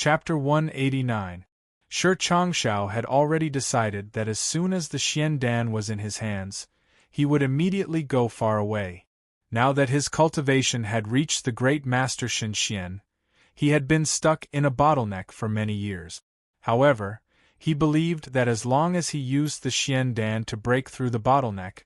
Chapter 189. Shi Changshao had already decided that as soon as the Xian Dan was in his hands, he would immediately go far away. Now that his cultivation had reached the great master Xian, he had been stuck in a bottleneck for many years. However, he believed that as long as he used the Xian Dan to break through the bottleneck,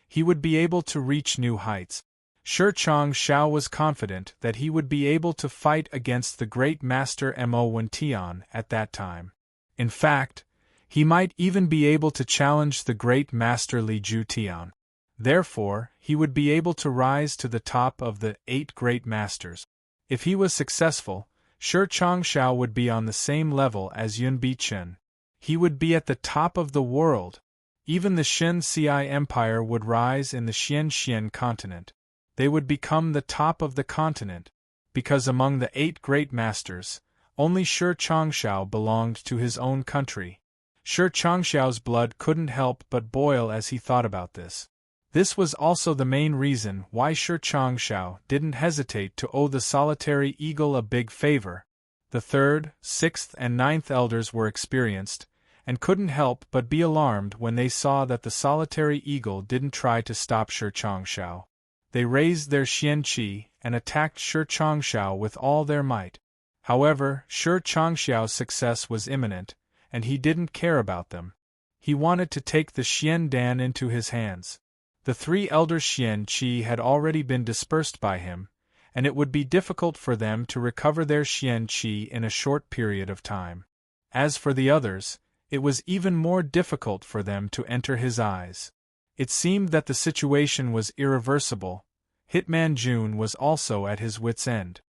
he would be able to reach new heights. Shi Changshao was confident that he would be able to fight against the great master Mo Wentian at that time. In fact, he might even be able to challenge the great master Li Jutian. Therefore, he would be able to rise to the top of the 8 great masters. If he was successful, Shi Changshao would be on the same level as Yun Bichen. He would be at the top of the world. Even the Shen Ci Empire would rise in the Xian continent. They would become the top of the continent, because among the 8 great masters, only Shi Changshao belonged to his own country. Shi Changshao's blood couldn't help but boil as he thought about this. This was also the main reason why Shi Changshao didn't hesitate to owe the solitary eagle a big favor. The 3rd, 6th, and 9th elders were experienced, and couldn't help but be alarmed when they saw that the solitary eagle didn't try to stop Shi Changshao. They raised their Xian Qi and attacked Shi Changshao with all their might. However, Shi Changshao's success was imminent, and he didn't care about them. He wanted to take the Xian Dan into his hands. The 3 elder Xian Qi had already been dispersed by him, and it would be difficult for them to recover their Xian Qi in a short period of time. As for the others, it was even more difficult for them to enter his eyes. It seemed that the situation was irreversible. Hitman Jun was also at his wits' end.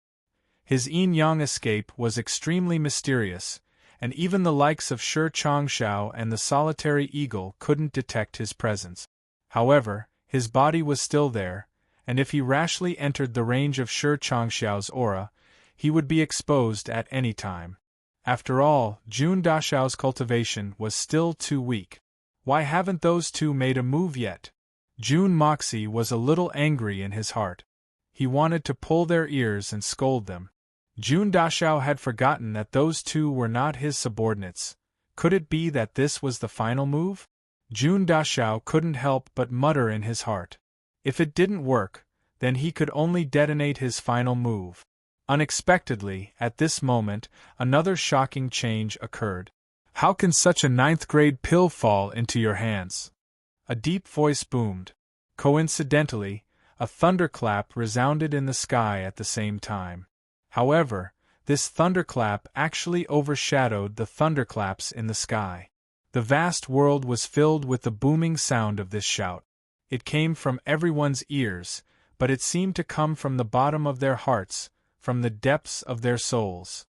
His yin-yang escape was extremely mysterious, and even the likes of Shi Changshao and the solitary eagle couldn't detect his presence. However, his body was still there, and if he rashly entered the range of Shi Changshao's aura, he would be exposed at any time. After all, Jun Dashao's cultivation was still too weak. Why haven't those 2 made a move yet? Jun Moxie was a little angry in his heart. He wanted to pull their ears and scold them. Jun Dashao had forgotten that those 2 were not his subordinates. Could it be that this was the final move? Jun Dashao couldn't help but mutter in his heart. If it didn't work, then he could only detonate his final move. Unexpectedly, at this moment, another shocking change occurred. How can such a 9th-grade pill fall into your hands? A deep voice boomed. Coincidentally, a thunderclap resounded in the sky at the same time. However, this thunderclap actually overshadowed the thunderclaps in the sky. The vast world was filled with the booming sound of this shout. It came from everyone's ears, but it seemed to come from the bottom of their hearts, from the depths of their souls.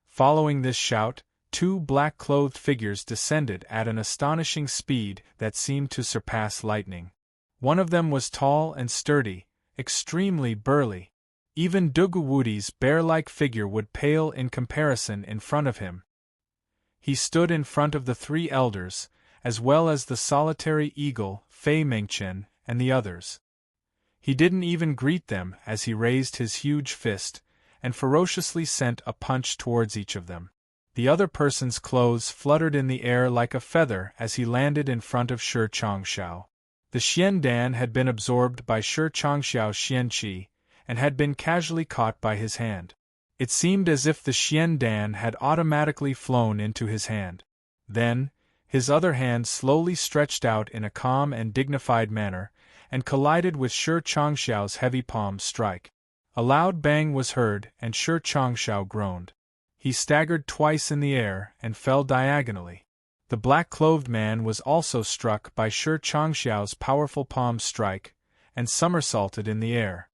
Following this shout, 2 black-clothed figures descended at an astonishing speed that seemed to surpass lightning. One of them was tall and sturdy, extremely burly. Even Duguwudi's bear-like figure would pale in comparison in front of him. He stood in front of the 3 elders, as well as the solitary eagle, Fei Mengchen, and the others. He didn't even greet them as he raised his huge fist, and ferociously sent a punch towards each of them. The other person's clothes fluttered in the air like a feather as he landed in front of Shi Changshao. The Xian Dan had been absorbed by Shi Changshao's Xian Qi, and had been casually caught by his hand. It seemed as if the Xian Dan had automatically flown into his hand. Then, his other hand slowly stretched out in a calm and dignified manner, and collided with Shi Changshao's heavy palm strike. A loud bang was heard, and Shi Changshao groaned. He staggered twice in the air and fell diagonally. The black-clothed man was also struck by Shi Changshao's powerful palm strike, and somersaulted in the air.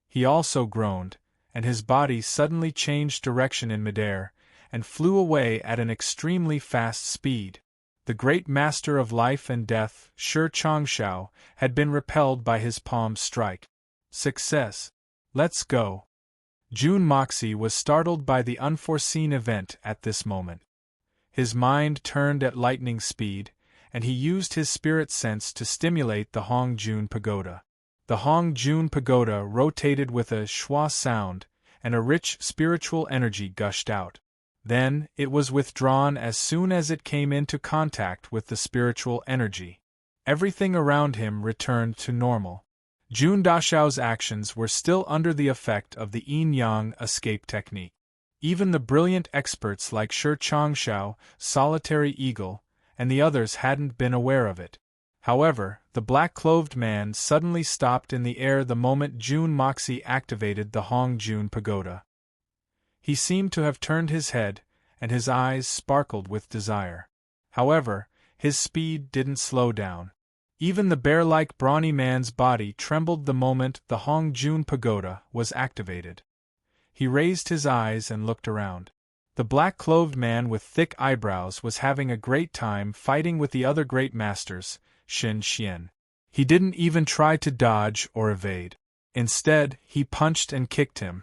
He also groaned, and his body suddenly changed direction in midair, and flew away at an extremely fast speed. The great master of life and death, Shi Changshao, had been repelled by his palm strike. Success. Let's go. Jun Moxie was startled by the unforeseen event at this moment. His mind turned at lightning speed, and he used his spirit sense to stimulate the Hong Jun Pagoda. The Hong Jun Pagoda rotated with a schwa sound, and a rich spiritual energy gushed out. Then, it was withdrawn as soon as it came into contact with the spiritual energy. Everything around him returned to normal. Jun Dashao's actions were still under the effect of the yin-yang escape technique. Even the brilliant experts like Shi Changshao, Solitary Eagle, and the others hadn't been aware of it. However, the black-clothed man suddenly stopped in the air the moment Jun Moxie activated the Hong Jun Pagoda. He seemed to have turned his head, and his eyes sparkled with desire. However, his speed didn't slow down. Even the bear-like brawny man's body trembled the moment the Hong Jun Pagoda was activated. He raised his eyes and looked around. The black-clothed man with thick eyebrows was having a great time fighting with the other great masters, Shen Xian. He didn't even try to dodge or evade. Instead, he punched and kicked him.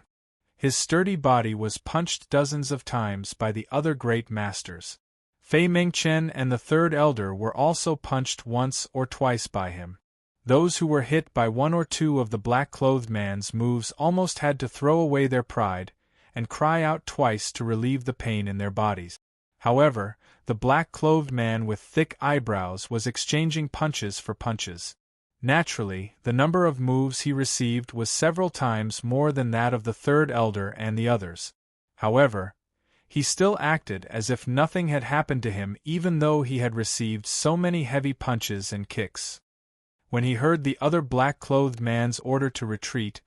His sturdy body was punched dozens of times by the other great masters. Fei Mingchen and the third elder were also punched once or twice by him. Those who were hit by one or two of the black-clothed man's moves almost had to throw away their pride and cry out twice to relieve the pain in their bodies. However, the black-clothed man with thick eyebrows was exchanging punches for punches. Naturally, the number of moves he received was several times more than that of the third elder and the others. However, he still acted as if nothing had happened to him even though he had received so many heavy punches and kicks. When he heard the other black-clothed man's order to retreat,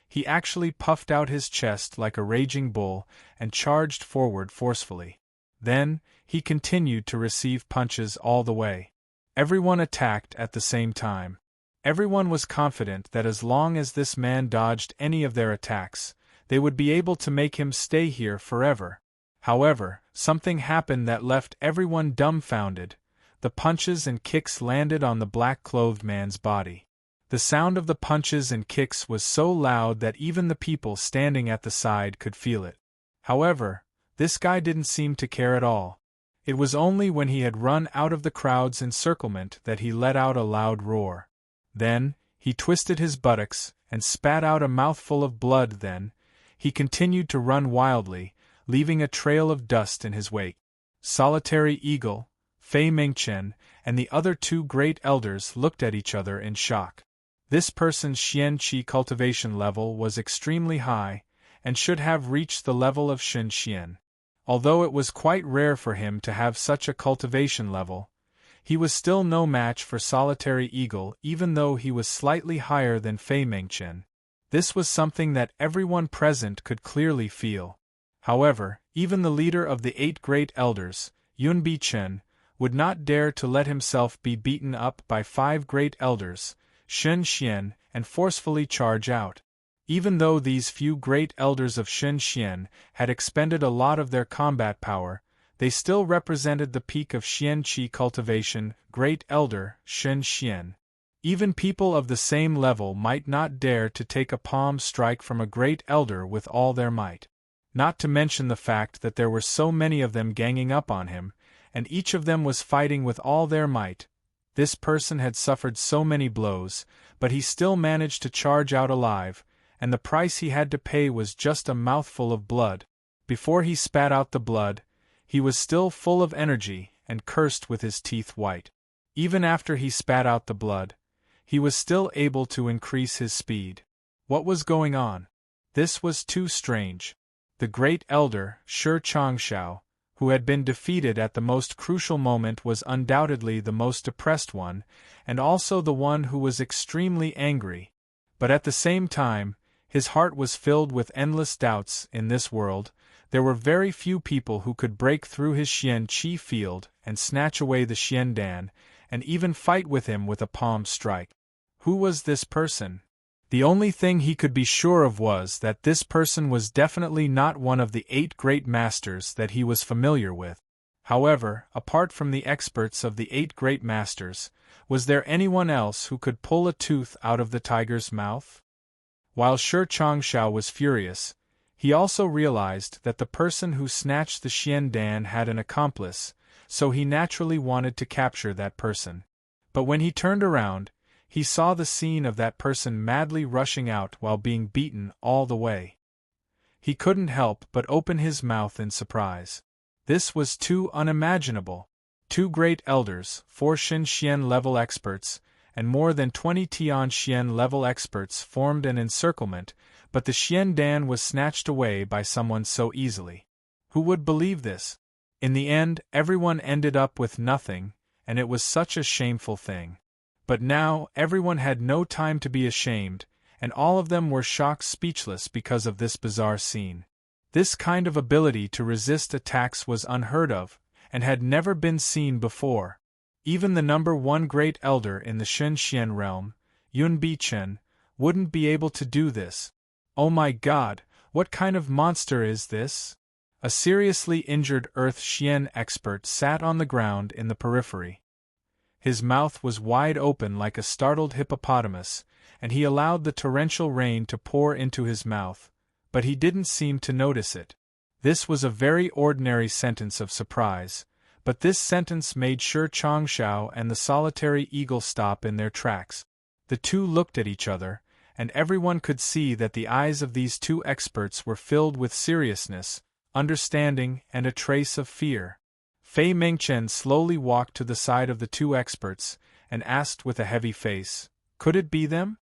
he actually puffed out his chest like a raging bull and charged forward forcefully. Then, he continued to receive punches all the way. Everyone attacked at the same time. Everyone was confident that as long as this man dodged any of their attacks, they would be able to make him stay here forever. However, something happened that left everyone dumbfounded. The punches and kicks landed on the black-clothed man's body. The sound of the punches and kicks was so loud that even the people standing at the side could feel it. However, this guy didn't seem to care at all. It was only when he had run out of the crowd's encirclement that he let out a loud roar. Then, he twisted his buttocks and spat out a mouthful of blood. Then, he continued to run wildly, leaving a trail of dust in his wake. Solitary Eagle, Fei Mingchen, and the other two great elders looked at each other in shock. This person's Xian Qi cultivation level was extremely high, and should have reached the level of Shen Xian. Although it was quite rare for him to have such a cultivation level, he was still no match for Solitary Eagle even though he was slightly higher than Fei Mingchen. This was something that everyone present could clearly feel. However, even the leader of the 8 great elders, Yun Bichen, would not dare to let himself be beaten up by 5 great elders, Shen Xian, and forcefully charge out. Even though these few great elders of Shen Xian had expended a lot of their combat power, they still represented the peak of Xian Qi cultivation. Great Elder Shen Xian. Even people of the same level might not dare to take a palm strike from a great elder with all their might. Not to mention the fact that there were so many of them ganging up on him, and each of them was fighting with all their might. This person had suffered so many blows, but he still managed to charge out alive, and the price he had to pay was just a mouthful of blood. Before he spat out the blood, he was still full of energy and cursed with his teeth white. Even after he spat out the blood, he was still able to increase his speed. What was going on? This was too strange. The great elder, Shi Changshao, who had been defeated at the most crucial moment, was undoubtedly the most depressed one, and also the one who was extremely angry. But at the same time, his heart was filled with endless doubts. In this world, there were very few people who could break through his Xian Qi field and snatch away the Xian Dan, and even fight with him with a palm strike. Who was this person? The only thing he could be sure of was that this person was definitely not one of the 8 great masters that he was familiar with. However, apart from the experts of the 8 great masters, was there anyone else who could pull a tooth out of the tiger's mouth? While Shi Changshao was furious, he also realized that the person who snatched the Xian Dan had an accomplice, so he naturally wanted to capture that person. But when he turned around, he saw the scene of that person madly rushing out while being beaten all the way. He couldn't help but open his mouth in surprise. This was too unimaginable. 2 great elders, 4 Shin Xian level experts, and more than 20 Tian Xian level experts formed an encirclement, but the Xian Dan was snatched away by someone so easily. Who would believe this? In the end, everyone ended up with nothing, and it was such a shameful thing. But now, everyone had no time to be ashamed, and all of them were shocked speechless because of this bizarre scene. This kind of ability to resist attacks was unheard of, and had never been seen before. Even the number 1 great elder in the Shen Xian realm, Yun Bichen, wouldn't be able to do this. Oh my god, what kind of monster is this? A seriously injured Earth Xian expert sat on the ground in the periphery. His mouth was wide open like a startled hippopotamus, and he allowed the torrential rain to pour into his mouth, but he didn't seem to notice it. This was a very ordinary sentence of surprise, but this sentence made Shi Changshao and the solitary eagle stop in their tracks. The two looked at each other, and everyone could see that the eyes of these 2 experts were filled with seriousness, understanding, and a trace of fear. Fei Mengchen slowly walked to the side of the 2 experts, and asked with a heavy face, "Could it be them?"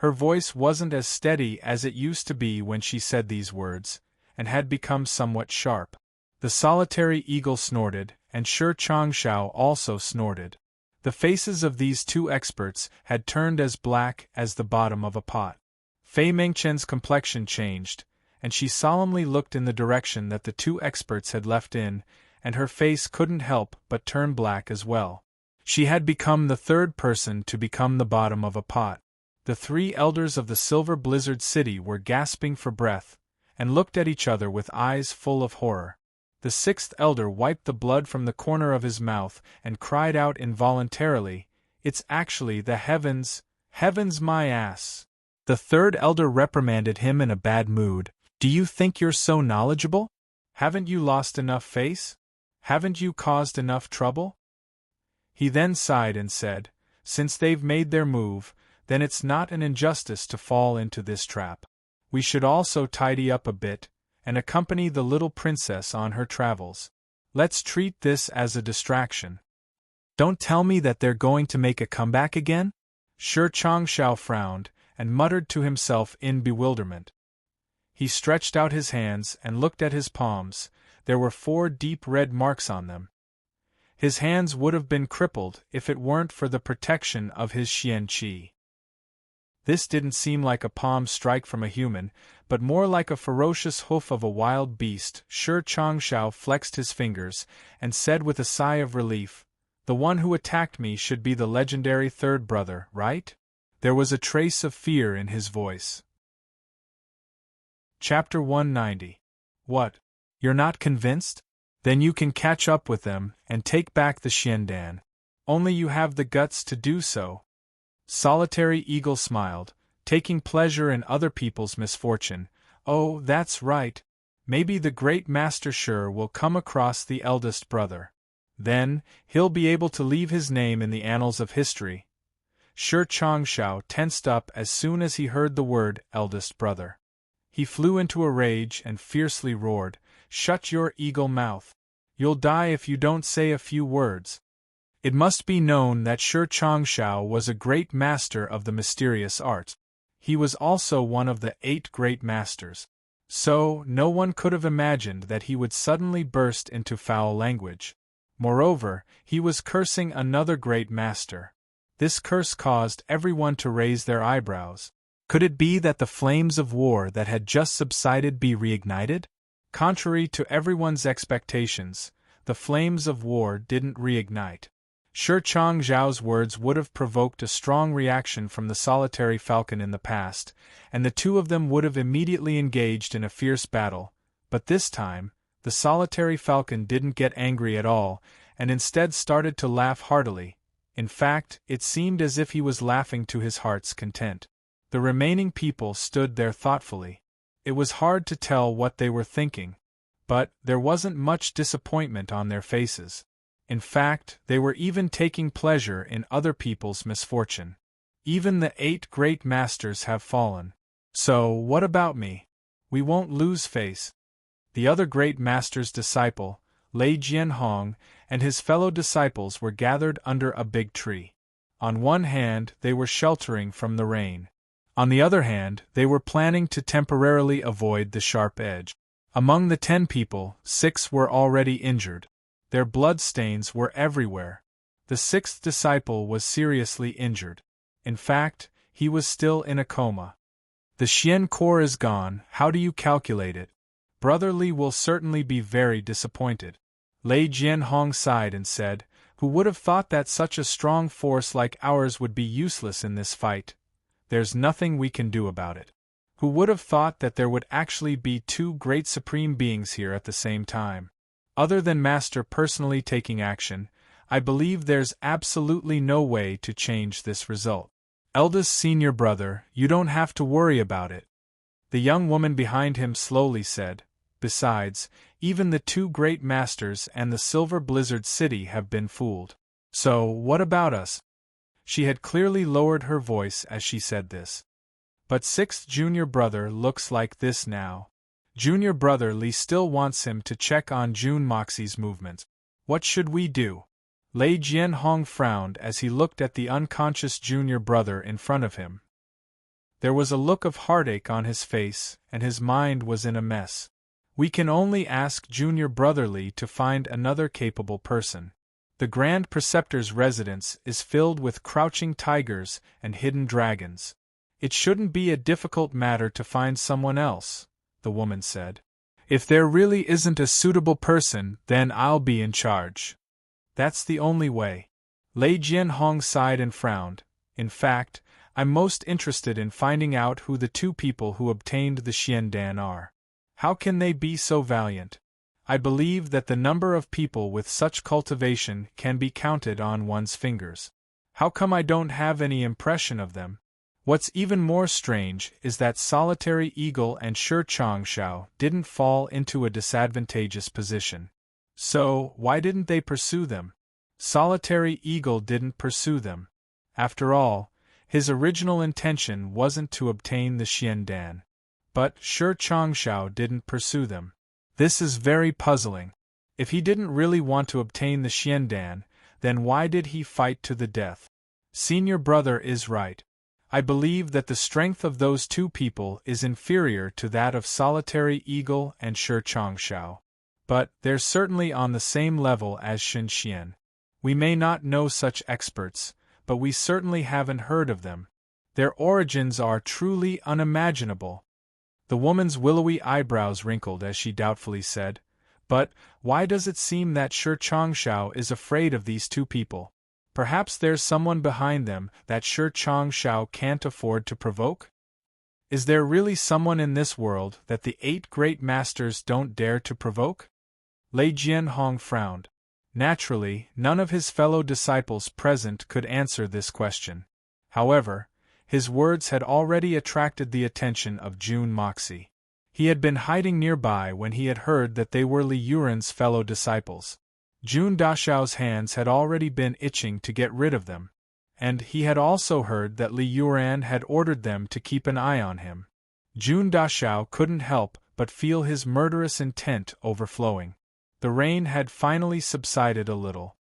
Her voice wasn't as steady as it used to be when she said these words, and had become somewhat sharp. The solitary eagle snorted, and Shi Changshao also snorted. The faces of these 2 experts had turned as black as the bottom of a pot. Fei Mengchen's complexion changed, and she solemnly looked in the direction that the 2 experts had left in, and her face couldn't help but turn black as well. She had become the 3rd person to become the bottom of a pot. The 3 elders of the Silver Blizzard City were gasping for breath, and looked at each other with eyes full of horror. The 6th elder wiped the blood from the corner of his mouth and cried out involuntarily, "It's actually the heavens, heavens my ass!" The 3rd elder reprimanded him in a bad mood. "Do you think you're so knowledgeable? Haven't you lost enough face? Haven't you caused enough trouble?" He then sighed and said, "Since they've made their move, then it's not an injustice to fall into this trap. We should also tidy up a bit, and accompany the little princess on her travels. Let's treat this as a distraction." "Don't tell me that they're going to make a comeback again?" Shi Changshao frowned, and muttered to himself in bewilderment. He stretched out his hands and looked at his palms. There were 4 deep red marks on them. His hands would have been crippled if it weren't for the protection of his Xian Qi. This didn't seem like a palm strike from a human, but more like a ferocious hoof of a wild beast. Shi Changshao flexed his fingers, and said with a sigh of relief, "The one who attacked me should be the legendary 3rd brother, right?" There was a trace of fear in his voice. Chapter 190. What? You're not convinced? Then you can catch up with them, and take back the Xiandan. Only you have the guts to do so. Solitary Eagle smiled, taking pleasure in other people's misfortune. "Oh, that's right. Maybe the great Master Shi will come across the eldest brother. Then, he'll be able to leave his name in the annals of history." Shi Changshao tensed up as soon as he heard the word eldest brother. He flew into a rage and fiercely roared, "Shut your eagle mouth! You'll die if you don't say a few words." It must be known that Shi Changshao was a great master of the mysterious art. He was also one of the 8 great masters. So, no one could have imagined that he would suddenly burst into foul language. Moreover, he was cursing another great master. This curse caused everyone to raise their eyebrows. Could it be that the flames of war that had just subsided be reignited? Contrary to everyone's expectations, the flames of war didn't reignite. Shi Changzhao's words would have provoked a strong reaction from the solitary falcon in the past, and the 2 of them would have immediately engaged in a fierce battle, but this time, the solitary falcon didn't get angry at all, and instead started to laugh heartily. In fact, it seemed as if he was laughing to his heart's content. The remaining people stood there thoughtfully. It was hard to tell what they were thinking, but there wasn't much disappointment on their faces. In fact, they were even taking pleasure in other people's misfortune. Even the 8 great masters have fallen. So, what about me? We won't lose face. The other great master's disciple, Lei Jianhong and his fellow disciples were gathered under a big tree. On one hand, they were sheltering from the rain. On the other hand, they were planning to temporarily avoid the sharp edge. Among the 10 people, 6 were already injured. Their blood stains were everywhere. The 6th disciple was seriously injured. In fact, he was still in a coma. The Xian core is gone, how do you calculate it? Brother Li will certainly be very disappointed. Lei Jianhong sighed and said, who would have thought that such a strong force like ours would be useless in this fight? There's nothing we can do about it. Who would have thought that there would actually be 2 great supreme beings here at the same time? Other than Master personally taking action, I believe there's absolutely no way to change this result. Eldest senior brother, you don't have to worry about it. The young woman behind him slowly said, besides, even the 2 great masters and the Silver Blizzard City have been fooled. So, what about us? She had clearly lowered her voice as she said this. But 6th junior brother looks like this now. Junior brother Li still wants him to check on Jun Moxie's movements. What should we do? Lei Jianhong frowned as he looked at the unconscious junior brother in front of him. There was a look of heartache on his face, and his mind was in a mess. We can only ask junior brother Li to find another capable person. The Grand Preceptor's residence is filled with crouching tigers and hidden dragons. It shouldn't be a difficult matter to find someone else, the woman said. If there really isn't a suitable person, then I'll be in charge. That's the only way. Lei Jianhong sighed and frowned. In fact, I'm most interested in finding out who the 2 people who obtained the Xiandan are. How can they be so valiant? I believe that the number of people with such cultivation can be counted on one's fingers. How come I don't have any impression of them? What's even more strange is that Solitary Eagle and Shi Changshao didn't fall into a disadvantageous position. So, why didn't they pursue them? Solitary Eagle didn't pursue them. After all, his original intention wasn't to obtain the Xiandan. But Shi Changshao didn't pursue them. This is very puzzling. If he didn't really want to obtain the Xiandan, then why did he fight to the death? Senior brother is right. I believe that the strength of those 2 people is inferior to that of Solitary Eagle and Shi Changshao. But they're certainly on the same level as Xin Xian. We may not know such experts, but we certainly haven't heard of them. Their origins are truly unimaginable. The woman's willowy eyebrows wrinkled as she doubtfully said, but why does it seem that Shi Changshao is afraid of these 2 people? Perhaps there's someone behind them that Shi Changshao can't afford to provoke? Is there really someone in this world that the 8 great masters don't dare to provoke? Lei Jianhong frowned. Naturally, none of his fellow disciples present could answer this question. However, his words had already attracted the attention of Jun Moxie. He had been hiding nearby when he had heard that they were Li Yuran's fellow disciples. Jun Dashao's hands had already been itching to get rid of them, and he had also heard that Li Yuran had ordered them to keep an eye on him. Jun Dashao couldn't help but feel his murderous intent overflowing. The rain had finally subsided a little.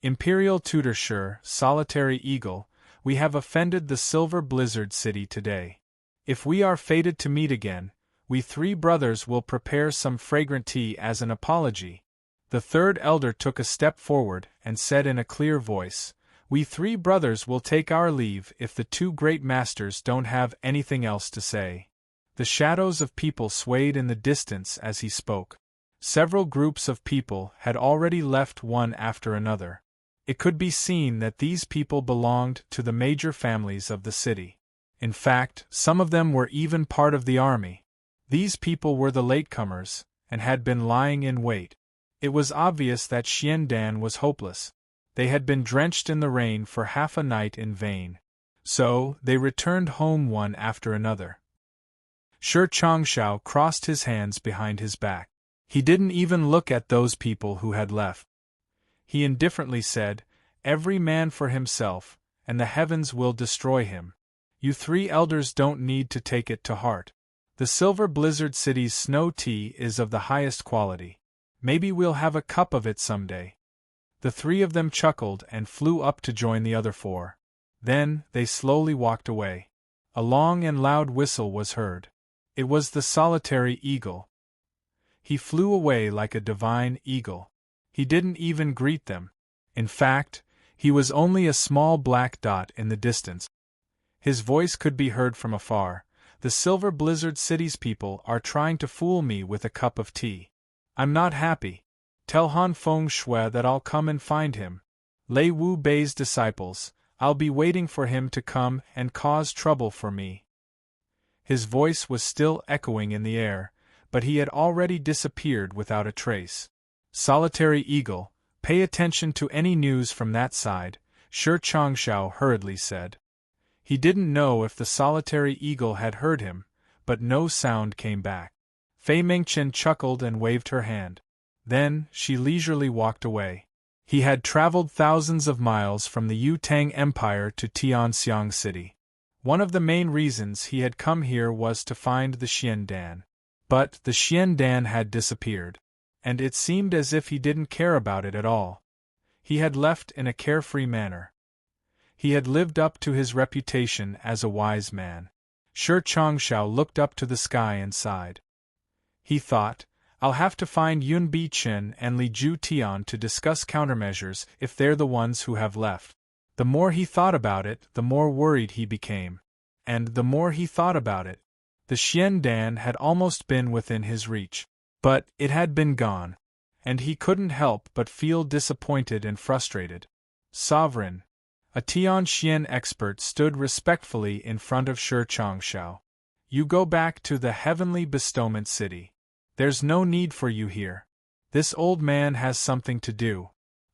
Imperial Tutor Shi, Solitary Eagle, we have offended the Silver Blizzard City today. If we are fated to meet again, we 3 brothers will prepare some fragrant tea as an apology. The 3rd elder took a step forward and said in a clear voice, we 3 brothers will take our leave if the 2 great masters don't have anything else to say. The shadows of people swayed in the distance as he spoke. Several groups of people had already left one after another. It could be seen that these people belonged to the major families of the city. In fact, some of them were even part of the army. These people were the latecomers, and had been lying in wait. It was obvious that Xiandan was hopeless. They had been drenched in the rain for half a night in vain. So, they returned home one after another. Shi Changshao crossed his hands behind his back. He didn't even look at those people who had left. He indifferently said, every man for himself, and the heavens will destroy him. You 3 elders don't need to take it to heart. The Silver Blizzard City's snow tea is of the highest quality. Maybe we'll have a cup of it someday. The three of them chuckled and flew up to join the other four. Then, they slowly walked away. A long and loud whistle was heard. It was the solitary eagle. He flew away like a divine eagle. He didn't even greet them. In fact, he was only a small black dot in the distance. His voice could be heard from afar. The Silver Blizzard City's people are trying to fool me with a cup of tea. I'm not happy. Tell Han Feng Shui that I'll come and find him. Lei Wu Bei's disciples, I'll be waiting for him to come and cause trouble for me. His voice was still echoing in the air, but he had already disappeared without a trace. Solitary Eagle, pay attention to any news from that side, Shi Changshao hurriedly said. He didn't know if the solitary eagle had heard him, but no sound came back. Fei Mingchen chuckled and waved her hand. Then, she leisurely walked away. He had traveled thousands of miles from the Yu-Tang Empire to Tianxiang City. One of the main reasons he had come here was to find the Xiandan. But the Xiandan had disappeared. And it seemed as if he didn't care about it at all. He had left in a carefree manner. He had lived up to his reputation as a wise man. Shi Changshao looked up to the sky and sighed. He thought, I'll have to find Yun Bichen and Li Ju Tian to discuss countermeasures if they're the ones who have left. The more he thought about it, the more worried he became. And the more he thought about it, the Xiandan had almost been within his reach. But it had been gone. And he couldn't help but feel disappointed and frustrated. Sovereign. A Tianxian expert stood respectfully in front of Shi Changshao. You go back to the heavenly bestowment city. There's no need for you here. This old man has something to do.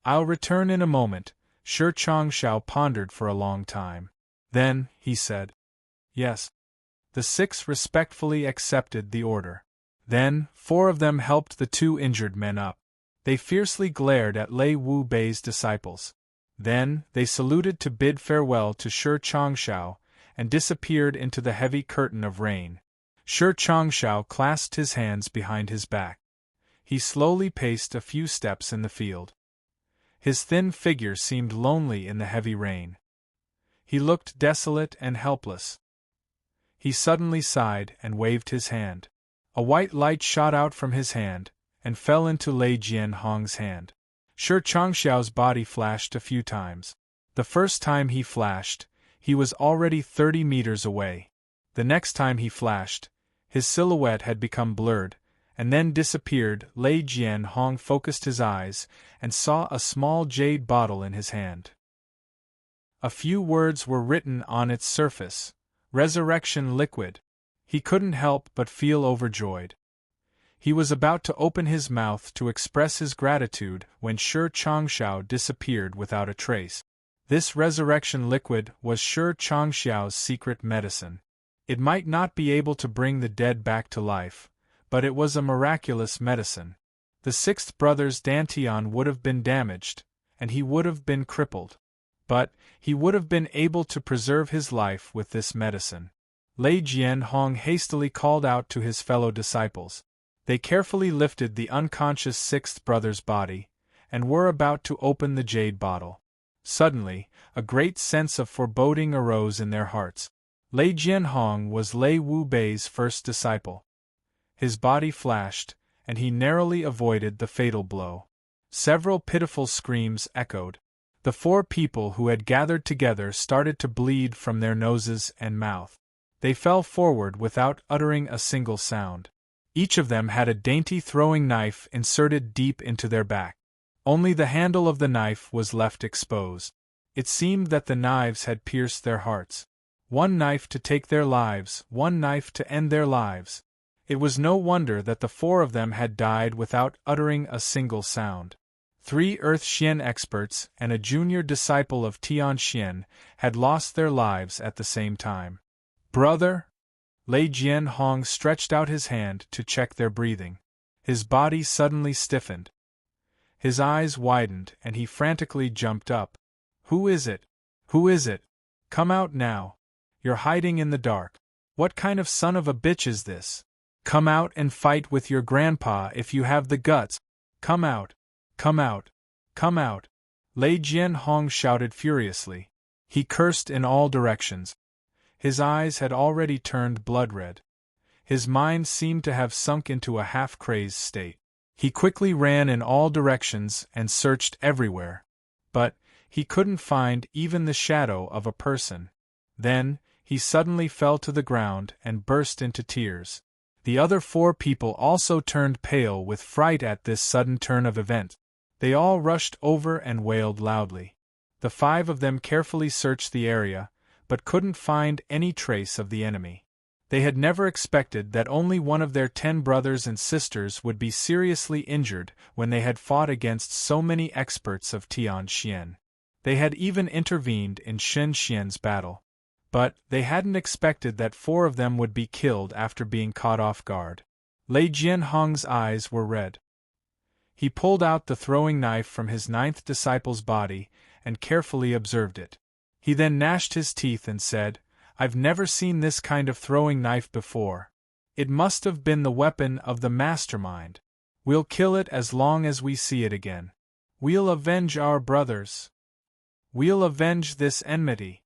I'll return in a moment. Shi Changshao pondered for a long time. Then, he said, Yes. The six respectfully accepted the order. Then, four of them helped the two injured men up. They fiercely glared at Lei Wu Bei's disciples. Then, they saluted to bid farewell to Shi Changshao, and disappeared into the heavy curtain of rain. Shi Changshao clasped his hands behind his back. He slowly paced a few steps in the field. His thin figure seemed lonely in the heavy rain. He looked desolate and helpless. He suddenly sighed and waved his hand. A white light shot out from his hand, and fell into Lei Jianhong's hand. Shi Changshao's body flashed a few times. The first time he flashed, he was already 30 meters away. The next time he flashed, his silhouette had become blurred, and then disappeared. Lei Jianhong focused his eyes, and saw a small jade bottle in his hand. A few words were written on its surface. Resurrection liquid. He couldn't help but feel overjoyed. He was about to open his mouth to express his gratitude when Shi Changshao disappeared without a trace. This resurrection liquid was Shi Changshao's secret medicine. It might not be able to bring the dead back to life, but it was a miraculous medicine. The sixth brother's Dantian would have been damaged, and he would have been crippled. But he would have been able to preserve his life with this medicine. Lei Jianhong hastily called out to his fellow disciples. They carefully lifted the unconscious sixth brother's body, and were about to open the jade bottle. Suddenly, a great sense of foreboding arose in their hearts. Lei Jianhong was Lei Wu Bei's first disciple. His body flashed, and he narrowly avoided the fatal blow. Several pitiful screams echoed. The four people who had gathered together started to bleed from their noses and mouth. They fell forward without uttering a single sound. Each of them had a dainty throwing knife inserted deep into their back. Only the handle of the knife was left exposed. It seemed that the knives had pierced their hearts. One knife to take their lives, one knife to end their lives. It was no wonder that the four of them had died without uttering a single sound. 3 Earth Xian experts and a junior disciple of Tian Xian had lost their lives at the same time. Brother? Lei Jianhong stretched out his hand to check their breathing. His body suddenly stiffened. His eyes widened and he frantically jumped up. Who is it? Who is it? Come out now. You're hiding in the dark. What kind of son of a bitch is this? Come out and fight with your grandpa if you have the guts. Come out! Come out! Come out! Lei Jianhong shouted furiously. He cursed in all directions. His eyes had already turned blood-red. His mind seemed to have sunk into a half-crazed state. He quickly ran in all directions and searched everywhere. But he couldn't find even the shadow of a person. Then, he suddenly fell to the ground and burst into tears. The other 4 people also turned pale with fright at this sudden turn of events. They all rushed over and wailed loudly. The 5 of them carefully searched the area, but couldn't find any trace of the enemy. They had never expected that only one of their 10 brothers and sisters would be seriously injured when they had fought against so many experts of Tianxian. They had even intervened in Shen Xian's battle. But they hadn't expected that 4 of them would be killed after being caught off guard. Lei Jianhong's eyes were red. He pulled out the throwing knife from his 9th disciple's body and carefully observed it. He then gnashed his teeth and said, "I've never seen this kind of throwing knife before. It must have been the weapon of the mastermind. We'll kill it as long as we see it again. We'll avenge our brothers. We'll avenge this enmity."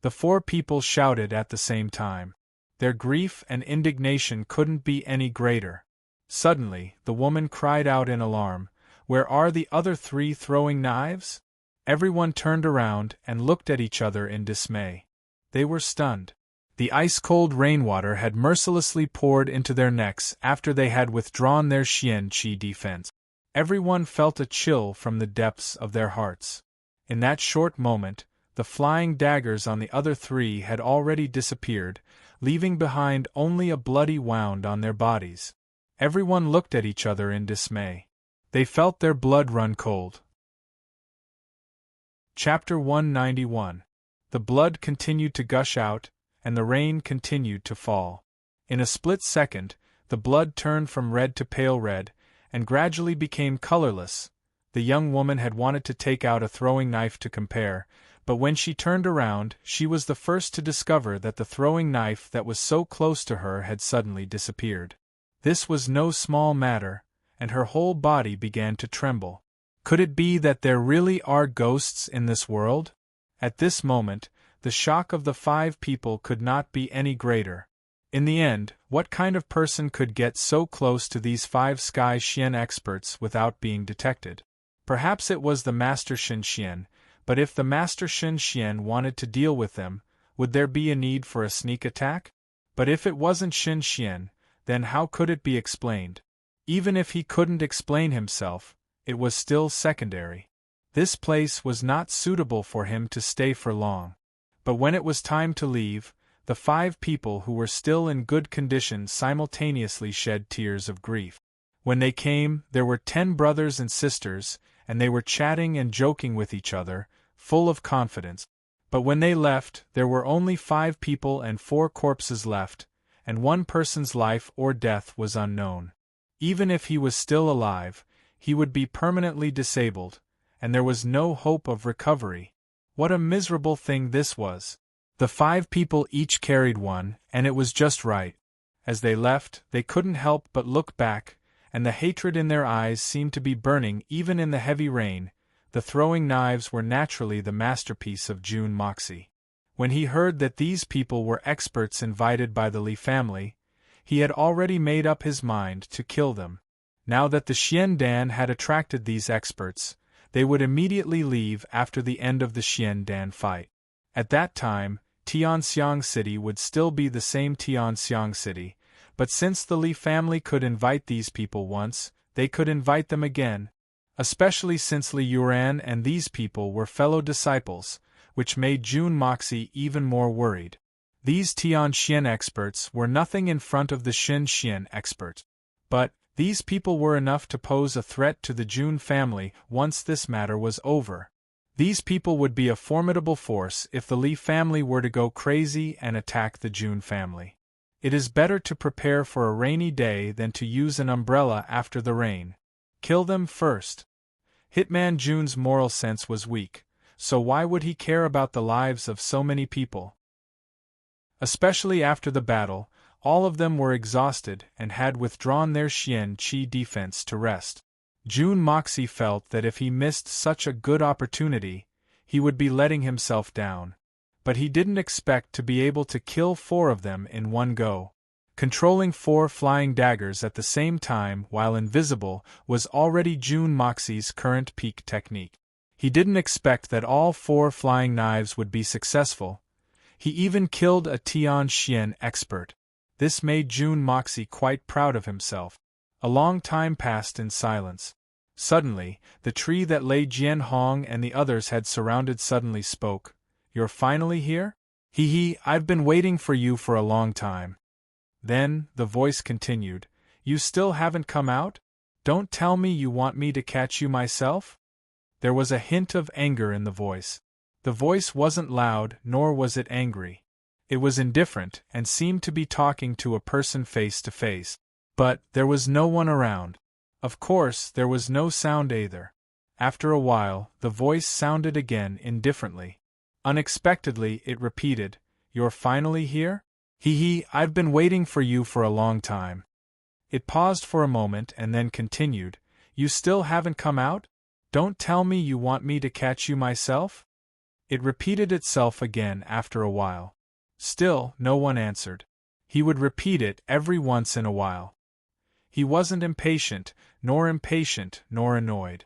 The 4 people shouted at the same time. Their grief and indignation couldn't be any greater. Suddenly, the woman cried out in alarm, "Where are the other 3 throwing knives?" Everyone turned around and looked at each other in dismay. They were stunned. The ice-cold rainwater had mercilessly poured into their necks after they had withdrawn their Xian Qi defense. Everyone felt a chill from the depths of their hearts. In that short moment, the flying daggers on the other 3 had already disappeared, leaving behind only a bloody wound on their bodies. Everyone looked at each other in dismay. They felt their blood run cold. Chapter 191. The blood continued to gush out, and the rain continued to fall. In a split second, the blood turned from red to pale red, and gradually became colorless. The young woman had wanted to take out a throwing knife to compare, but when she turned around, she was the first to discover that the throwing knife that was so close to her had suddenly disappeared. This was no small matter, and her whole body began to tremble. Could it be that there really are ghosts in this world? At this moment, the shock of the 5 people could not be any greater. In the end, what kind of person could get so close to these 5 Sky Xian experts without being detected? Perhaps it was the Master Shen Xian, but if the Master Shen Xian wanted to deal with them, would there be a need for a sneak attack? But if it wasn't Shen Xian, then how could it be explained? Even if he couldn't explain himself, it was still secondary. This place was not suitable for him to stay for long. But when it was time to leave, the 5 people who were still in good condition simultaneously shed tears of grief. When they came, there were 10 brothers and sisters, and they were chatting and joking with each other, full of confidence. But when they left, there were only 5 people and 4 corpses left, and one person's life or death was unknown. Even if he was still alive, he would be permanently disabled, and there was no hope of recovery. What a miserable thing this was! The 5 people each carried one, and it was just right. As they left, they couldn't help but look back, and the hatred in their eyes seemed to be burning even in the heavy rain. The throwing knives were naturally the masterpiece of Jun Moxie. When he heard that these people were experts invited by the Li family, he had already made up his mind to kill them. Now that the Xian Dan had attracted these experts, they would immediately leave after the end of the Xian Dan fight. At that time, Tianxiang City would still be the same Tianxiang City, but since the Li family could invite these people once, they could invite them again, especially since Li Yuran and these people were fellow disciples, which made Jun Moxie even more worried. These Tianxian experts were nothing in front of the Shen Xian experts. But these people were enough to pose a threat to the Jun family once this matter was over. These people would be a formidable force if the Li family were to go crazy and attack the Jun family. It is better to prepare for a rainy day than to use an umbrella after the rain. Kill them first. Hitman Jun's moral sense was weak, so why would he care about the lives of so many people? Especially after the battle, all of them were exhausted and had withdrawn their Xian Qi defense to rest. Jun Moxie felt that if he missed such a good opportunity, he would be letting himself down. But he didn't expect to be able to kill 4 of them in one go. Controlling 4 flying daggers at the same time while invisible was already Jun Moxie's current peak technique. He didn't expect that all 4 flying knives would be successful. He even killed a Tian Xian expert. This made Jun Moxie quite proud of himself. A long time passed in silence. Suddenly, the tree that Lei Jianhong and the others had surrounded suddenly spoke. "You're finally here? Hee, I've been waiting for you for a long time." Then, the voice continued, "You still haven't come out? Don't tell me you want me to catch you myself?" There was a hint of anger in the voice. The voice wasn't loud, nor was it angry. It was indifferent, and seemed to be talking to a person face to face. But there was no one around. Of course, there was no sound either. After a while, the voice sounded again indifferently. Unexpectedly, it repeated, "You're finally here? Hee, I've been waiting for you for a long time." It paused for a moment and then continued, "You still haven't come out? Don't tell me you want me to catch you myself?" It repeated itself again after a while. Still, no one answered. He would repeat it every once in a while. He wasn't impatient, nor annoyed.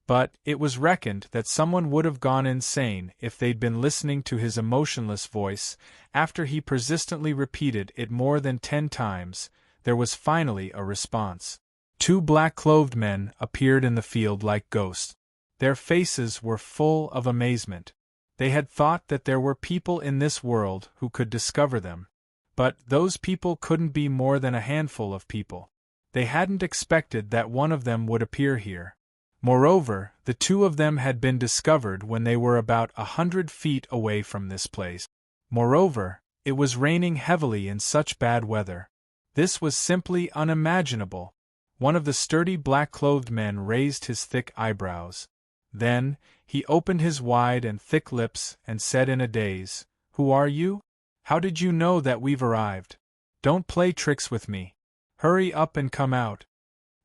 But it was reckoned that someone would have gone insane if they'd been listening to his emotionless voice. After he persistently repeated it more than 10 times, there was finally a response. 2 black-clothed men appeared in the field like ghosts. Their faces were full of amazement. They had thought that there were people in this world who could discover them. But those people couldn't be more than a handful of people. They hadn't expected that one of them would appear here. Moreover, the 2 of them had been discovered when they were about 100 feet away from this place. Moreover, it was raining heavily in such bad weather. This was simply unimaginable. One of the sturdy black-clothed men raised his thick eyebrows. Then, he opened his wide and thick lips and said in a daze, "Who are you? How did you know that we've arrived? Don't play tricks with me. Hurry up and come out."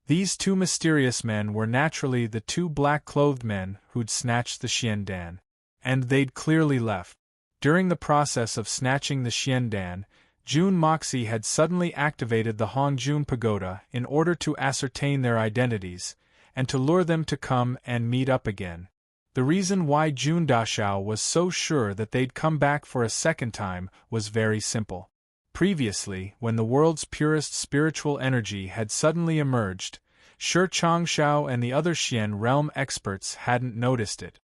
These 2 mysterious men were naturally the 2 black-clothed men who'd snatched the Xiandan. And they'd clearly left. During the process of snatching the Xiandan, Jun Moxie had suddenly activated the Hongjun Pagoda in order to ascertain their identities, and to lure them to come and meet up again. The reason why Jun Dashao was so sure that they'd come back for a second time was very simple. Previously, when the world's purest spiritual energy had suddenly emerged, Shi Changshao and the other Xian realm experts hadn't noticed it.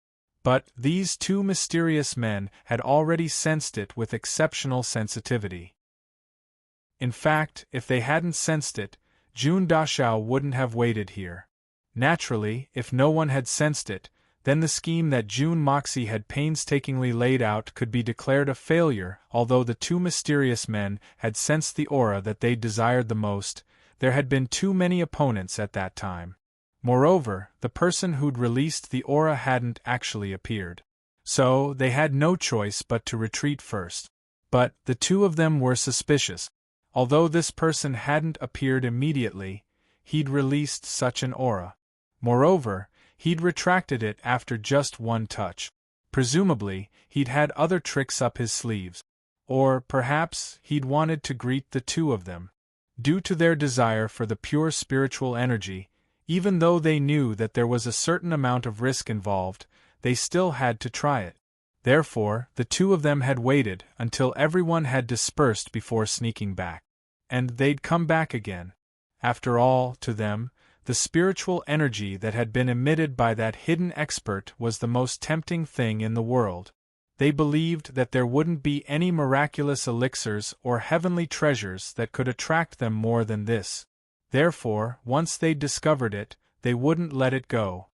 But these 2 mysterious men had already sensed it with exceptional sensitivity. In fact, if they hadn't sensed it, Jun Dashao wouldn't have waited here. Naturally, if no one had sensed it, then the scheme that Jun Moxie had painstakingly laid out could be declared a failure. Although the 2 mysterious men had sensed the aura that they desired the most, there had been too many opponents at that time. Moreover, the person who'd released the aura hadn't actually appeared. So, they had no choice but to retreat first. But the 2 of them were suspicious. Although this person hadn't appeared immediately, he'd released such an aura. Moreover, he'd retracted it after just one touch. Presumably, he'd had other tricks up his sleeves. Or, perhaps, he'd wanted to greet the 2 of them. Due to their desire for the pure spiritual energy, even though they knew that there was a certain amount of risk involved, they still had to try it. Therefore, the 2 of them had waited until everyone had dispersed before sneaking back. And they'd come back again. After all, to them, the spiritual energy that had been emitted by that hidden expert was the most tempting thing in the world. They believed that there wouldn't be any miraculous elixirs or heavenly treasures that could attract them more than this. Therefore, once they'd discovered it, they wouldn't let it go.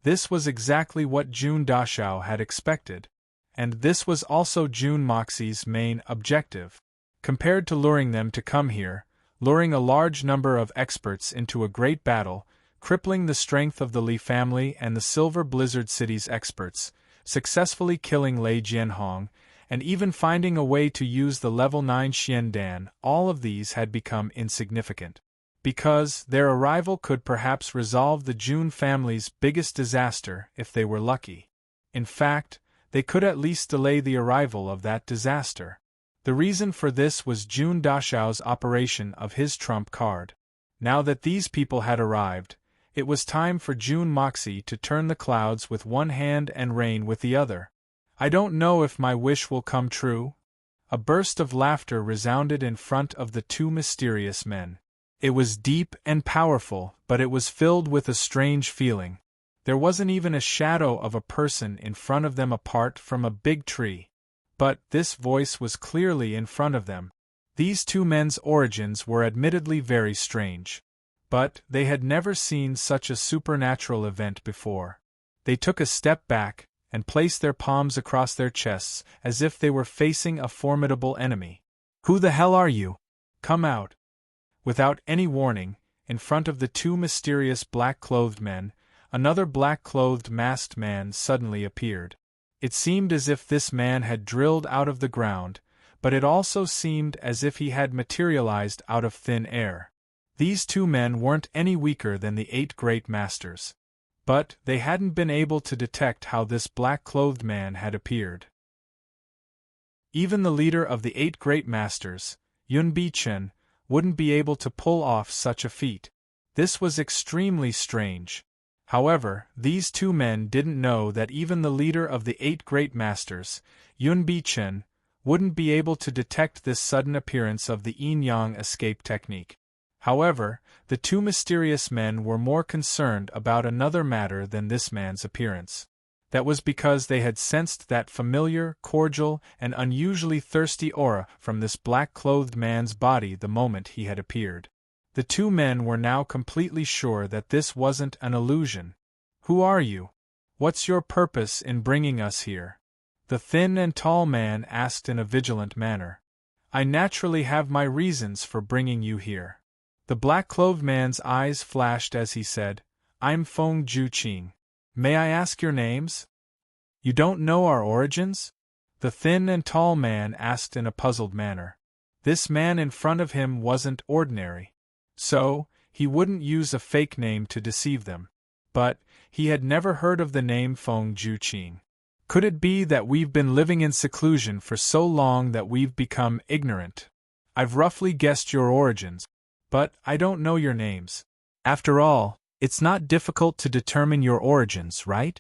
This was exactly what Jun Dashao had expected. And this was also Jun Moxie's main objective. Compared to luring them to come here, luring a large number of experts into a great battle, crippling the strength of the Li family and the Silver Blizzard City's experts, successfully killing Lei Jianhong, and even finding a way to use the level 9 Xiandan, all of these had become insignificant. Because their arrival could perhaps resolve the Jun family's biggest disaster if they were lucky. In fact, they could at least delay the arrival of that disaster. The reason for this was Jun Dashao's operation of his trump card. Now that these people had arrived, it was time for Jun Moxie to turn the clouds with one hand and rain with the other. I don't know if my wish will come true. A burst of laughter resounded in front of the two mysterious men. It was deep and powerful, but it was filled with a strange feeling. There wasn't even a shadow of a person in front of them apart from a big tree. But this voice was clearly in front of them. These two men's origins were admittedly very strange. But they had never seen such a supernatural event before. They took a step back and placed their palms across their chests as if they were facing a formidable enemy. "Who the hell are you? Come out." Without any warning, in front of the two mysterious black-clothed men, another black-clothed masked man suddenly appeared. It seemed as if this man had drilled out of the ground, but it also seemed as if he had materialized out of thin air. These two men weren't any weaker than the 8 great masters. But they hadn't been able to detect how this black-clothed man had appeared. Even the leader of the 8 great masters, Yun Bichen, wouldn't be able to pull off such a feat. This was extremely strange. However, these two men didn't know that even the leader of the 8 great masters, Yun Bichen, wouldn't be able to detect this sudden appearance of the yin-yang escape technique. However, the two mysterious men were more concerned about another matter than this man's appearance. That was because they had sensed that familiar, cordial, and unusually thirsty aura from this black-clothed man's body the moment he had appeared. The two men were now completely sure that this wasn't an illusion. "Who are you? What's your purpose in bringing us here?" the thin and tall man asked in a vigilant manner. "I naturally have my reasons for bringing you here." The black-clothed man's eyes flashed as he said, "I'm Feng Juqing. May I ask your names?" "You don't know our origins?" the thin and tall man asked in a puzzled manner. This man in front of him wasn't ordinary. So, he wouldn't use a fake name to deceive them. But, he had never heard of the name Feng Juqing. Could it be that we've been living in seclusion for so long that we've become ignorant? I've roughly guessed your origins, but I don't know your names. After all, it's not difficult to determine your origins, right?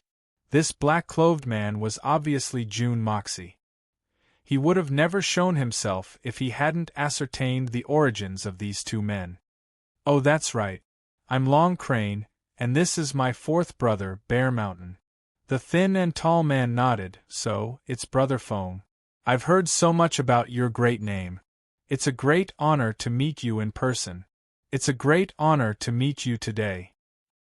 This black-clothed man was obviously Jun Moxie. He would have never shown himself if he hadn't ascertained the origins of these two men. "Oh, that's right. I'm Long Crane, and this is my 4th brother, Bear Mountain." The thin and tall man nodded. "So, it's Brother Feng. I've heard so much about your great name. It's a great honor to meet you in person. It's a great honor to meet you today."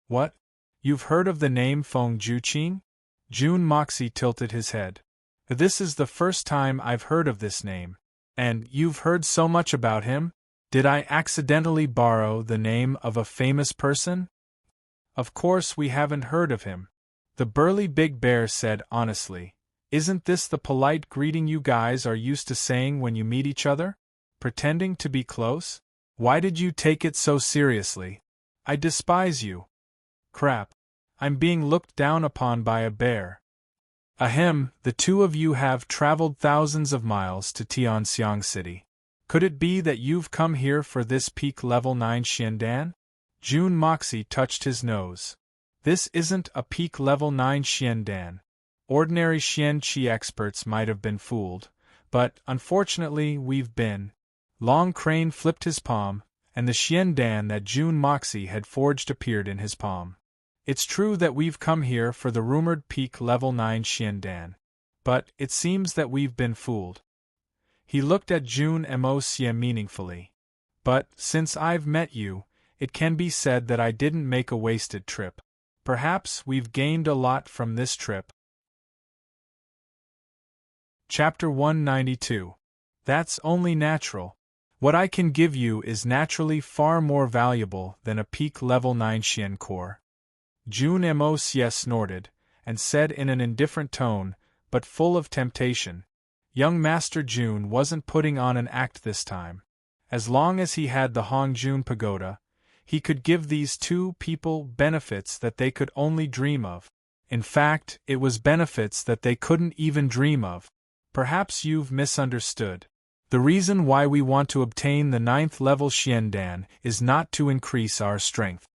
"What? You've heard of the name Feng Juqing?" Jun Moxie tilted his head. "This is the first time I've heard of this name. And you've heard so much about him? Did I accidentally borrow the name of a famous person?" "Of course we haven't heard of him," the burly big bear said honestly. "Isn't this the polite greeting you guys are used to saying when you meet each other? Pretending to be close? Why did you take it so seriously? I despise you." "Crap. I'm being looked down upon by a bear." "Ahem, the two of you have traveled thousands of miles to Tianxiang City. Could it be that you've come here for this peak level 9 Xiandan?" Jun Moxie touched his nose. "This isn't a peak level 9 Xiandan. Ordinary Xian Qi experts might have been fooled, but unfortunately we've been." Long Crane flipped his palm, and the Xiandan that Jun Moxie had forged appeared in his palm. "It's true that we've come here for the rumored peak level 9 Xiandan. But it seems that we've been fooled." He looked at Jun Moxie meaningfully. "But, since I've met you, it can be said that I didn't make a wasted trip. Perhaps we've gained a lot from this trip." Chapter 192. That's only natural. What I can give you is naturally far more valuable than a peak level 9 Xian core. Jun Moxie snorted, and said in an indifferent tone, but full of temptation, Young Master Jun wasn't putting on an act this time. As long as he had the Hongjun Pagoda, he could give these two people benefits that they could only dream of. In fact, it was benefits that they couldn't even dream of. Perhaps you've misunderstood. The reason why we want to obtain the 9th level Xiandan is not to increase our strength.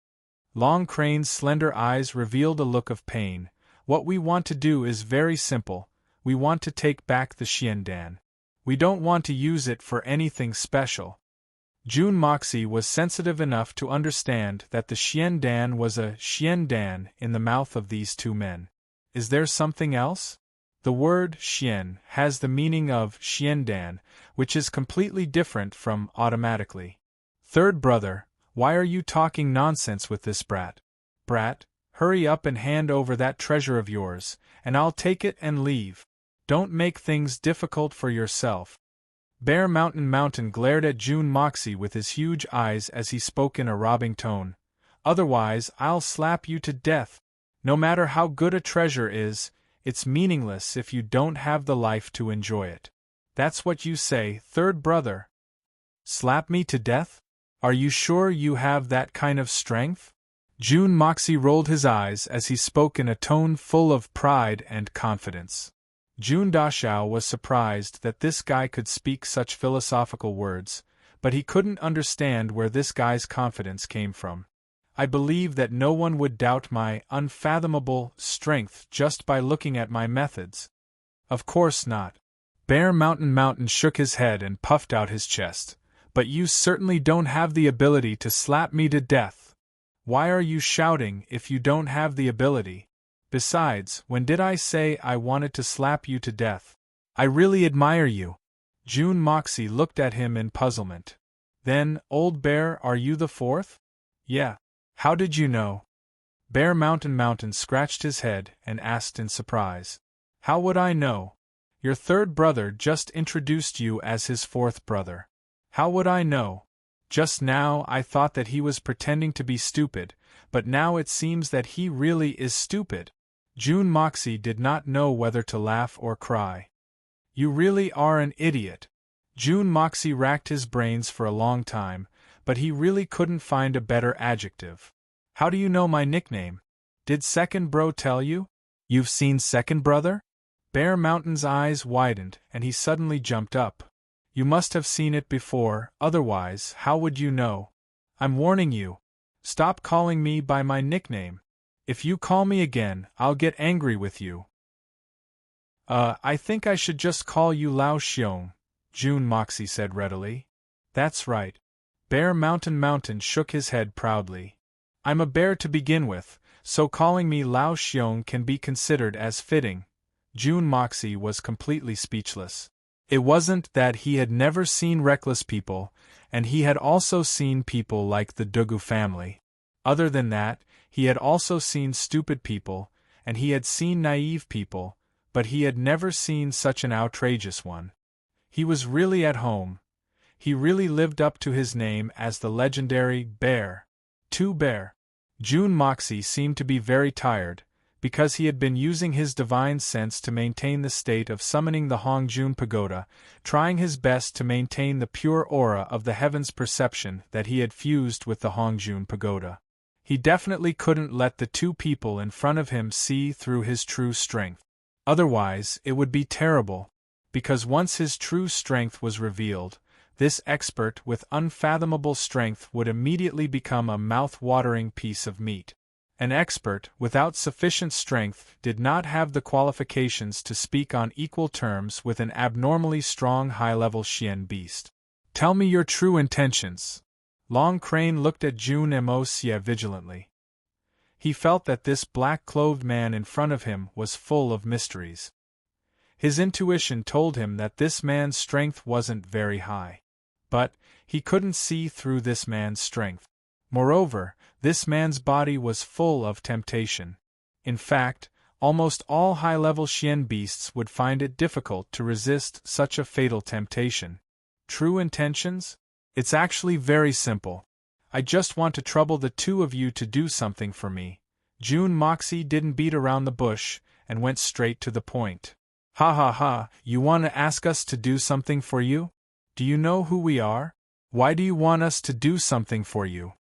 Long Crane's slender eyes revealed a look of pain. What we want to do is very simple. We want to take back the Xiandan. We don't want to use it for anything special. Jun Moxie was sensitive enough to understand that the Xiandan was a Xiandan in the mouth of these two men. Is there something else? The word Xian has the meaning of Xiandan, which is completely different from automatically. Third brother, why are you talking nonsense with this brat? Brat, hurry up and hand over that treasure of yours, and I'll take it and leave. Don't make things difficult for yourself. Bear Mountain glared at Jun Moxie with his huge eyes as he spoke in a robbing tone. Otherwise, I'll slap you to death. No matter how good a treasure is, it's meaningless if you don't have the life to enjoy it. That's what you say, third brother. Slap me to death? Are you sure you have that kind of strength? Jun Moxie rolled his eyes as he spoke in a tone full of pride and confidence. Jun Dashao was surprised that this guy could speak such philosophical words, but he couldn't understand where this guy's confidence came from. I believe that no one would doubt my unfathomable strength just by looking at my methods. Of course not. Bear Mountain shook his head and puffed out his chest. But you certainly don't have the ability to slap me to death. Why are you shouting if you don't have the ability? Besides, when did I say I wanted to slap you to death? I really admire you. Jun Moxie looked at him in puzzlement. Then, Old Bear, are you the fourth? Yeah. How did you know? Bear Mountain scratched his head and asked in surprise. How would I know? Your third brother just introduced you as his fourth brother. How would I know? Just now I thought that he was pretending to be stupid, but now it seems that he really is stupid. Jun Moxie did not know whether to laugh or cry. You really are an idiot. Jun Moxie racked his brains for a long time, but he really couldn't find a better adjective. How do you know my nickname? Did Second Bro tell you? You've seen Second Brother? Bear Mountain's eyes widened and he suddenly jumped up. You must have seen it before, otherwise, how would you know? I'm warning you. Stop calling me by my nickname. If you call me again, I'll get angry with you. I think I should just call you Lao Xiong, Jun Moxie said readily. That's right. Bear Mountain shook his head proudly. I'm a bear to begin with, so calling me Lao Xiong can be considered as fitting. Jun Moxie was completely speechless. It wasn't that he had never seen reckless people, and he had also seen people like the Dugu family. Other than that, he had also seen stupid people, and he had seen naive people, but he had never seen such an outrageous one. He was really at home. He really lived up to his name as the legendary Bear. Bear. Jun Moxie seemed to be very tired, because he had been using his divine sense to maintain the state of summoning the Hongjun Pagoda, trying his best to maintain the pure aura of the heavens perception that he had fused with the Hongjun Pagoda. He definitely couldn't let the two people in front of him see through his true strength. Otherwise, it would be terrible, because once his true strength was revealed, this expert with unfathomable strength would immediately become a mouth-watering piece of meat. An expert without sufficient strength did not have the qualifications to speak on equal terms with an abnormally strong high-level Xian beast. Tell me your true intentions. Long Crane looked at Jun Moxie vigilantly. He felt that this black-clothed man in front of him was full of mysteries. His intuition told him that this man's strength wasn't very high. But he couldn't see through this man's strength. Moreover, this man's body was full of temptation. In fact, almost all high-level Xian beasts would find it difficult to resist such a fatal temptation. True intentions? It's actually very simple. I just want to trouble the two of you to do something for me. Jun Moxie didn't beat around the bush, and went straight to the point. Ha ha ha, you want to ask us to do something for you? Do you know who we are? Why do you want us to do something for you?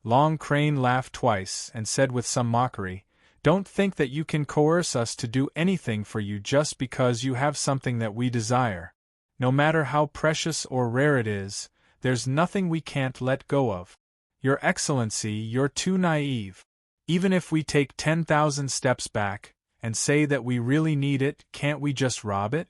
Long Crane laughed twice and said with some mockery, Don't think that you can coerce us to do anything for you just because you have something that we desire. No matter how precious or rare it is, there's nothing we can't let go of. Your Excellency, you're too naive. Even if we take 10,000 steps back and say that we really need it, can't we just rob it?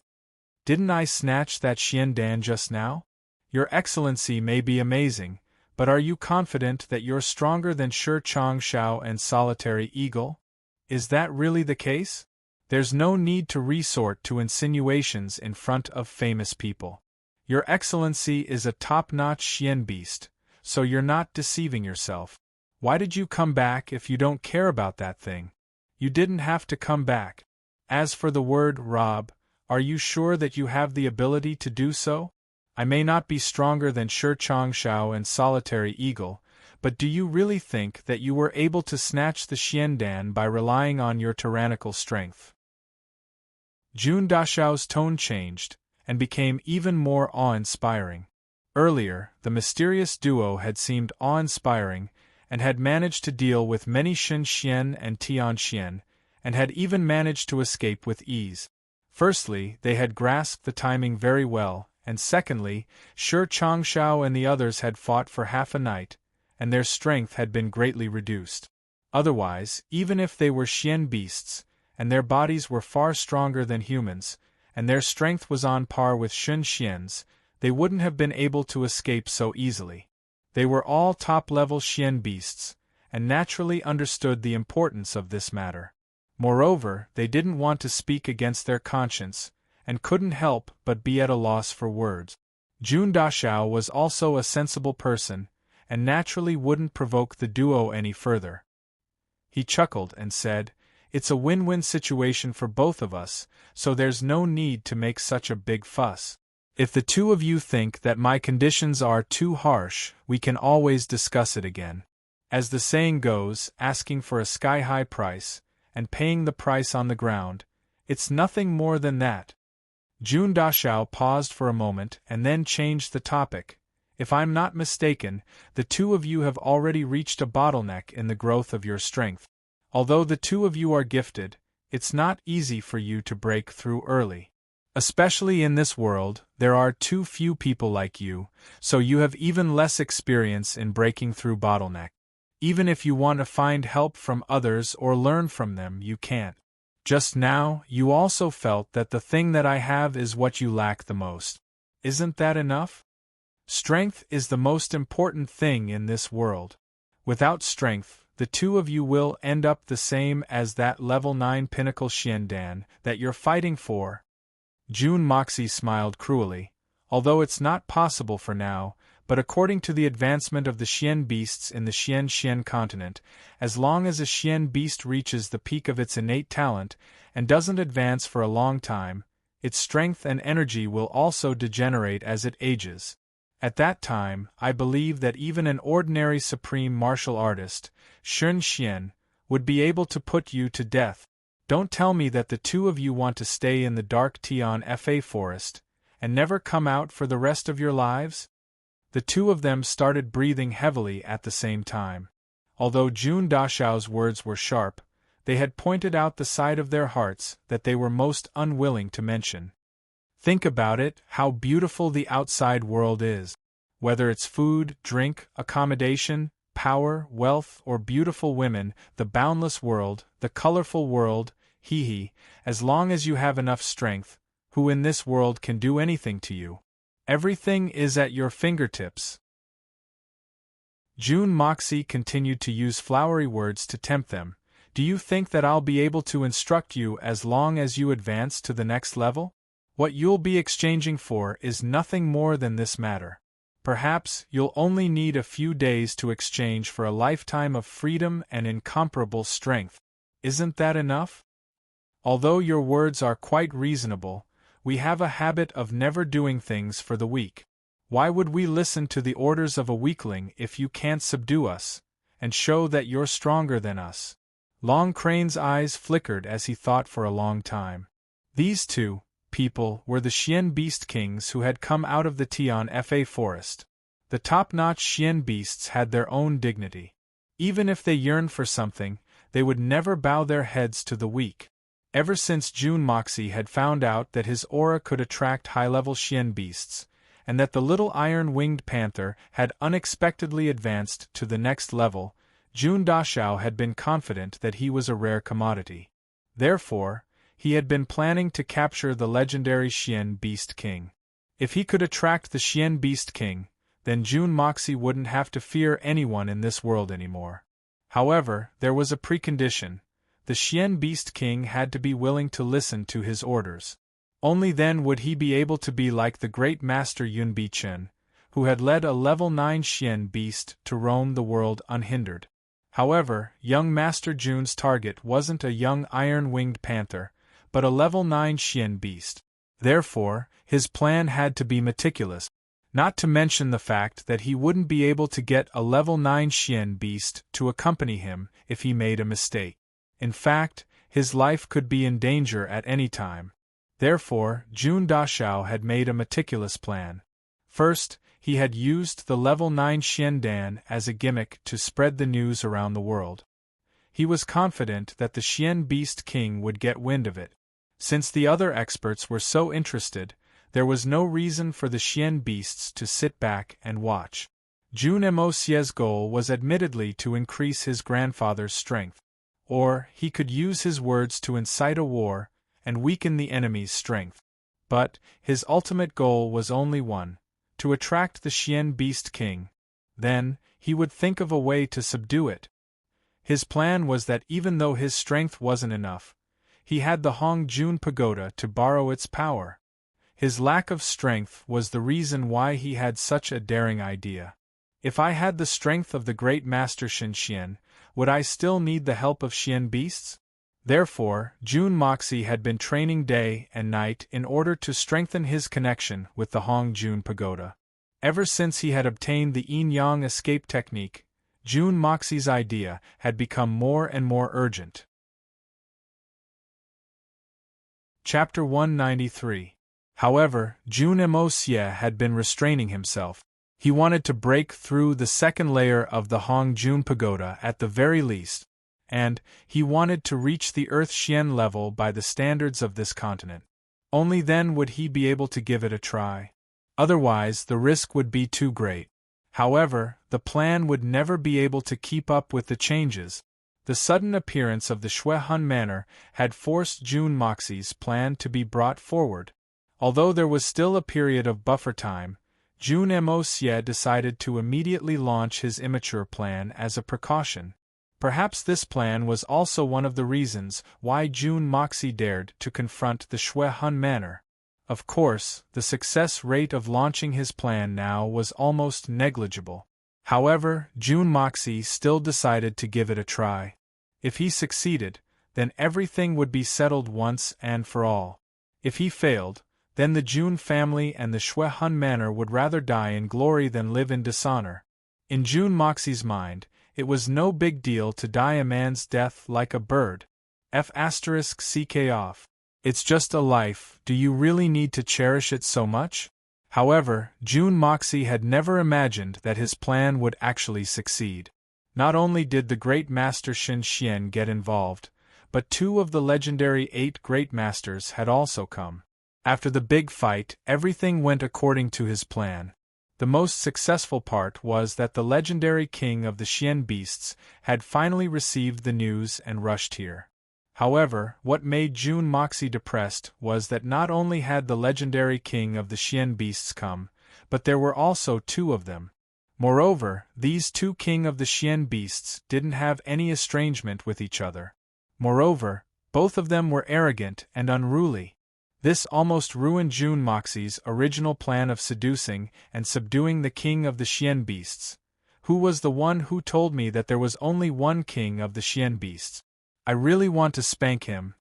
Didn't I snatch that xiandan just now? Your Excellency may be amazing, but are you confident that you're stronger than Shi Changshao and Solitary Eagle? Is that really the case? There's no need to resort to insinuations in front of famous people. Your Excellency is a top-notch xian beast, so you're not deceiving yourself. Why did you come back if you don't care about that thing? You didn't have to come back. As for the word rob, are you sure that you have the ability to do so? I may not be stronger than Shi Changshao and Solitary Eagle, but do you really think that you were able to snatch the xiandan by relying on your tyrannical strength? Jun Dashao's tone changed, and became even more awe-inspiring. Earlier, the mysterious duo had seemed awe-inspiring, and had managed to deal with many Shen Xian and Tian Xian, and had even managed to escape with ease. Firstly, they had grasped the timing very well, and secondly, Shi Changshao and the others had fought for half a night, and their strength had been greatly reduced. Otherwise, even if they were xian beasts, and their bodies were far stronger than humans, and their strength was on par with Shun Xian's, they wouldn't have been able to escape so easily. They were all top-level xian beasts, and naturally understood the importance of this matter. Moreover, they didn't want to speak against their conscience, and couldn't help but be at a loss for words. Jun Dashao was also a sensible person, and naturally wouldn't provoke the duo any further. He chuckled and said, It's a win-win situation for both of us, so there's no need to make such a big fuss. If the two of you think that my conditions are too harsh, we can always discuss it again. As the saying goes, asking for a sky-high price, and paying the price on the ground, it's nothing more than that. Jun Dashao paused for a moment and then changed the topic. If I'm not mistaken, the two of you have already reached a bottleneck in the growth of your strength. Although the two of you are gifted, it's not easy for you to break through early. Especially in this world, there are too few people like you, so you have even less experience in breaking through bottleneck. Even if you want to find help from others or learn from them, you can't. Just now, you also felt that the thing that I have is what you lack the most. Isn't that enough? Strength is the most important thing in this world. Without strength, the two of you will end up the same as that level 9 pinnacle xiandan that you're fighting for. Jun Moxie smiled cruelly. Although it's not possible for now, but according to the advancement of the xian beasts in the Xian continent, as long as a xian beast reaches the peak of its innate talent, and doesn't advance for a long time, its strength and energy will also degenerate as it ages. At that time, I believe that even an ordinary supreme martial artist, Shun Xian, would be able to put you to death. Don't tell me that the two of you want to stay in the dark Tian Fa forest, and never come out for the rest of your lives? The two of them started breathing heavily at the same time. Although Jun Dashao's words were sharp, they had pointed out the side of their hearts that they were most unwilling to mention. Think about it, how beautiful the outside world is. Whether it's food, drink, accommodation, power, wealth, or beautiful women, the boundless world, the colorful world, as long as you have enough strength, who in this world can do anything to you? Everything is at your fingertips. Jun Moxie continued to use flowery words to tempt them. Do you think that I'll be able to instruct you as long as you advance to the next level? What you'll be exchanging for is nothing more than this matter. Perhaps you'll only need a few days to exchange for a lifetime of freedom and incomparable strength. Isn't that enough? Although your words are quite reasonable, we have a habit of never doing things for the weak. Why would we listen to the orders of a weakling if you can't subdue us, and show that you're stronger than us? Long Crane's eyes flickered as he thought for a long time. These two people were the Xian beast kings who had come out of the Tian Fa forest. The top-notch Xian beasts had their own dignity. Even if they yearned for something, they would never bow their heads to the weak. Ever since Jun Moxie had found out that his aura could attract high-level Xian beasts, and that the little iron-winged panther had unexpectedly advanced to the next level, Jun Dashao had been confident that he was a rare commodity. Therefore, he had been planning to capture the legendary Xian Beast King. If he could attract the Xian Beast King, then Jun Moxie wouldn't have to fear anyone in this world anymore. However, there was a precondition. The Xian Beast King had to be willing to listen to his orders. Only then would he be able to be like the great master Yun Bichen, who had led a level 9 Xian beast to roam the world unhindered. However, young Master Jun's target wasn't a young iron-winged panther, but a level 9 Xian beast. Therefore, his plan had to be meticulous, not to mention the fact that he wouldn't be able to get a level 9 Xian beast to accompany him if he made a mistake. In fact, his life could be in danger at any time. Therefore, Jun Dashao had made a meticulous plan. First, he had used the level 9 Xian Dan as a gimmick to spread the news around the world. He was confident that the Xian Beast King would get wind of it. Since the other experts were so interested, there was no reason for the Xian beasts to sit back and watch. Jun Mosie's goal was admittedly to increase his grandfather's strength. Or, he could use his words to incite a war and weaken the enemy's strength. But, his ultimate goal was only one: to attract the Xian Beast King. Then, he would think of a way to subdue it. His plan was that even though his strength wasn't enough, he had the Hongjun Pagoda to borrow its power. His lack of strength was the reason why he had such a daring idea. If I had the strength of the great master Shinxian, would I still need the help of Xian beasts? Therefore, Jun Moxie had been training day and night in order to strengthen his connection with the Hongjun Pagoda. Ever since he had obtained the yin-yang escape technique, Jun Moxie's idea had become more and more urgent. Chapter 193. However, Jun Moxie had been restraining himself. He wanted to break through the second layer of the Hongjun Pagoda at the very least, and he wanted to reach the Earth Xian level by the standards of this continent. Only then would he be able to give it a try. Otherwise, the risk would be too great. However, the plan would never be able to keep up with the changes. The sudden appearance of the Shuehun Manor had forced Jun Moxie's plan to be brought forward. Although there was still a period of buffer time, Jun Moxie decided to immediately launch his immature plan as a precaution. Perhaps this plan was also one of the reasons why Jun Moxie dared to confront the Shuehun Manor. Of course, the success rate of launching his plan now was almost negligible. However, Jun Moxie still decided to give it a try. If he succeeded, then everything would be settled once and for all. If he failed, then the Jun family and the Shuehun Manor would rather die in glory than live in dishonor. In Jun Moxie's mind, it was no big deal to die a man's death like a bird. F***ck off. It's just a life, do you really need to cherish it so much? However, Jun Moxie had never imagined that his plan would actually succeed. Not only did the great master Shinxian get involved, but 2 of the legendary 8 great masters had also come. After the big fight, everything went according to his plan. The most successful part was that the legendary king of the Xian beasts had finally received the news and rushed here. However, what made Jun Moxie depressed was that not only had the legendary king of the Xian beasts come, but there were also 2 of them. Moreover, these 2 king of the Xian beasts didn't have any estrangement with each other. Moreover, both of them were arrogant and unruly. This almost ruined Jun Moxie's original plan of seducing and subduing the king of the Xian beasts. Who was the one who told me that there was only one king of the Xian beasts? I really want to spank him.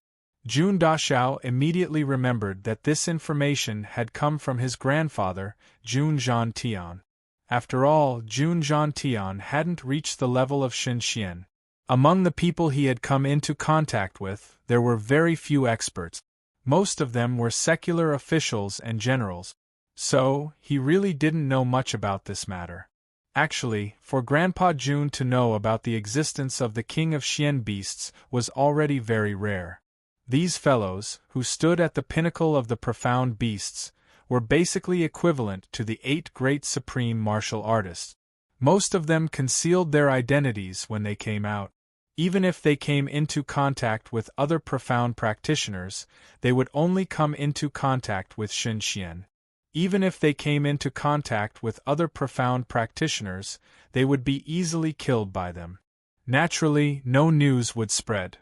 Jun Dashao immediately remembered that this information had come from his grandfather, Jun Zhantian. After all, Jun Zhantian hadn't reached the level of Shinxian. Among the people he had come into contact with, there were very few experts. Most of them were secular officials and generals. So, he really didn't know much about this matter. Actually, for Grandpa June to know about the existence of the king of Xian beasts was already very rare. These fellows, who stood at the pinnacle of the profound beasts, were basically equivalent to the 8 great supreme martial artists. Most of them concealed their identities when they came out. Even if they came into contact with other profound practitioners, they would only come into contact with Shen Xian. Even if they came into contact with other profound practitioners, they would be easily killed by them. Naturally, no news would spread.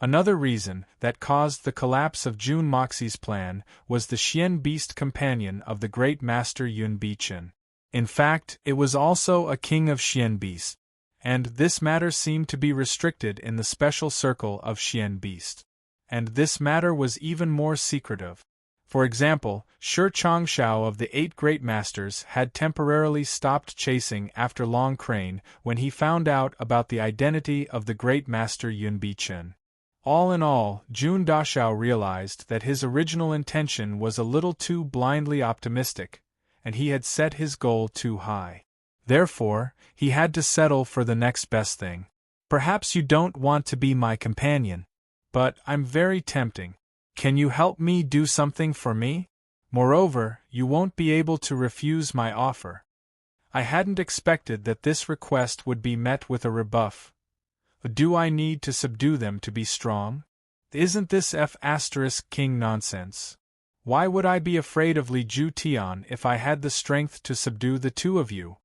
Another reason that caused the collapse of Jun Moxie's plan was the Xian beast companion of the great master Yun Bichen. In fact, it was also a king of Xian beasts, and this matter seemed to be restricted in the special circle of Xian beast. And this matter was even more secretive. For example, Shi Changshao of the 8 great masters had temporarily stopped chasing after Long Crane when he found out about the identity of the great master Yun Bichen. All in all, Jun Dashao realized that his original intention was a little too blindly optimistic, and he had set his goal too high. Therefore, he had to settle for the next best thing. Perhaps you don't want to be my companion, but I'm very tempting. Can you help me do something for me? Moreover, you won't be able to refuse my offer. I hadn't expected that this request would be met with a rebuff. Do I need to subdue them to be strong? Isn't this King nonsense? Why would I be afraid of Li Ju Tian if I had the strength to subdue the 2 of you?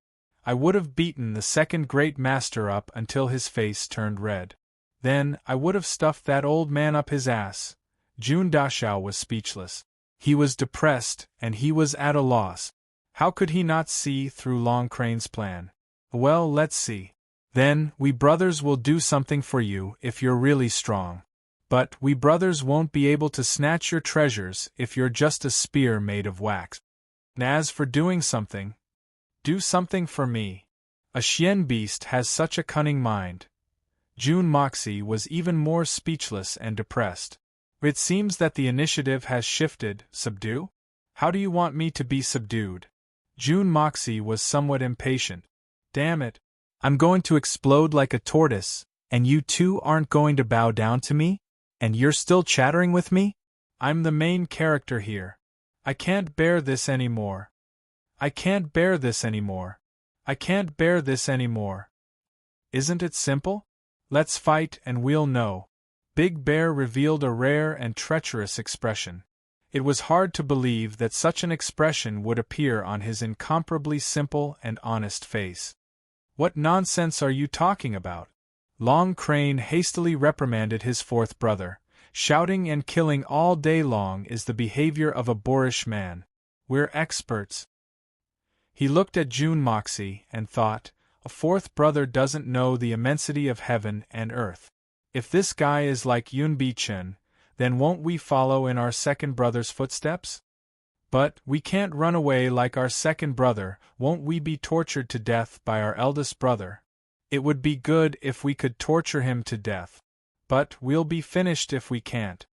I would have beaten the second great master up until his face turned red. Then, I would have stuffed that old man up his ass. Jun Dashao was speechless. He was depressed, and he was at a loss. How could he not see through Long Crane's plan? Well, let's see. Then, we brothers will do something for you if you're really strong. But we brothers won't be able to snatch your treasures if you're just a spear made of wax. And as for doing something, do something for me. A Xian beast has such a cunning mind. Jun Moxie was even more speechless and depressed. It seems that the initiative has shifted. Subdue? How do you want me to be subdued? Jun Moxie was somewhat impatient. Damn it. I'm going to explode like a tortoise, and you 2 aren't going to bow down to me? And you're still chattering with me? I'm the main character here. I can't bear this anymore. I can't bear this anymore. I can't bear this anymore. Isn't it simple? Let's fight and we'll know. Big Bear revealed a rare and treacherous expression. It was hard to believe that such an expression would appear on his incomparably simple and honest face. What nonsense are you talking about? Long Crane hastily reprimanded his 4th brother. Shouting and killing all day long is the behavior of a boorish man. We're experts. He looked at Jun Moxie and thought, a 4th brother doesn't know the immensity of heaven and earth. If this guy is like Yun Bichen, then won't we follow in our second brother's footsteps? But we can't run away like our second brother. Won't we be tortured to death by our eldest brother? It would be good if we could torture him to death. But we'll be finished if we can't.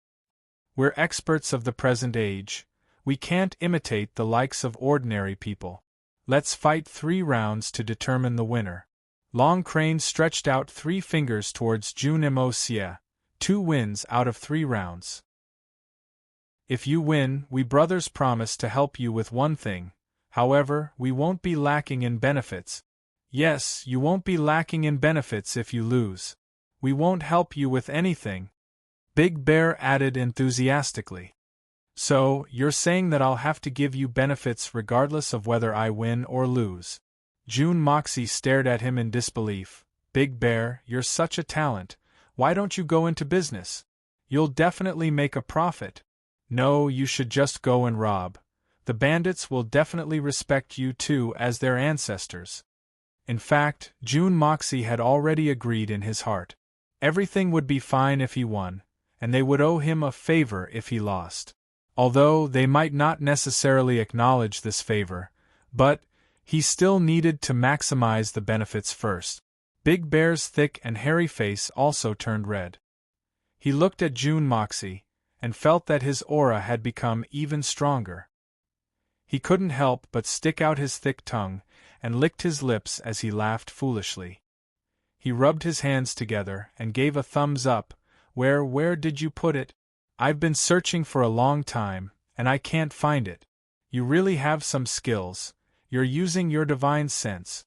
We're experts of the present age. We can't imitate the likes of ordinary people. Let's fight 3 rounds to determine the winner. Long Crane stretched out 3 fingers towards Jun Mo Xie. 2 wins out of 3 rounds. If you win, we brothers promise to help you with one thing. However, we won't be lacking in benefits. Yes, you won't be lacking in benefits if you lose. We won't help you with anything. Big Bear added enthusiastically. So, you're saying that I'll have to give you benefits regardless of whether I win or lose? Jun Moxie stared at him in disbelief. Big Bear, you're such a talent. Why don't you go into business? You'll definitely make a profit. No, you should just go and rob. The bandits will definitely respect you too as their ancestors. In fact, Jun Moxie had already agreed in his heart. Everything would be fine if he won, and they would owe him a favor if he lost. Although they might not necessarily acknowledge this favor, but he still needed to maximize the benefits first. Big Bear's thick and hairy face also turned red. He looked at Jun Moxie, and felt that his aura had become even stronger. He couldn't help but stick out his thick tongue, and licked his lips as he laughed foolishly. He rubbed his hands together and gave a thumbs up. Where did you put it? I've been searching for a long time, and I can't find it. You really have some skills. You're using your divine sense.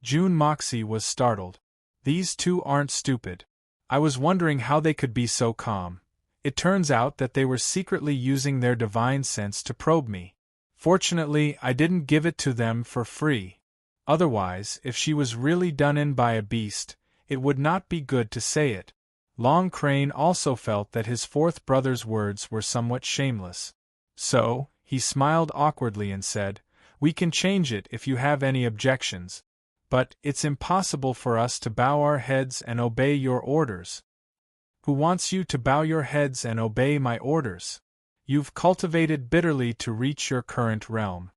June Moxie was startled. These two aren't stupid. I was wondering how they could be so calm. It turns out that they were secretly using their divine sense to probe me. Fortunately, I didn't give it to them for free. Otherwise, if she was really done in by a beast, it would not be good to say it. Long Crane also felt that his fourth brother's words were somewhat shameless. So, he smiled awkwardly and said, "We can change it if you have any objections. But it's impossible for us to bow our heads and obey your orders." "Who wants you to bow your heads and obey my orders? You've cultivated bitterly to reach your current realm.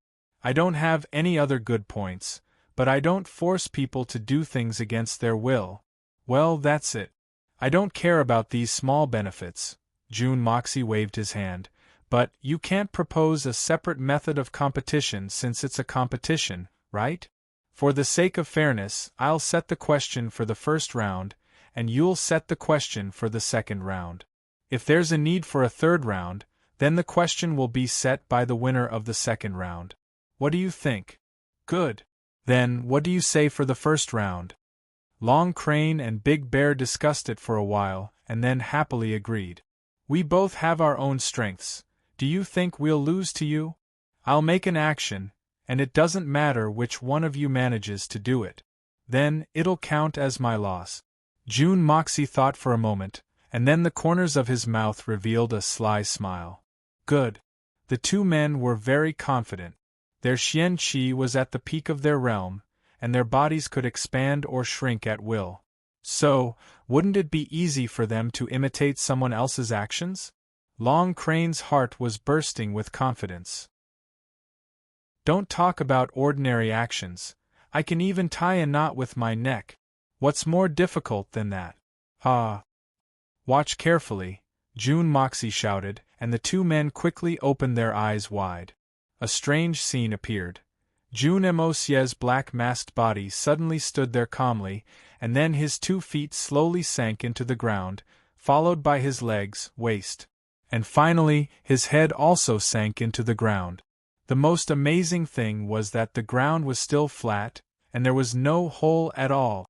I don't have any other good points, but I don't force people to do things against their will." "Well, that's it. I don't care about these small benefits." June Moxie waved his hand. "But you can't propose a separate method of competition since it's a competition, right? For the sake of fairness, I'll set the question for the first round, and you'll set the question for the second round. If there's a need for a third round, then the question will be set by the winner of the second round. What do you think?" "Good. Then, what do you say for the first round?" Long Crane and Big Bear discussed it for a while, and then happily agreed. "We both have our own strengths. Do you think we'll lose to you? I'll make an action, and it doesn't matter which one of you manages to do it. Then, it'll count as my loss." June Moxie thought for a moment, and then the corners of his mouth revealed a sly smile. Good. The two men were very confident. Their Xian Qi was at the peak of their realm, and their bodies could expand or shrink at will. So, wouldn't it be easy for them to imitate someone else's actions? Long Crane's heart was bursting with confidence. "Don't talk about ordinary actions. I can even tie a knot with my neck. What's more difficult than that?" "Ha! Watch carefully," June Moxie shouted, and the two men quickly opened their eyes wide. A strange scene appeared. June Mocie's black masked body suddenly stood there calmly, and then his 2 feet slowly sank into the ground, followed by his legs, waist. And finally, his head also sank into the ground. The most amazing thing was that the ground was still flat, and there was no hole at all.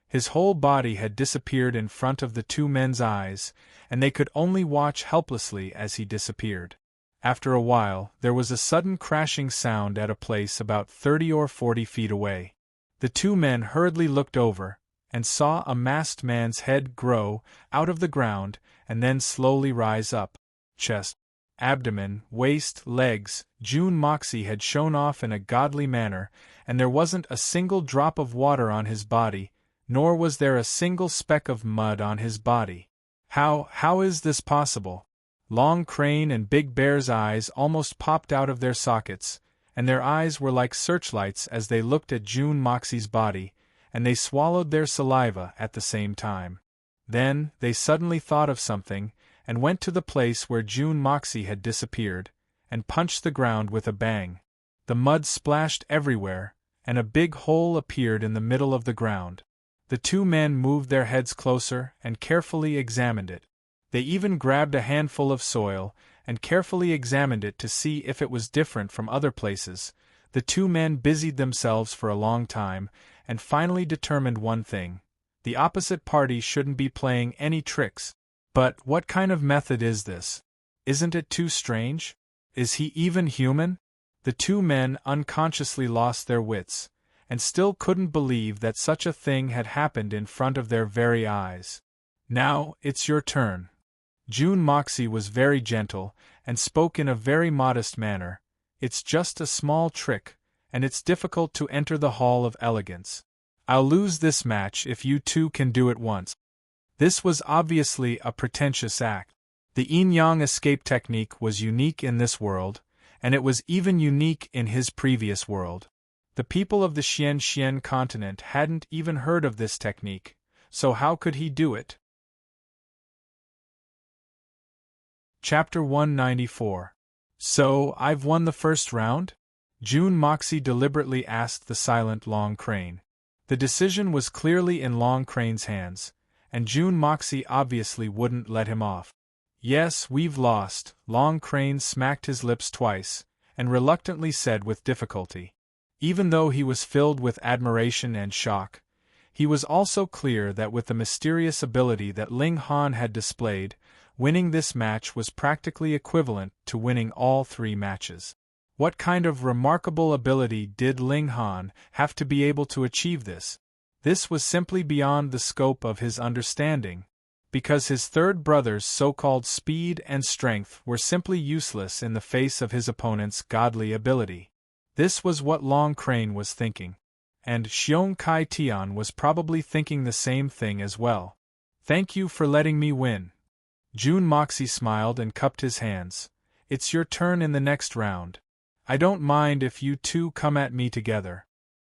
His whole body had disappeared in front of the two men's eyes, and they could only watch helplessly as he disappeared. After a while, there was a sudden crashing sound at a place about 30 or 40 feet away. The two men hurriedly looked over, and saw a masked man's head grow out of the ground and then slowly rise up. Chest, abdomen, waist, legs, June Moxie had shown off in a godly manner, and there wasn't a single drop of water on his body, nor was there a single speck of mud on his body. How is this possible? Long Crane and Big Bear's eyes almost popped out of their sockets, and their eyes were like searchlights as they looked at June Moxie's body, and they swallowed their saliva at the same time. Then, they suddenly thought of something, and went to the place where June Moxie had disappeared, and punched the ground with a bang. The mud splashed everywhere, and a big hole appeared in the middle of the ground. The two men moved their heads closer and carefully examined it. They even grabbed a handful of soil and carefully examined it to see if it was different from other places. The two men busied themselves for a long time, and finally determined one thing: the opposite party shouldn't be playing any tricks. But what kind of method is this? Isn't it too strange? Is he even human? The two men unconsciously lost their wits, and still couldn't believe that such a thing had happened in front of their very eyes. "Now, it's your turn." June Moxie was very gentle, and spoke in a very modest manner. "It's just a small trick, and it's difficult to enter the Hall of Elegance. I'll lose this match if you two can do it once." This was obviously a pretentious act. The yin-yang escape technique was unique in this world, and it was even unique in his previous world. The people of the Xian continent hadn't even heard of this technique, so how could he do it? Chapter 194. So, I've won the first round? June Moxie deliberately asked the silent Long Crane. The decision was clearly in Long Crane's hands, and June Moxie obviously wouldn't let him off. Yes, we've lost, Long Crane smacked his lips twice, and reluctantly said with difficulty. Even though he was filled with admiration and shock, he was also clear that with the mysterious ability that Ling Han had displayed, winning this match was practically equivalent to winning all 3 matches. What kind of remarkable ability did Ling Han have to be able to achieve this? This was simply beyond the scope of his understanding, because his third brother's so-called speed and strength were simply useless in the face of his opponent's godly ability. This was what Long Crane was thinking, and Xiong Kai Tian was probably thinking the same thing as well. Thank you for letting me win. June Moxie smiled and cupped his hands. It's your turn in the next round. I don't mind if you two come at me together.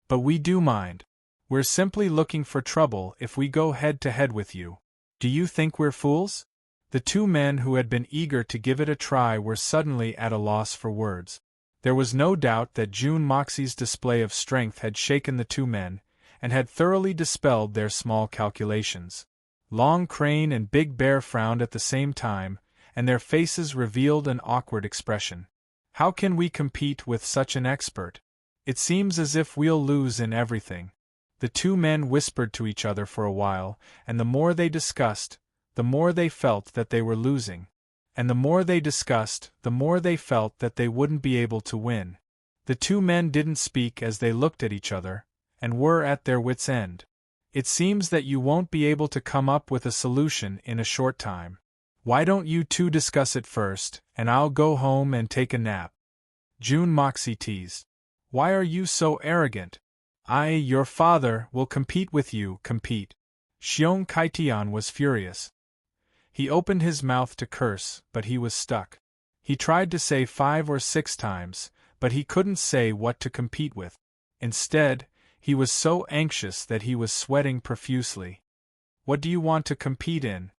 But we do mind. We're simply looking for trouble if we go head-to-head with you. Do you think we're fools? The 2 men who had been eager to give it a try were suddenly at a loss for words. There was no doubt that June Moxie's display of strength had shaken the 2 men, and had thoroughly dispelled their small calculations. Long Crane and Big Bear frowned at the same time, and their faces revealed an awkward expression. How can we compete with such an expert? It seems as if we'll lose in everything. The 2 men whispered to each other for a while, and the more they discussed, the more they felt that they were losing. And the more they discussed, the more they felt that they wouldn't be able to win. The 2 men didn't speak as they looked at each other, and were at their wits' end. It seems that you won't be able to come up with a solution in a short time. Why don't you 2 discuss it first, and I'll go home and take a nap? June Moxie teased. Why are you so arrogant? Your father, will compete with you, compete. Xiong Kai Tian was furious. He opened his mouth to curse, but he was stuck. He tried to say 5 or 6 times, but he couldn't say what to compete with. Instead, he was so anxious that he was sweating profusely. What do you want to compete in?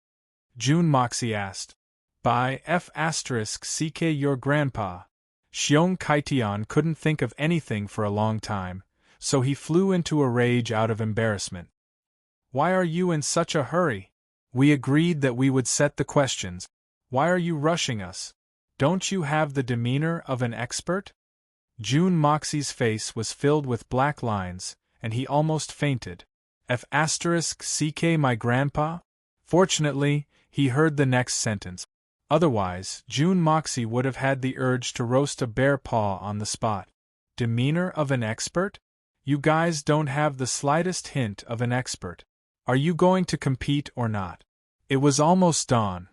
June Moxie asked. By F***ck your grandpa. Xiong Kai Tian couldn't think of anything for a long time, so he flew into a rage out of embarrassment. Why are you in such a hurry? We agreed that we would set the questions. Why are you rushing us? Don't you have the demeanor of an expert? June Moxie's face was filled with black lines, and he almost fainted. F***ck my grandpa? Fortunately, he heard the next sentence. Otherwise, June Moxie would have had the urge to roast a bear paw on the spot. Demeanor of an expert? You guys don't have the slightest hint of an expert. Are you going to compete or not? It was almost dawn.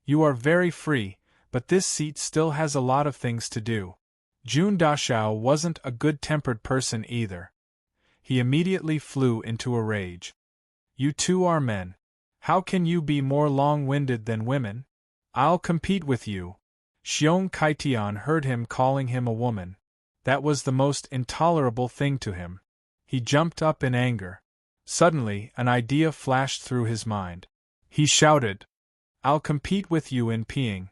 You are very free, but this seat still has a lot of things to do. June Dashao wasn't a good-tempered person either. He immediately flew into a rage. You 2 are men. How can you be more long-winded than women? I'll compete with you. Xiong Kai Tian heard him calling him a woman. That was the most intolerable thing to him. He jumped up in anger. Suddenly, an idea flashed through his mind. He shouted, I'll compete with you in peeing.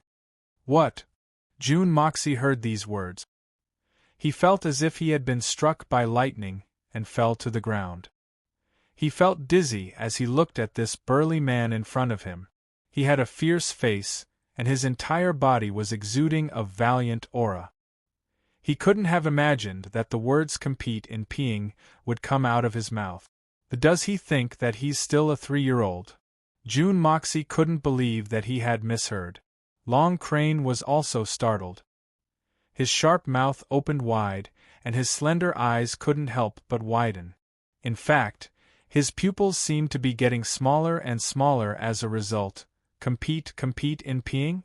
What? June Moxie heard these words. He felt as if he had been struck by lightning, and fell to the ground. He felt dizzy as he looked at this burly man in front of him. He had a fierce face, and his entire body was exuding a valiant aura. He couldn't have imagined that the words compete in peeing would come out of his mouth. But does he think that he's still a 3-year-old? June Moxie couldn't believe that he had misheard. Long Crane was also startled. His sharp mouth opened wide, and his slender eyes couldn't help but widen. In fact, his pupils seemed to be getting smaller and smaller as a result. Compete in peeing?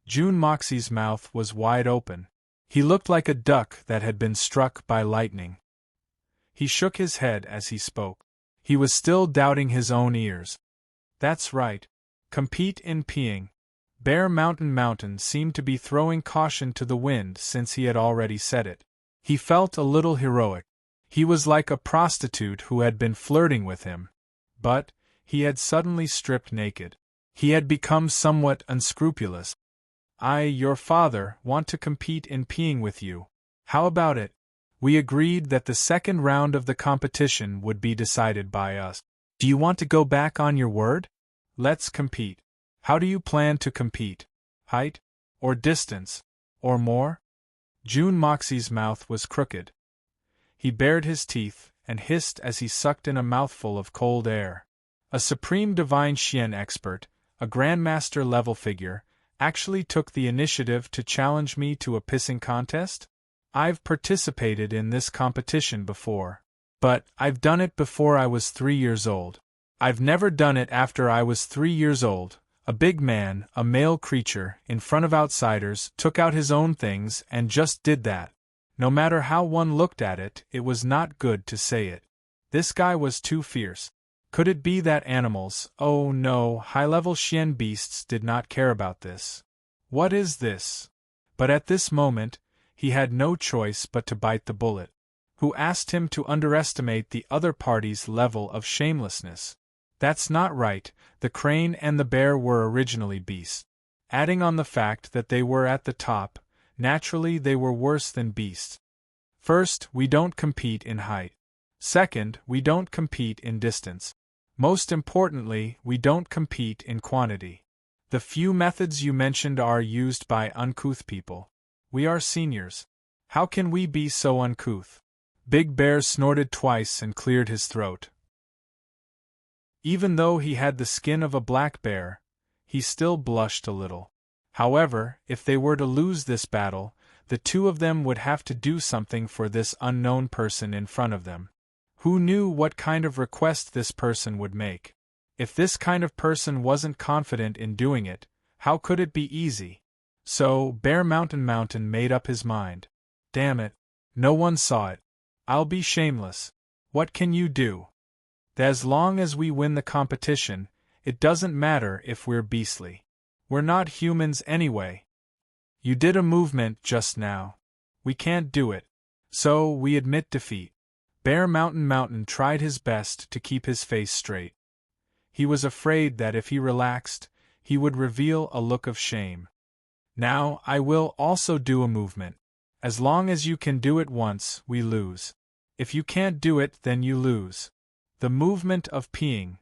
June Moxie's mouth was wide open. He looked like a duck that had been struck by lightning. He shook his head as he spoke. He was still doubting his own ears. That's right. Compete in peeing. Bear Mountain seemed to be throwing caution to the wind since he had already said it. He felt a little heroic. He was like a prostitute who had been flirting with him. But he had suddenly stripped naked. He had become somewhat unscrupulous. Your father, want to compete in peeing with you. How about it? We agreed that the second round of the competition would be decided by us. Do you want to go back on your word? Let's compete. How do you plan to compete? Height? Or distance? Or more? June Moxie's mouth was crooked. He bared his teeth and hissed as he sucked in a mouthful of cold air. A supreme divine Xian expert, a grandmaster level figure, actually took the initiative to challenge me to a pissing contest? I've participated in this competition before. But I've done it before I was 3 years old. I've never done it after I was 3 years old. A big man, a male creature, in front of outsiders, took out his own things and just did that. No matter how one looked at it, it was not good to say it. This guy was too fierce. Could it be that animals, oh no, high-level Xian beasts did not care about this? What is this? But at this moment, he had no choice but to bite the bullet. Who asked him to underestimate the other party's level of shamelessness? That's not right. The crane and the bear were originally beasts. Adding on the fact that they were at the top, naturally they were worse than beasts. First, we don't compete in height. Second, we don't compete in distance. Most importantly, we don't compete in quantity. The few methods you mentioned are used by uncouth people. We are seniors. How can we be so uncouth? Big Bear snorted twice and cleared his throat. Even though he had the skin of a black bear, he still blushed a little. However, if they were to lose this battle, the two of them would have to do something for this unknown person in front of them. Who knew what kind of request this person would make? If this kind of person wasn't confident in doing it, how could it be easy? So, Bear Mountain made up his mind. Damn it. No one saw it. I'll be shameless. What can you do? As long as we win the competition, it doesn't matter if we're beastly. We're not humans anyway. You did a movement just now. We can't do it. So, we admit defeat. Bear Mountain tried his best to keep his face straight. He was afraid that if he relaxed, he would reveal a look of shame. Now, I will also do a movement. As long as you can do it once, we lose. If you can't do it, then you lose. The movement of peeing.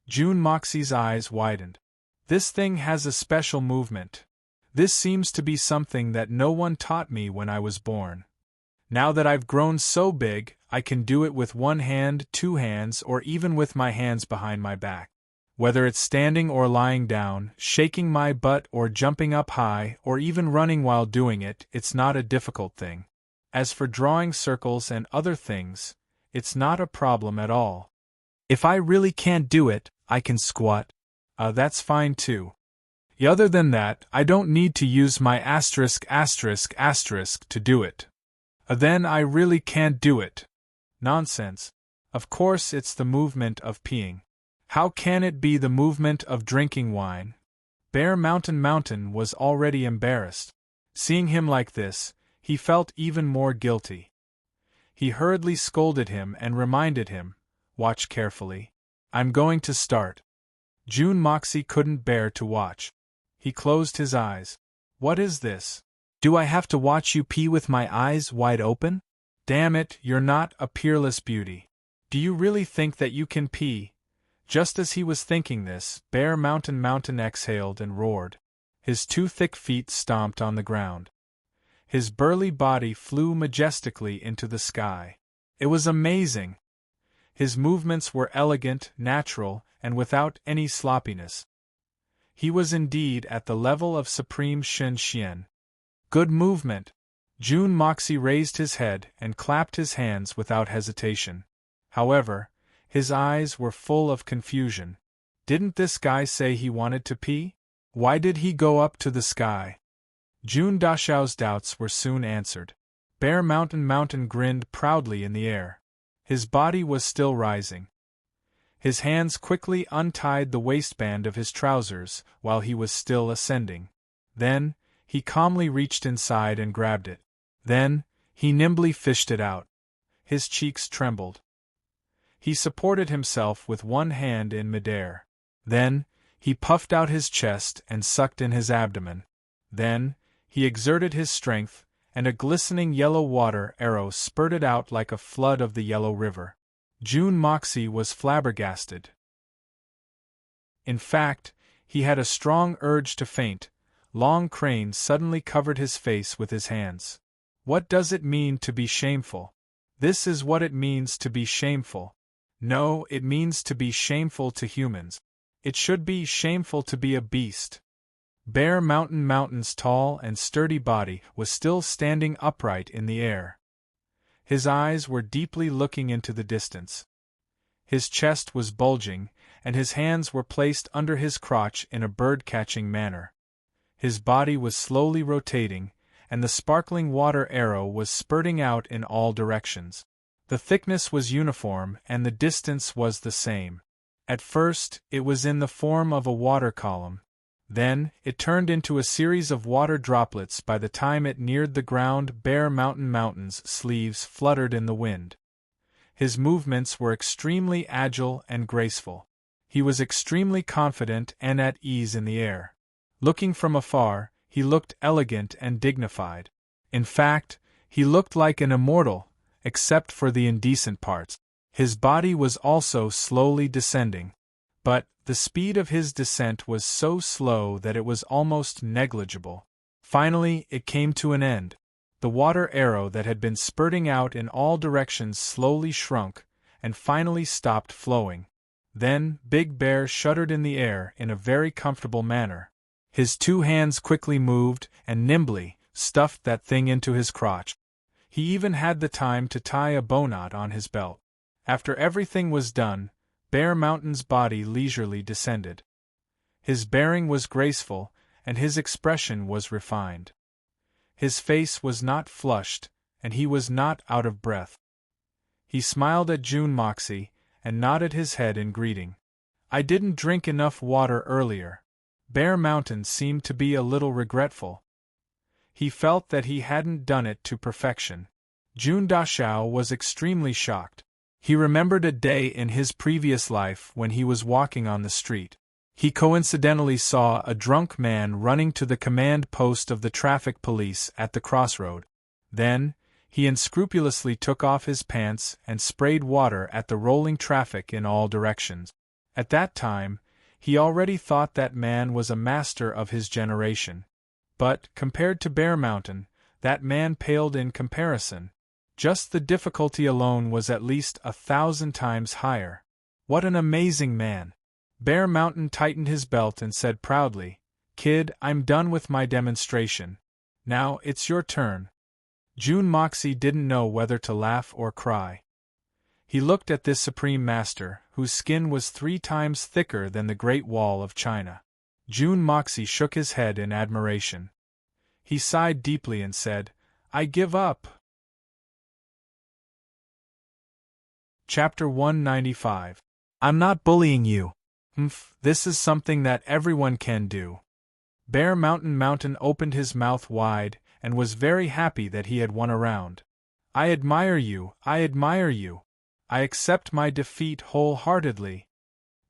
June Moxie's eyes widened. This thing has a special movement. This seems to be something that no one taught me when I was born. Now that I've grown so big, I can do it with one hand, 2 hands, or even with my hands behind my back. Whether it's standing or lying down, shaking my butt or jumping up high, or even running while doing it, it's not a difficult thing. As for drawing circles and other things, it's not a problem at all. If I really can't do it, I can squat. That's fine too. Other than that, I don't need to use my asterisk to do it. Then I really can't do it. Nonsense. Of course it's the movement of peeing. How can it be the movement of drinking wine? Bear Mountain was already embarrassed. Seeing him like this, he felt even more guilty. He hurriedly scolded him and reminded him, watch carefully. I'm going to start. June Moxie couldn't bear to watch. He closed his eyes. What is this? Do I have to watch you pee with my eyes wide open? Damn it, you're not a peerless beauty. Do you really think that you can pee? Just as he was thinking this, Bear Mountain exhaled and roared. His 2 thick feet stomped on the ground. His burly body flew majestically into the sky. It was amazing. His movements were elegant, natural, and without any sloppiness. He was indeed at the level of supreme Xian. Good movement. June Moxie raised his head and clapped his hands without hesitation. However, his eyes were full of confusion. Didn't this guy say he wanted to pee? Why did he go up to the sky? June Dashao's doubts were soon answered. Bear Mountain grinned proudly in the air. His body was still rising. His hands quickly untied the waistband of his trousers while he was still ascending. Then, he calmly reached inside and grabbed it. Then, he nimbly fished it out. His cheeks trembled. He supported himself with one hand in midair. Then, He puffed out his chest and sucked in his abdomen. Then, he exerted his strength, and a glistening yellow water arrow spurted out like a flood of the yellow river. June Moxie was flabbergasted. In fact, he had a strong urge to faint. Long Crane suddenly covered his face with his hands. What does it mean to be shameful? This is what it means to be shameful. No, it means to be shameful to humans. It should be shameful to be a beast. Bear Mountain's tall and sturdy body was still standing upright in the air. His eyes were deeply looking into the distance. His chest was bulging, and his hands were placed under his crotch in a bird-catching manner. His body was slowly rotating, and the sparkling water arrow was spurting out in all directions. The thickness was uniform and the distance was the same. At first, it was in the form of a water column. Then, it turned into a series of water droplets. By the time it neared the ground, Bear Mountain's sleeves fluttered in the wind. His movements were extremely agile and graceful. He was extremely confident and at ease in the air. Looking from afar, he looked elegant and dignified. In fact, he looked like an immortal, except for the indecent parts. His body was also slowly descending. But, the speed of his descent was so slow that it was almost negligible. Finally, it came to an end. The water arrow that had been spurting out in all directions slowly shrunk, and finally stopped flowing. Then, Big Bear shuddered in the air in a very comfortable manner. His 2 hands quickly moved, and nimbly stuffed that thing into his crotch. He even had the time to tie a bowknot on his belt. After everything was done, Bear Mountain's body leisurely descended. His bearing was graceful, and his expression was refined. His face was not flushed, and he was not out of breath. He smiled at June Moxie, and nodded his head in greeting. "I didn't drink enough water earlier." Bear Mountain seemed to be a little regretful. He felt that he hadn't done it to perfection. June Dashao was extremely shocked. He remembered a day in his previous life when he was walking on the street. He coincidentally saw a drunk man running to the command post of the traffic police at the crossroad. Then, he unscrupulously took off his pants and sprayed water at the rolling traffic in all directions. At that time, he already thought that man was a master of his generation. But, compared to Bear Mountain, that man paled in comparison. Just the difficulty alone was at least 1,000 times higher. What an amazing man! Bear Mountain tightened his belt and said proudly, "Kid, I'm done with my demonstration. Now it's your turn." June Moxie didn't know whether to laugh or cry. He looked at this supreme master, whose skin was 3 times thicker than the Great Wall of China. June Moxie shook his head in admiration. He sighed deeply and said, "I give up." Chapter 195. I'm not bullying you. This is something that everyone can do. Bear Mountain opened his mouth wide, and was very happy that he had won a round. "I admire you, I admire you. I accept my defeat wholeheartedly,"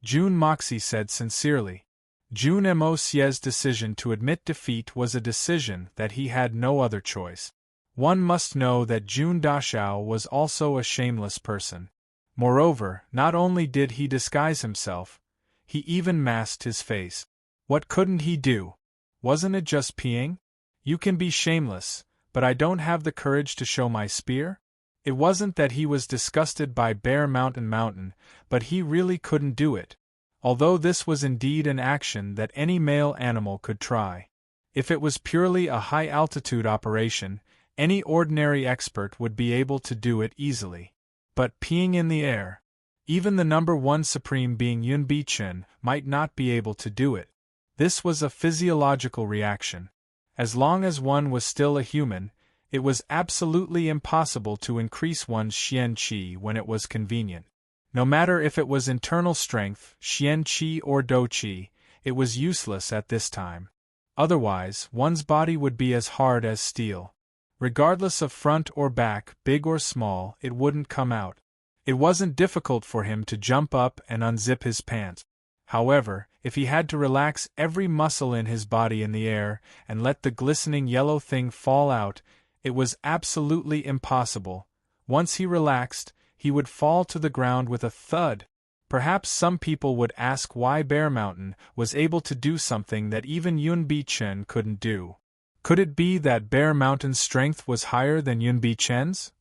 June Moxie said sincerely. June Moxie's decision to admit defeat was a decision that he had no other choice. One must know that June Dashao was also a shameless person. Moreover, not only did he disguise himself, he even masked his face. What couldn't he do? Wasn't it just peeing? You can be shameless, but I don't have the courage to show my spear? It wasn't that he was disgusted by Bear Mountain, but he really couldn't do it. Although this was indeed an action that any male animal could try. If it was purely a high-altitude operation, any ordinary expert would be able to do it easily. But peeing in the air, even the number 1 supreme being Yun Bichen might not be able to do it. This was a physiological reaction. As long as one was still a human, it was absolutely impossible to increase one's Xian Qi when it was convenient. No matter if it was internal strength, Xian Qi or Dou Qi, it was useless at this time. Otherwise, one's body would be as hard as steel. Regardless of front or back, big or small, it wouldn't come out. It wasn't difficult for him to jump up and unzip his pants. However, If he had to relax every muscle in his body in the air and let the glistening yellow thing fall out, it was absolutely impossible. Once he relaxed, he would fall to the ground with a thud. Perhaps some people would ask why Bear Mountain was able to do something that even Yunbi Chen couldn't do. Could it be that Bear Mountain's strength was higher than Yunbi Chen's?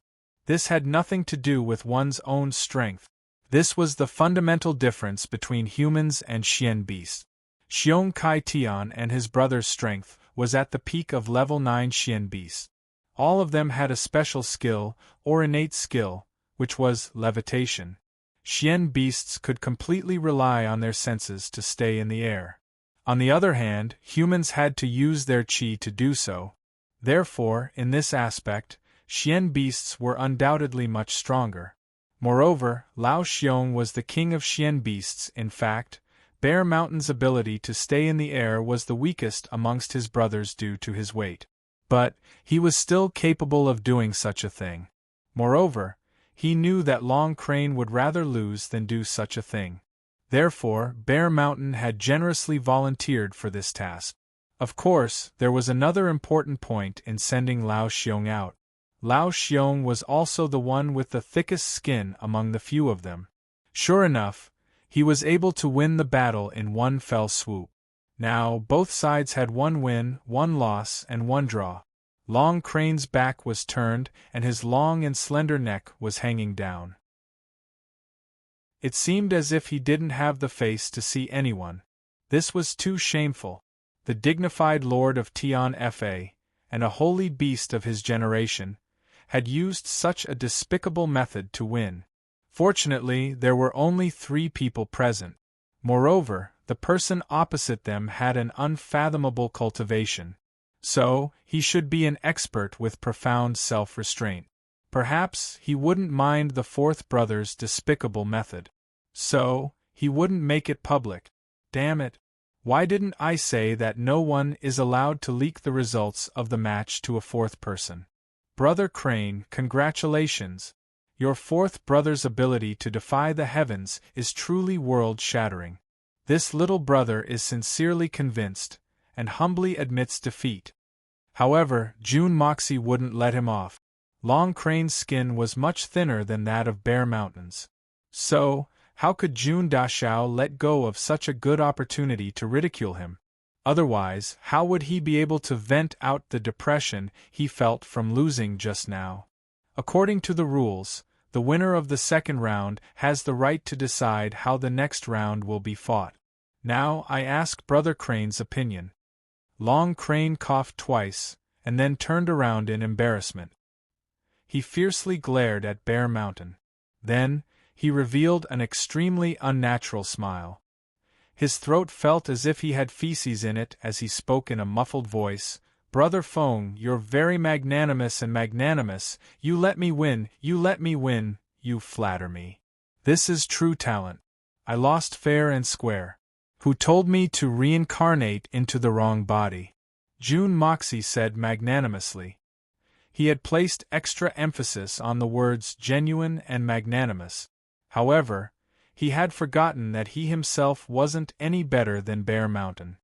This had nothing to do with one's own strength. This was the fundamental difference between humans and Xian beasts. Xiong Kai Tian and his brother's strength was at the peak of level 9 Xian beasts. All of them had a special skill, or innate skill, which was levitation. Xian beasts could completely rely on their senses to stay in the air. On the other hand, humans had to use their qi to do so. Therefore, in this aspect, Xian beasts were undoubtedly much stronger. Moreover, Lao Xiong was the king of Xian beasts. In fact, Bear Mountain's ability to stay in the air was the weakest amongst his brothers due to his weight. But he was still capable of doing such a thing. Moreover, he knew that Long Crane would rather lose than do such a thing. Therefore, Bear Mountain had generously volunteered for this task. Of course, there was another important point in sending Lao Xiong out. Lao Xiong was also the one with the thickest skin among the few of them. Sure enough, he was able to win the battle in one fell swoop. Now, both sides had one win, one loss, and one draw. Long Crane's back was turned, and his long and slender neck was hanging down. It seemed as if he didn't have the face to see anyone. This was too shameful. The dignified lord of Tian Fa, and a holy beast of his generation, had used such a despicable method to win. Fortunately, there were only 3 people present. Moreover, the person opposite them had an unfathomable cultivation. So, he should be an expert with profound self-restraint. Perhaps he wouldn't mind the 4th brother's despicable method. So, he wouldn't make it public. Damn it! Why didn't I say that no one is allowed to leak the results of the match to a 4th person? Brother Crane, congratulations! Your 4th brother's ability to defy the heavens is truly world-shattering. This little brother is sincerely convinced, and humbly admits defeat. However, June Moxie wouldn't let him off. Long Crane's skin was much thinner than that of Bear Mountain's. So, how could June Dashao let go of such a good opportunity to ridicule him? Otherwise, how would he be able to vent out the depression he felt from losing just now? According to the rules, the winner of the 2nd round has the right to decide how the next round will be fought. Now I ask Brother Crane's opinion. Long Crane coughed twice, and then turned around in embarrassment. He fiercely glared at Bear Mountain. Then, he revealed an extremely unnatural smile. His throat felt as if he had feces in it as he spoke in a muffled voice. Brother Feng, you're very magnanimous and magnanimous. You let me win, you flatter me. This is true talent. I lost fair and square. Who told me to reincarnate into the wrong body? June Moxie said magnanimously. He had placed extra emphasis on the words genuine and magnanimous. However, he had forgotten that he himself wasn't any better than Bear Mountain.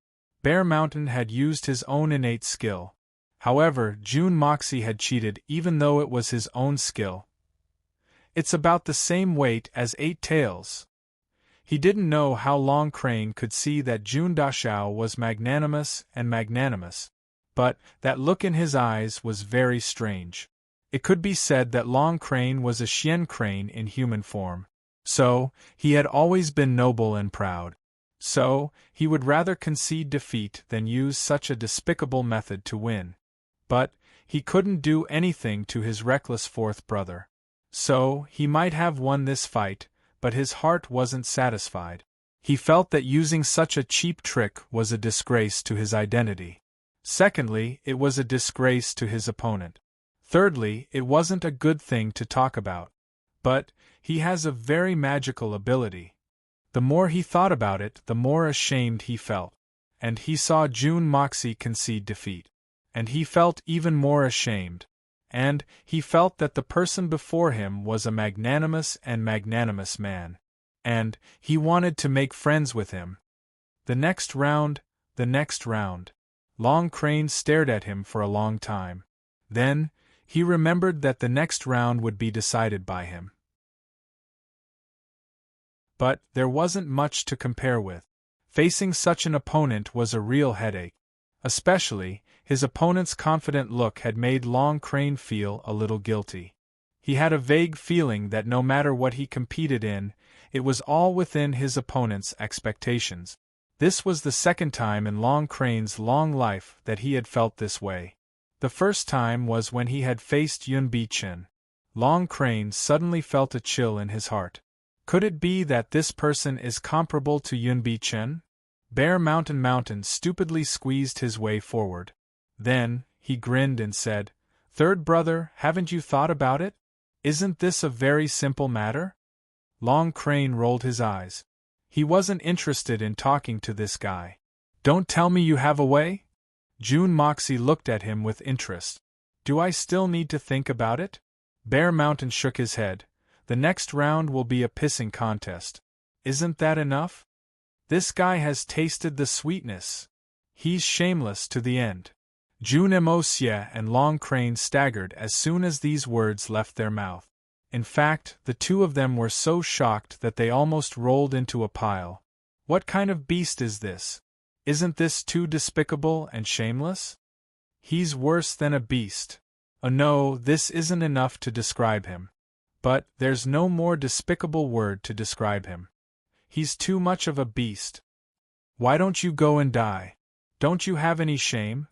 Bear Mountain had used his own innate skill. However, June Moxie had cheated even though it was his own skill. It's about the same weight as 8 tails. He didn't know how Long Crane could see that June Dashao was magnanimous and magnanimous. But that look in his eyes was very strange. It could be said that Long Crane was a Xian crane in human form. So, he had always been noble and proud. So, he would rather concede defeat than use such a despicable method to win. But, he couldn't do anything to his reckless 4th brother. So, he might have won this fight, but his heart wasn't satisfied. He felt that using such a cheap trick was a disgrace to his identity. Secondly, it was a disgrace to his opponent. Thirdly, it wasn't a good thing to talk about. But, he has a very magical ability. The more he thought about it, the more ashamed he felt. And he saw June Moxie concede defeat. And he felt even more ashamed. And he felt that the person before him was a magnanimous man. And he wanted to make friends with him. The next round, the next round. Long Crane stared at him for a long time. Then, he remembered that the next round would be decided by him. But there wasn't much to compare with. Facing such an opponent was a real headache. Especially, his opponent's confident look had made Long Crane feel a little guilty. He had a vague feeling that no matter what he competed in, it was all within his opponent's expectations. This was the second time in Long Crane's long life that he had felt this way. The first time was when he had faced Yunbi Chen. Long Crane suddenly felt a chill in his heart. Could it be that this person is comparable to Yunbi Chen? Bear Mountain stupidly squeezed his way forward. Then, he grinned and said, "Third brother, haven't you thought about it? Isn't this a very simple matter?" Long Crane rolled his eyes. He wasn't interested in talking to this guy. "Don't tell me you have a way?" June Moxie looked at him with interest. "Do I still need to think about it?" Bear Mountain shook his head. "The next round will be a pissing contest. Isn't that enough? This guy has tasted the sweetness. He's shameless to the end." June Moxie and Long Crane staggered as soon as these words left their mouth. In fact, the two of them were so shocked that they almost rolled into a pile. What kind of beast is this? Isn't this too despicable and shameless? He's worse than a beast. Oh no, this isn't enough to describe him. But there's no more despicable word to describe him. He's too much of a beast. Why don't you go and die? Don't you have any shame?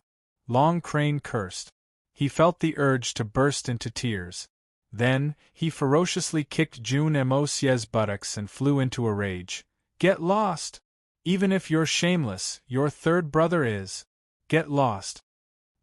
Long Crane cursed. He felt the urge to burst into tears. Then, he ferociously kicked June Moxie's buttocks and flew into a rage. "Get lost! Even if you're shameless, your third brother is. Get lost!"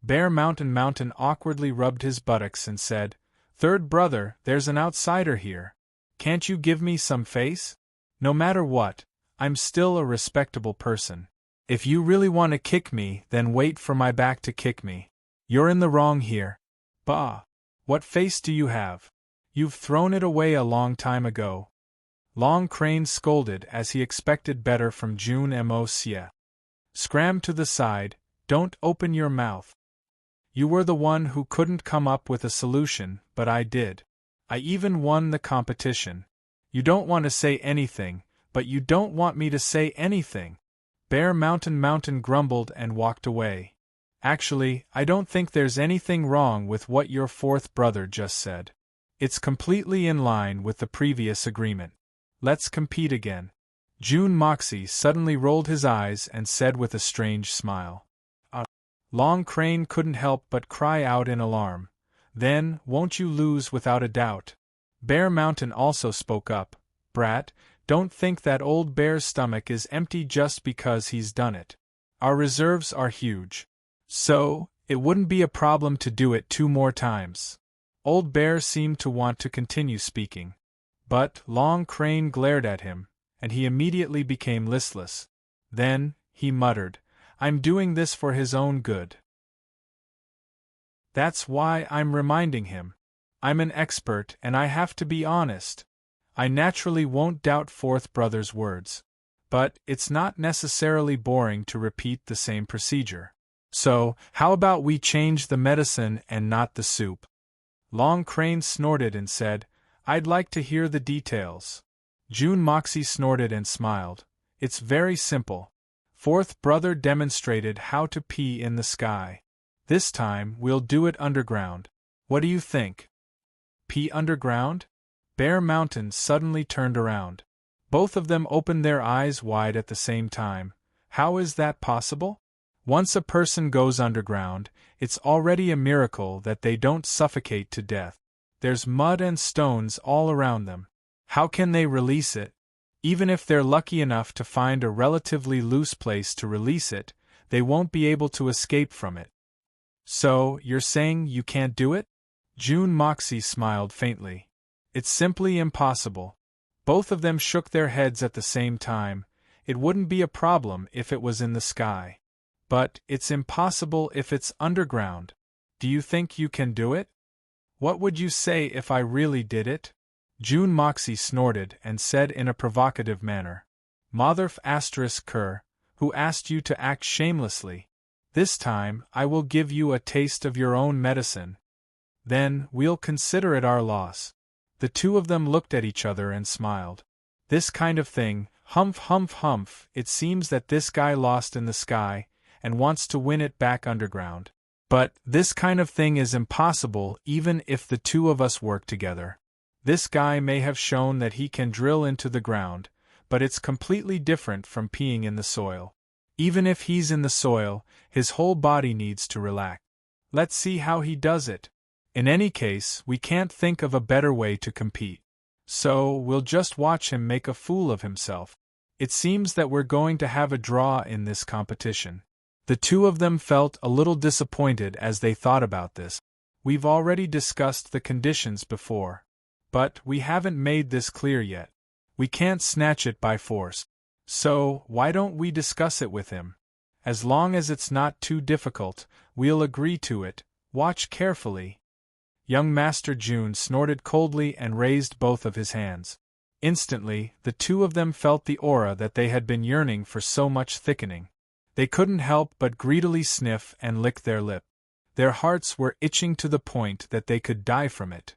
Bear Mountain awkwardly rubbed his buttocks and said, "Third brother, there's an outsider here. Can't you give me some face? No matter what, I'm still a respectable person. If you really want to kick me, then wait for my back to kick me. You're in the wrong here. Bah! What face do you have? You've thrown it away a long time ago." Long Crane scolded as he expected better from June Moxie. "Scram to the side, don't open your mouth. You were the one who couldn't come up with a solution, but I did. I even won the competition. You don't want to say anything, but you don't want me to say anything." Bear Mountain grumbled and walked away. "Actually, I don't think there's anything wrong with what your fourth brother just said. It's completely in line with the previous agreement. Let's compete again." June Moxie suddenly rolled his eyes and said with a strange smile. Long Crane couldn't help but cry out in alarm. "Then, won't you lose without a doubt?" Bear Mountain also spoke up. "Brat, don't think that old bear's stomach is empty just because he's done it. Our reserves are huge. So, it wouldn't be a problem to do it 2 more times." Old Bear seemed to want to continue speaking. But Long Crane glared at him, and he immediately became listless. Then, he muttered, "I'm doing this for his own good. That's why I'm reminding him. I'm an expert and I have to be honest. I naturally won't doubt fourth brother's words. But it's not necessarily boring to repeat the same procedure. So, how about we change the medicine and not the soup?" Long Crane snorted and said, "I'd like to hear the details." June Moxie snorted and smiled. "It's very simple. Fourth brother demonstrated how to pee in the sky. This time we'll do it underground. What do you think?" "Pee underground?" Bear Mountain suddenly turned around. Both of them opened their eyes wide at the same time. "How is that possible? Once a person goes underground, it's already a miracle that they don't suffocate to death. There's mud and stones all around them. How can they release it? Even if they're lucky enough to find a relatively loose place to release it, they won't be able to escape from it." "So, you're saying you can't do it?" June Moxie smiled faintly. "It's simply impossible." Both of them shook their heads at the same time. It wouldn't be a problem if it was in the sky. But it's impossible if it's underground. Do you think you can do it? What would you say if I really did it? June Moxie snorted and said in a provocative manner. Motherf***cur, Who asked you to act shamelessly? This time, I will give you a taste of your own medicine. Then, we'll consider it our loss." The two of them looked at each other and smiled. This kind of thing, humph humph humph, it seems that this guy lost in the sky, and wants to win it back underground. But, this kind of thing is impossible even if the two of us work together. This guy may have shown that he can drill into the ground, but it's completely different from peeing in the soil. Even if he's in the soil, his whole body needs to relax. Let's see how he does it. In any case, we can't think of a better way to compete. So, we'll just watch him make a fool of himself. It seems that we're going to have a draw in this competition. The two of them felt a little disappointed as they thought about this. We've already discussed the conditions before. But we haven't made this clear yet. We can't snatch it by force. So, why don't we discuss it with him? As long as it's not too difficult, we'll agree to it. Watch carefully. Young Master June snorted coldly and raised both of his hands. Instantly, the two of them felt the aura that they had been yearning for so much thickening. They couldn't help but greedily sniff and lick their lip. Their hearts were itching to the point that they could die from it.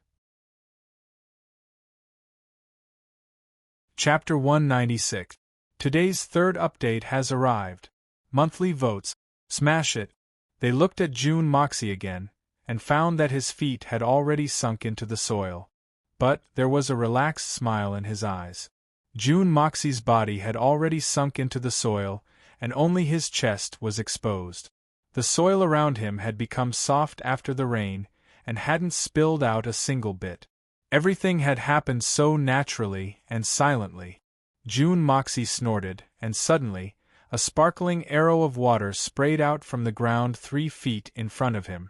Chapter 196. Today's third update has arrived. Monthly votes. Smash it. They looked at June Moxie again, and found that his feet had already sunk into the soil. But there was a relaxed smile in his eyes. June Moxie's body had already sunk into the soil, and only his chest was exposed. The soil around him had become soft after the rain, and hadn't spilled out a single bit. Everything had happened so naturally and silently. June Moxie snorted, and suddenly, a sparkling arrow of water sprayed out from the ground 3 feet in front of him.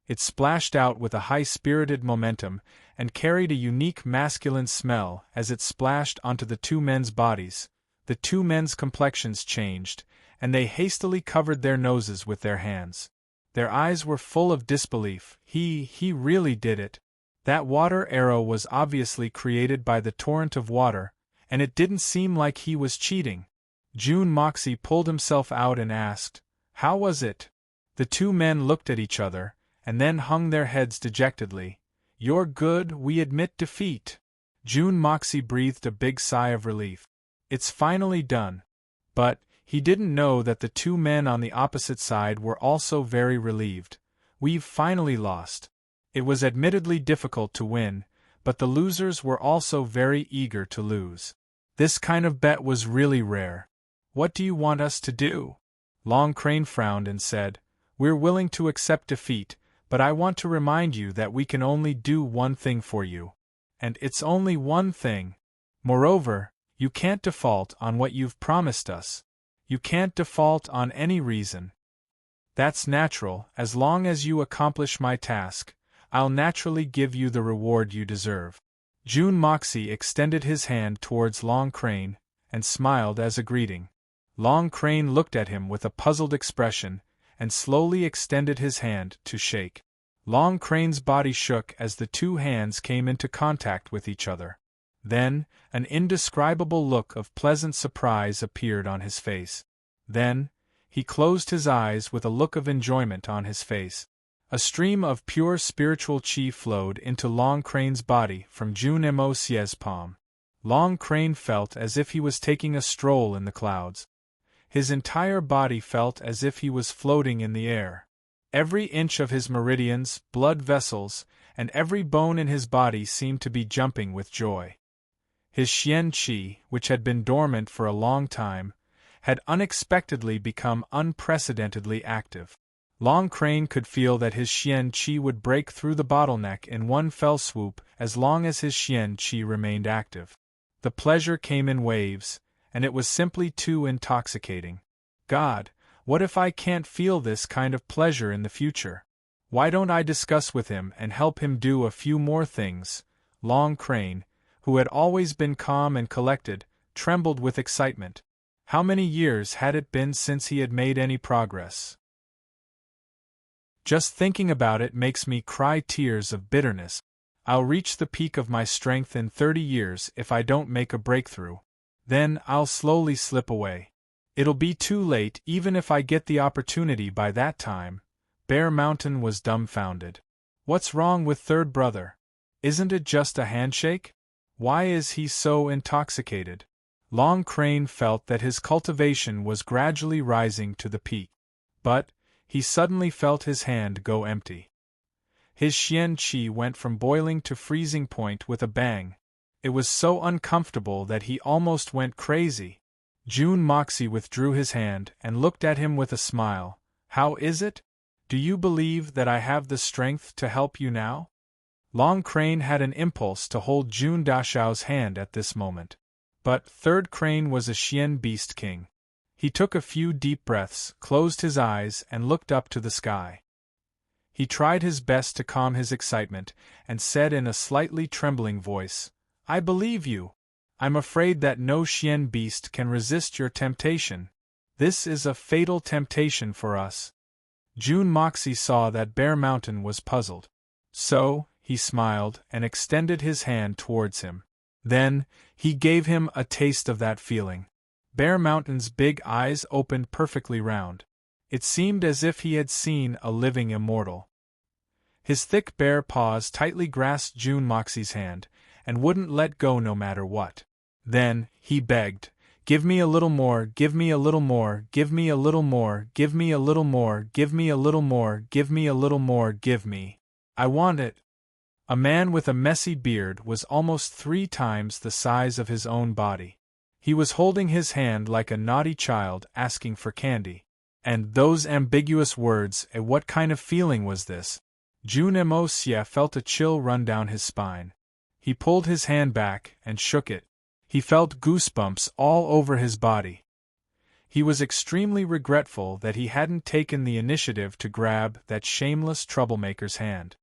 It splashed out with a high-spirited momentum, and carried a unique masculine smell as it splashed onto the two men's bodies. The two men's complexions changed, and they hastily covered their noses with their hands. Their eyes were full of disbelief. He really did it. That water arrow was obviously created by the torrent of water, and it didn't seem like he was cheating. June Moxie pulled himself out and asked, "How was it?" The two men looked at each other, and then hung their heads dejectedly. "You're good, we admit defeat." June Moxie breathed a big sigh of relief. It's finally done. But, he didn't know that the two men on the opposite side were also very relieved. We've finally lost. It was admittedly difficult to win, but the losers were also very eager to lose. This kind of bet was really rare. What do you want us to do? Long Crane frowned and said, "We're willing to accept defeat, but I want to remind you that we can only do one thing for you. And it's only one thing. Moreover, you can't default on what you've promised us. You can't default on any reason. That's natural. As long as you accomplish my task, I'll naturally give you the reward you deserve." June Moxie extended his hand towards Long Crane, and smiled as a greeting. Long Crane looked at him with a puzzled expression, and slowly extended his hand to shake. Long Crane's body shook as the two hands came into contact with each other. Then, an indescribable look of pleasant surprise appeared on his face. Then, he closed his eyes with a look of enjoyment on his face. A stream of pure spiritual chi flowed into Long Crane's body from June Mocie's palm. Long Crane felt as if he was taking a stroll in the clouds. His entire body felt as if he was floating in the air. Every inch of his meridians, blood vessels, and every bone in his body seemed to be jumping with joy. His Xian Qi, which had been dormant for a long time, had unexpectedly become unprecedentedly active. Long Crane could feel that his Xian Qi would break through the bottleneck in one fell swoop as long as his Xian Qi remained active. The pleasure came in waves, and it was simply too intoxicating. God, what if I can't feel this kind of pleasure in the future? Why don't I discuss with him and help him do a few more things? Long Crane, who had always been calm and collected, trembled with excitement. How many years had it been since he had made any progress? Just thinking about it makes me cry tears of bitterness. I'll reach the peak of my strength in 30 years if I don't make a breakthrough. Then I'll slowly slip away. It'll be too late even if I get the opportunity by that time. Bear Mountain was dumbfounded. What's wrong with third brother? Isn't it just a handshake? Why is he so intoxicated? Long Crane felt that his cultivation was gradually rising to the peak. But he suddenly felt his hand go empty. His xian qi went from boiling to freezing point with a bang. It was so uncomfortable that he almost went crazy. June Moxie withdrew his hand and looked at him with a smile. How is it? Do you believe that I have the strength to help you now? Long Crane had an impulse to hold June Dashao's hand at this moment. But Third Crane was a Xian Beast King. He took a few deep breaths, closed his eyes, and looked up to the sky. He tried his best to calm his excitement, and said in a slightly trembling voice, I believe you. I'm afraid that no Xian beast can resist your temptation. This is a fatal temptation for us. June Moxie saw that Bear Mountain was puzzled. So, he smiled and extended his hand towards him. Then, he gave him a taste of that feeling. Bear Mountain's big eyes opened perfectly round. It seemed as if he had seen a living immortal. His thick bare paws tightly grasped June Moxie's hand, and wouldn't let go no matter what. Then, he begged, Give me a little more, give me a little more, give me a little more, give me a little more, give me a little more, give me a little more, give me. I want it. A man with a messy beard was almost 3 times the size of his own body. He was holding his hand like a naughty child asking for candy. And those ambiguous words, what kind of feeling was this? June Moxie felt a chill run down his spine. He pulled his hand back and shook it. He felt goosebumps all over his body. He was extremely regretful that he hadn't taken the initiative to grab that shameless troublemaker's hand.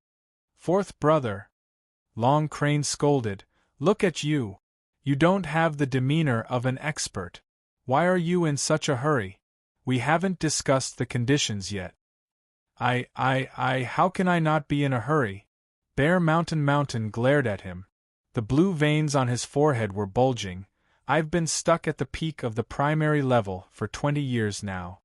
Fourth brother, Long Crane scolded, look at you. You don't have the demeanor of an expert. Why are you in such a hurry? We haven't discussed the conditions yet. How can I not be in a hurry? Bear Mountain glared at him. The blue veins on his forehead were bulging. I've been stuck at the peak of the primary level for 20 years now.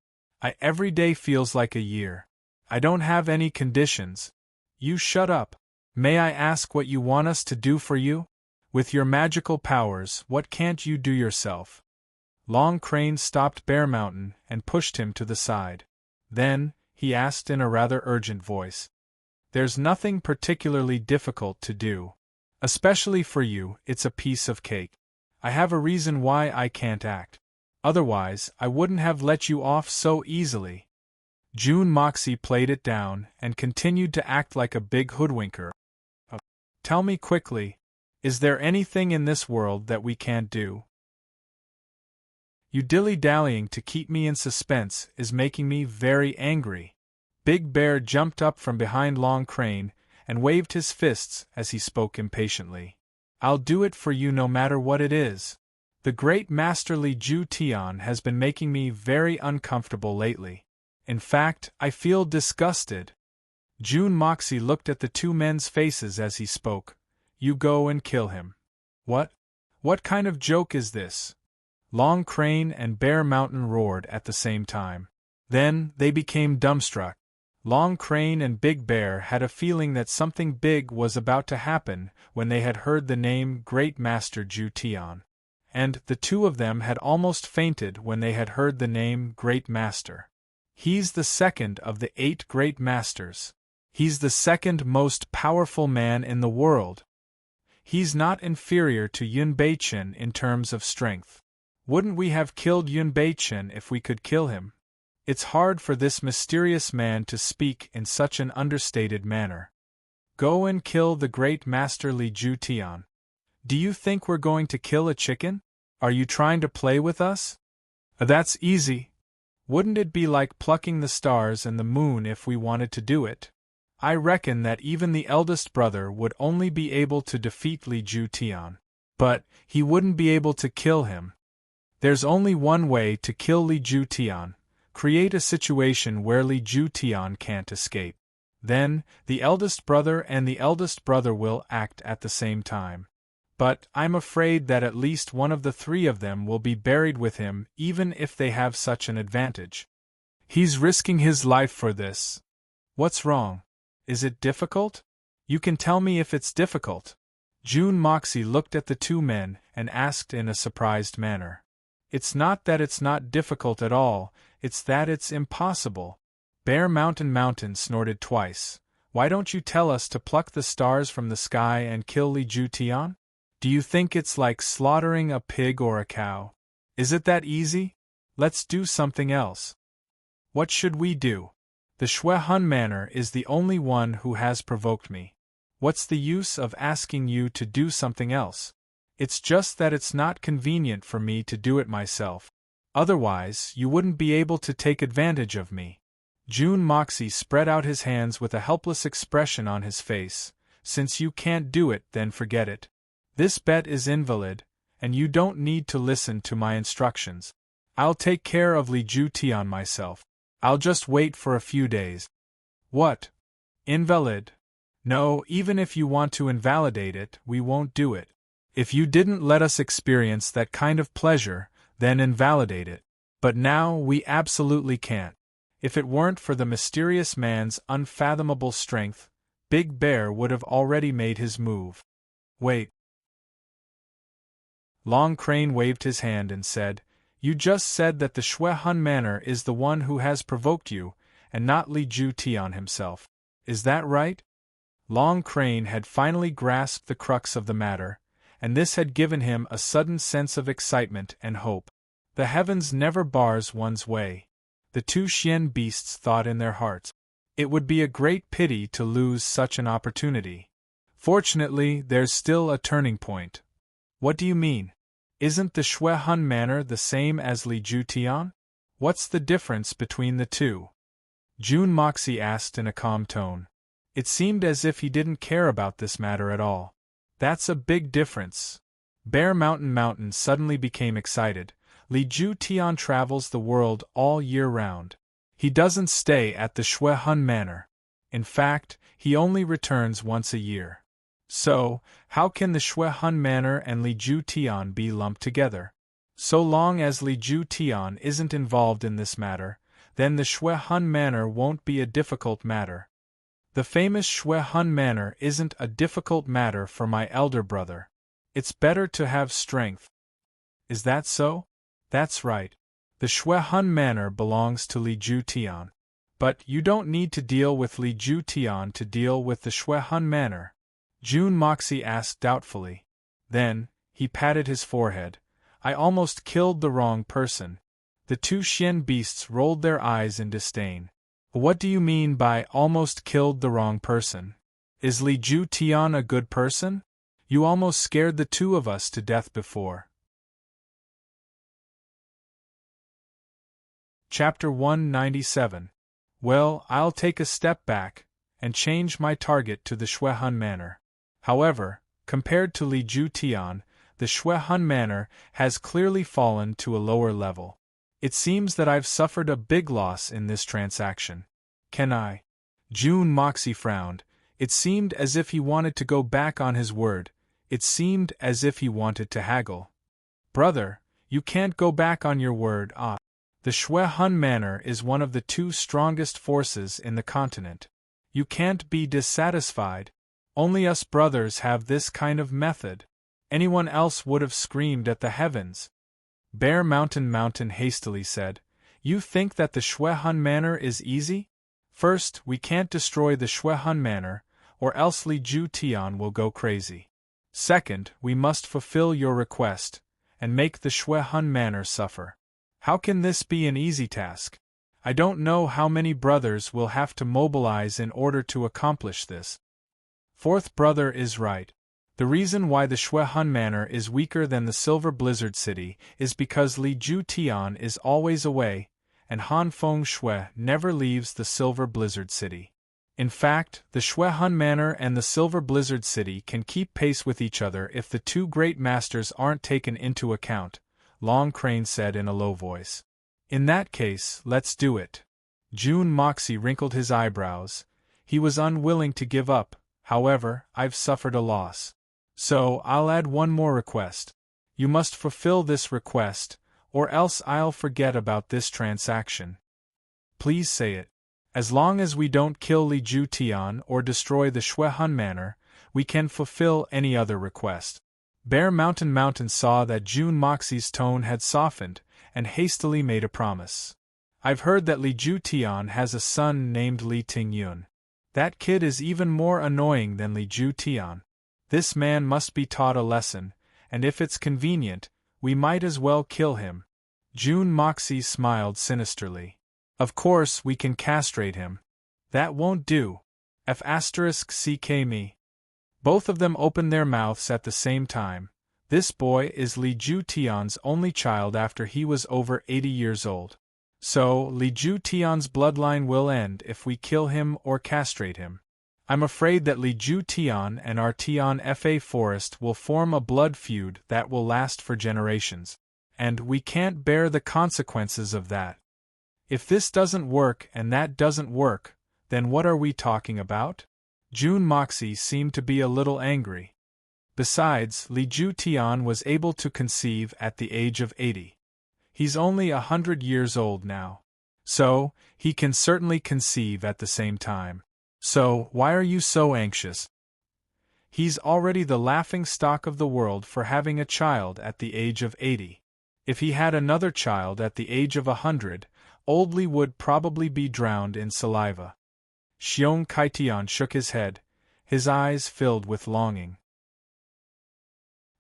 Every day feels like a year. I don't have any conditions. You shut up. May I ask what you want us to do for you? With your magical powers, what can't you do yourself? Long Crane stopped Bear Mountain and pushed him to the side. Then, he asked in a rather urgent voice. There's nothing particularly difficult to do. Especially for you, it's a piece of cake. I have a reason why I can't act. Otherwise, I wouldn't have let you off so easily. June Moxie played it down and continued to act like a big hoodwinker. Tell me quickly, is there anything in this world that we can't do? You dilly-dallying to keep me in suspense is making me very angry. Big Bear jumped up from behind Long Crane and waved his fists as he spoke impatiently. I'll do it for you no matter what it is. The great Master Li Ju Tian has been making me very uncomfortable lately. In fact, I feel disgusted. June Moxie looked at the 2 men's faces as he spoke. You go and kill him. What? What kind of joke is this? Long Crane and Bear Mountain roared at the same time. Then, they became dumbstruck. Long Crane and Big Bear had a feeling that something big was about to happen when they had heard the name Great Master Ju Tian. And the 2 of them had almost fainted when they had heard the name Great Master. He's the second of the 8 Great Masters. He's the second most powerful man in the world. He's not inferior to Yun Beichen in terms of strength. Wouldn't we have killed Yun Beichen if we could kill him? It's hard for this mysterious man to speak in such an understated manner. Go and kill the great Master Li Ju Tian. Do you think we're going to kill a chicken? Are you trying to play with us? That's easy. Wouldn't it be like plucking the stars and the moon if we wanted to do it? I reckon that even the eldest brother would only be able to defeat Li Ju Tian. But he wouldn't be able to kill him. There's only one way to kill Li Ju Tian. Create a situation where Li Ju Tian can't escape. Then, the eldest brother and the eldest brother will act at the same time. But I'm afraid that at least one of the three of them will be buried with him even if they have such an advantage. He's risking his life for this. What's wrong? Is it difficult? You can tell me if it's difficult. June Moxie looked at the two men and asked in a surprised manner. It's not that it's not difficult at all, it's that it's impossible. Bear Mountain snorted twice. Why don't you tell us to pluck the stars from the sky and kill Li Ju Tian? Do you think it's like slaughtering a pig or a cow? Is it that easy? Let's do something else. What should we do? The Shui Hun Manor is the only one who has provoked me. What's the use of asking you to do something else? It's just that it's not convenient for me to do it myself. Otherwise, you wouldn't be able to take advantage of me. June Moxie spread out his hands with a helpless expression on his face. Since you can't do it, then forget it. This bet is invalid, and you don't need to listen to my instructions. I'll take care of Li Ju Tian myself. I'll just wait for a few days. What? Invalid? No, even if you want to invalidate it, we won't do it. If you didn't let us experience that kind of pleasure, then invalidate it. But now we absolutely can't. If it weren't for the mysterious man's unfathomable strength, Big Bear would have already made his move. Wait. Long Crane waved his hand and said, You just said that the Shui Hun Manor is the one who has provoked you, and not Li Ju Tian himself. Is that right? Long Crane had finally grasped the crux of the matter, and this had given him a sudden sense of excitement and hope. The heavens never bars one's way. The two Xian beasts thought in their hearts. It would be a great pity to lose such an opportunity. Fortunately, there's still a turning point. What do you mean? Isn't the Shui Hun Manor the same as Li Ju Tian? What's the difference between the two? June Moxie asked in a calm tone. It seemed as if he didn't care about this matter at all. That's a big difference. Bear Mountain suddenly became excited. Li Ju Tian travels the world all year round. He doesn't stay at the Shui Hun Manor. In fact, he only returns once a year. So, how can the Shui Hun Manor and Li Ju Tian be lumped together? So long as Li Ju Tian isn't involved in this matter, then the Shui Hun Manor won't be a difficult matter. The famous Shui Hun Manor isn't a difficult matter for my elder brother. It's better to have strength. Is that so? That's right. The Shui Hun Manor belongs to Li Ju Tian. But you don't need to deal with Li Ju Tian to deal with the Shui Hun Manor. June Moxie asked doubtfully. Then, he patted his forehead. I almost killed the wrong person. The two Xian beasts rolled their eyes in disdain. What do you mean by almost killed the wrong person? Is Li Ju Tian a good person? You almost scared the two of us to death before. Chapter 197. Well, I'll take a step back, and change my target to the Shui Hun Manor. However, compared to Li Ju Tian, the Shui Hun Manor has clearly fallen to a lower level. It seems that I've suffered a big loss in this transaction. Can I? June Moxie frowned. It seemed as if he wanted to go back on his word. It seemed as if he wanted to haggle. Brother, you can't go back on your word. The Shui Hun Manor is one of the two strongest forces in the continent. You can't be dissatisfied. Only us brothers have this kind of method. Anyone else would have screamed at the heavens. Bear Mountain hastily said, You think that the Shui Hun Manor is easy? First, we can't destroy the Shui Hun Manor, or else Li Ju Tian will go crazy. Second, we must fulfill your request, and make the Shui Hun Manor suffer. How can this be an easy task? I don't know how many brothers will have to mobilize in order to accomplish this. Fourth brother is right. The reason why the Shui Hun Manor is weaker than the Silver Blizzard City is because Li Ju Tian is always away, and Han Feng Shui never leaves the Silver Blizzard City. In fact, the Shui Hun Manor and the Silver Blizzard City can keep pace with each other if the two great masters aren't taken into account, Long Crane said in a low voice. In that case, let's do it. June Moxie wrinkled his eyebrows. He was unwilling to give up. However, I've suffered a loss. So, I'll add one more request. You must fulfill this request, or else I'll forget about this transaction. Please say it. As long as we don't kill Li Ju Tian or destroy the Shui Hun Manor, we can fulfill any other request. Bear Mountain saw that Jun Moxie's tone had softened, and hastily made a promise. I've heard that Li Ju Tian has a son named Li Tingyun. That kid is even more annoying than Li Ju Tian. This man must be taught a lesson, and if it's convenient, we might as well kill him. Jun Moxie smiled sinisterly. Of course we can castrate him. That won't do. F*ck me. Both of them opened their mouths at the same time. This boy is Li Ju Tian's only child after he was over 80 years old. So, Li Ju Tian's bloodline will end if we kill him or castrate him. I'm afraid that Li Ju Tian and our Tian Fa forest will form a blood feud that will last for generations. And we can't bear the consequences of that. If this doesn't work and that doesn't work, then what are we talking about? Jun Moxie seemed to be a little angry. Besides, Li Ju Tian was able to conceive at the age of 80. He's only 100 years old now. So, he can certainly conceive at the same time. So, why are you so anxious? He's already the laughing stock of the world for having a child at the age of 80. If he had another child at the age of 100, old Li would probably be drowned in saliva. Xiong Kaitian shook his head, his eyes filled with longing.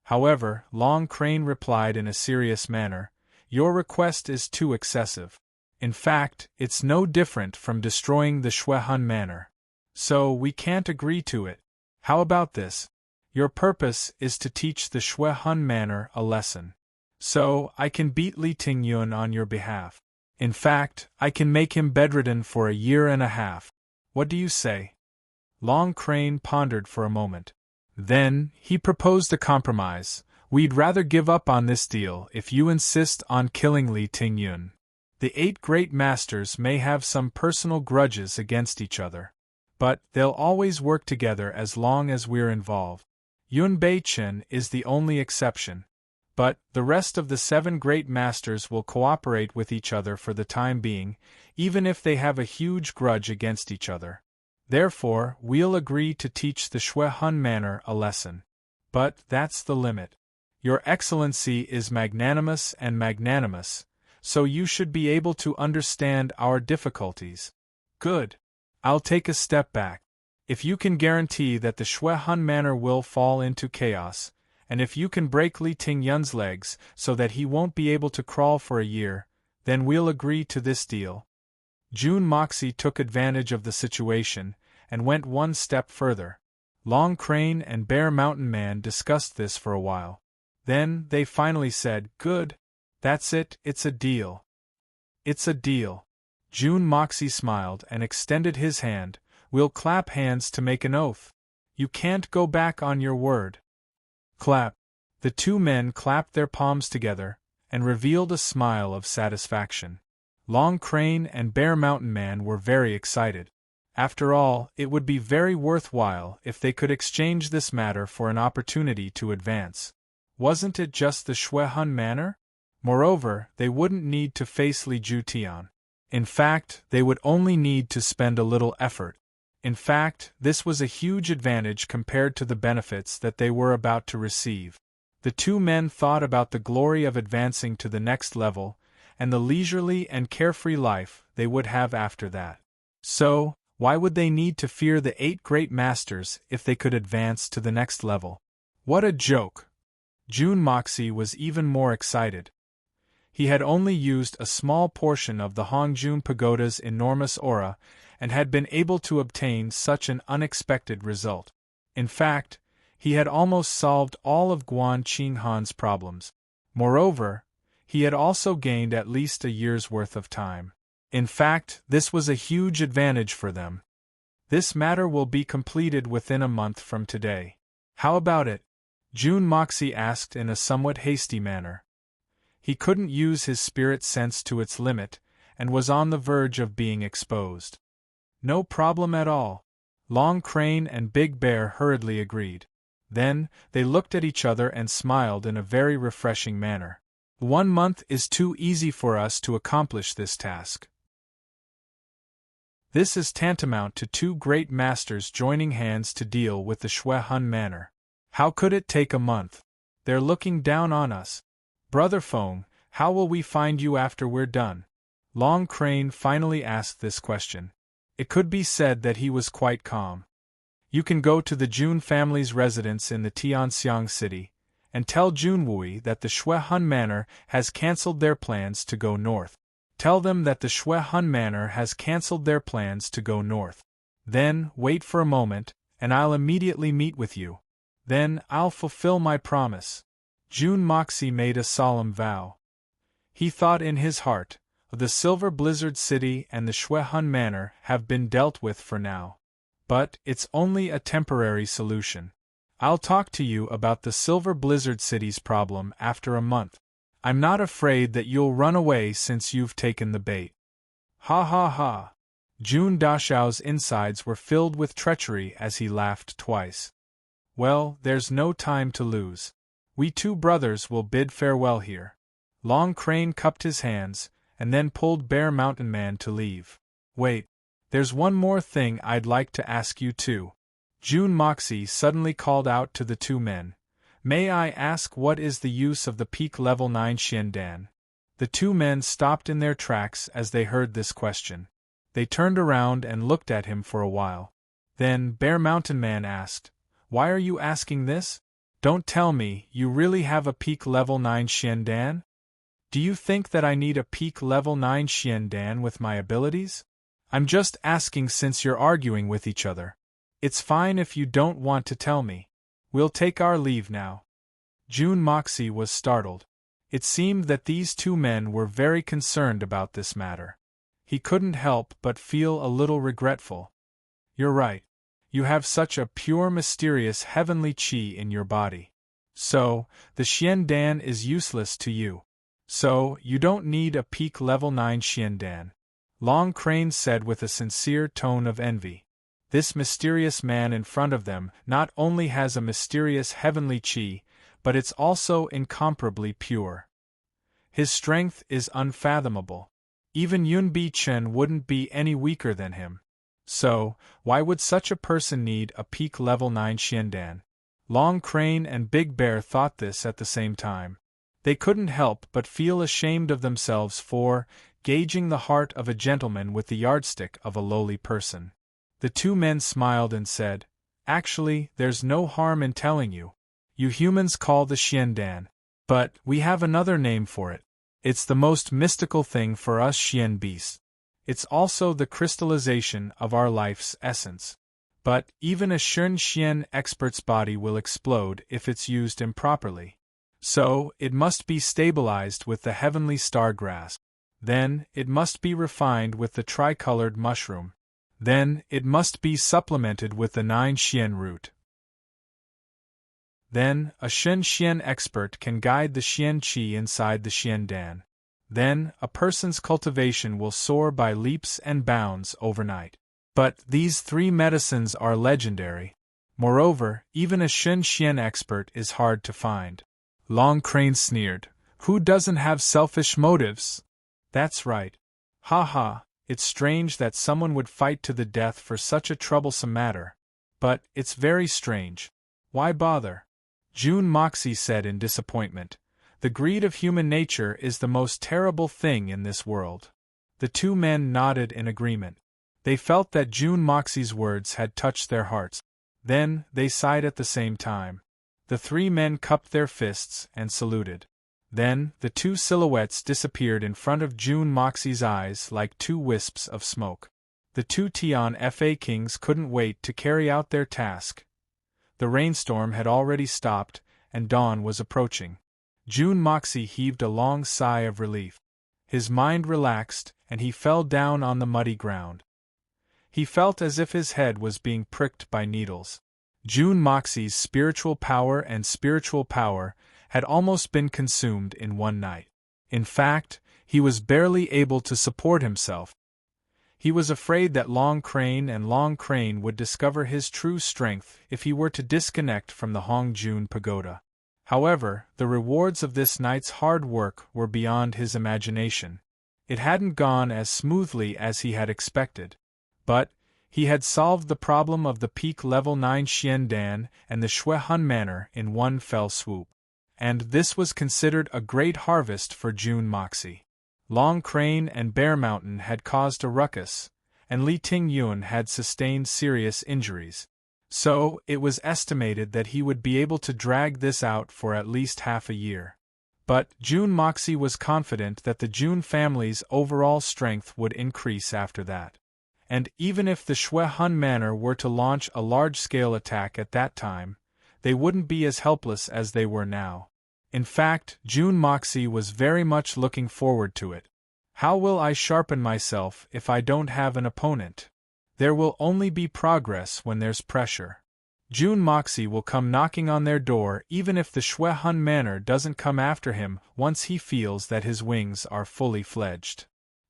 However, Long Crane replied in a serious manner, "Your request is too excessive. In fact, it's no different from destroying the Shui Hun Manor. So we can't agree to it. How about this? Your purpose is to teach the Shui Hun Manor a lesson. So, I can beat Li Tingyun on your behalf. In fact, I can make him bedridden for a year and a half. What do you say?" Long Crane pondered for a moment. Then, he proposed a compromise. "We'd rather give up on this deal if you insist on killing Li Tingyun. The 8 great masters may have some personal grudges against each other. But, they'll always work together as long as we're involved. Yun Bei Chen is the only exception. But, the rest of the 7 great masters will cooperate with each other for the time being, even if they have a huge grudge against each other. Therefore, we'll agree to teach the Shui Hun Manor a lesson. But, that's the limit. Your Excellency is magnanimous and magnanimous, so you should be able to understand our difficulties." "Good. I'll take a step back. If you can guarantee that the Shui Hun Manor will fall into chaos, and if you can break Li Tingyun's legs so that he won't be able to crawl for a year, then we'll agree to this deal." Jun Moxie took advantage of the situation, and went one step further. Long Crane and Bear Mountain Man discussed this for a while. Then, they finally said, "Good. That's it, it's a deal." "It's a deal." Jun Moxie smiled and extended his hand. "We'll clap hands to make an oath. You can't go back on your word." Clap. The 2 men clapped their palms together, and revealed a smile of satisfaction. Long Crane and Bear Mountain Man were very excited. After all, it would be very worthwhile if they could exchange this matter for an opportunity to advance. Wasn't it just the Shui Hun Manor? Moreover, they wouldn't need to face Li Ju Tian. In fact, they would only need to spend a little effort. In fact, this was a huge advantage compared to the benefits that they were about to receive. The 2 men thought about the glory of advancing to the next level, and the leisurely and carefree life they would have after that. So, why would they need to fear the 8 great masters if they could advance to the next level? What a joke! Jun Moxie was even more excited. He had only used a small portion of the Hongjun Pagoda's enormous aura, and had been able to obtain such an unexpected result. In fact, he had almost solved all of Guan Qinghan's problems. Moreover, he had also gained at least a year's worth of time. In fact, this was a huge advantage for them. This matter will be completed within a month from today. How about it? Jun Moxie asked in a somewhat hasty manner. He couldn't use his spirit sense to its limit, and was on the verge of being exposed. "No problem at all." Long Crane and Big Bear hurriedly agreed. Then, they looked at each other and smiled in a very refreshing manner. 1 month is too easy for us to accomplish this task. This is tantamount to 2 great masters joining hands to deal with the Shui Hun manor. How could it take a month? They're looking down on us. Brother Feng, how will we find you after we're done? Long Crane finally asked this question. It could be said that he was quite calm. You can go to the Jun family's residence in the Tianxiang city, and tell Junwui that the Shui Hun manor has cancelled their plans to go north. Tell them that the Shui Hun manor has cancelled their plans to go north. Then, wait for a moment, and I'll immediately meet with you. Then, I'll fulfill my promise. Jun Moxie made a solemn vow. He thought in his heart, the Silver Blizzard City and the Shui Hun manor have been dealt with for now. But, it's only a temporary solution. I'll talk to you about the Silver Blizzard City's problem after a month. I'm not afraid that you'll run away since you've taken the bait. Ha ha ha. Jun Dashao's insides were filled with treachery as he laughed twice. Well, there's no time to lose. We 2 brothers will bid farewell here. Long Crane cupped his hands, and then pulled Bear Mountain Man to leave. Wait, there's one more thing I'd like to ask you too. Jun Moxie suddenly called out to the 2 men. May I ask what is the use of the peak level 9 Xiandan? The 2 men stopped in their tracks as they heard this question. They turned around and looked at him for a while. Then Bear Mountain Man asked, Why are you asking this? Don't tell me you really have a peak level 9 Xiandan? Do you think that I need a peak level 9 Xiandan with my abilities? I'm just asking since you're arguing with each other. It's fine if you don't want to tell me. We'll take our leave now. Jun Moxie was startled. It seemed that these 2 men were very concerned about this matter. He couldn't help but feel a little regretful. You're right. You have such a pure, mysterious heavenly qi in your body. So, the Xiandan is useless to you. So, you don't need a peak level 9 Xiandan. Long Crane said with a sincere tone of envy. This mysterious man in front of them not only has a mysterious heavenly qi, but it's also incomparably pure. His strength is unfathomable. Even Yunbi Chen wouldn't be any weaker than him. So, why would such a person need a peak level 9 Xiandan? Long Crane and Big Bear thought this at the same time. They couldn't help but feel ashamed of themselves for gauging the heart of a gentleman with the yardstick of a lowly person. The 2 men smiled and said, Actually, there's no harm in telling you. You humans call the Xiandan. But, we have another name for it. It's the most mystical thing for us Xian beasts. It's also the crystallization of our life's essence. But, even a Shun Xian expert's body will explode if it's used improperly. So, it must be stabilized with the heavenly star grass. Then, it must be refined with the tricolored mushroom. Then, it must be supplemented with the 9 Xian root. Then, a Shun Xian expert can guide the Xian Qi inside the Xiandan. Then, a person's cultivation will soar by leaps and bounds overnight. But, these 3 medicines are legendary. Moreover, even a Shun Xian expert is hard to find. Long Crane sneered. Who doesn't have selfish motives? That's right. Ha ha. It's strange that someone would fight to the death for such a troublesome matter. But, it's very strange. Why bother? Jun Moxie said in disappointment. The greed of human nature is the most terrible thing in this world. The 2 men nodded in agreement. They felt that Jun Moxie's words had touched their hearts. Then, they sighed at the same time. The 3 men cupped their fists and saluted. Then, the 2 silhouettes disappeared in front of Jun Moxie's eyes like 2 wisps of smoke. The 2 Tian Fa kings couldn't wait to carry out their task. The rainstorm had already stopped, and dawn was approaching. Jun Moxie heaved a long sigh of relief. His mind relaxed, and he fell down on the muddy ground. He felt as if his head was being pricked by needles. Jun Moxie's spiritual power had almost been consumed in one night. In fact, he was barely able to support himself. He was afraid that Long Crane and Long Crane would discover his true strength if he were to disconnect from the Hongjun Pagoda. However, the rewards of this night's hard work were beyond his imagination. It hadn't gone as smoothly as he had expected. But he had solved the problem of the peak level 9 Xiandan and the Shuehun Manor in one fell swoop. And this was considered a great harvest for Jun Moxie. Long Crane and Bear Mountain had caused a ruckus, and Li Tingyun had sustained serious injuries. So, it was estimated that he would be able to drag this out for at least half a year. But Jun Moxie was confident that the Jun family's overall strength would increase after that. And even if the Shuehun Manor were to launch a large-scale attack at that time, they wouldn't be as helpless as they were now. In fact, Jun Moxie was very much looking forward to it. How will I sharpen myself if I don't have an opponent? There will only be progress when there's pressure. Jun Moxie will come knocking on their door even if the Shuehun Manor doesn't come after him once he feels that his wings are fully fledged.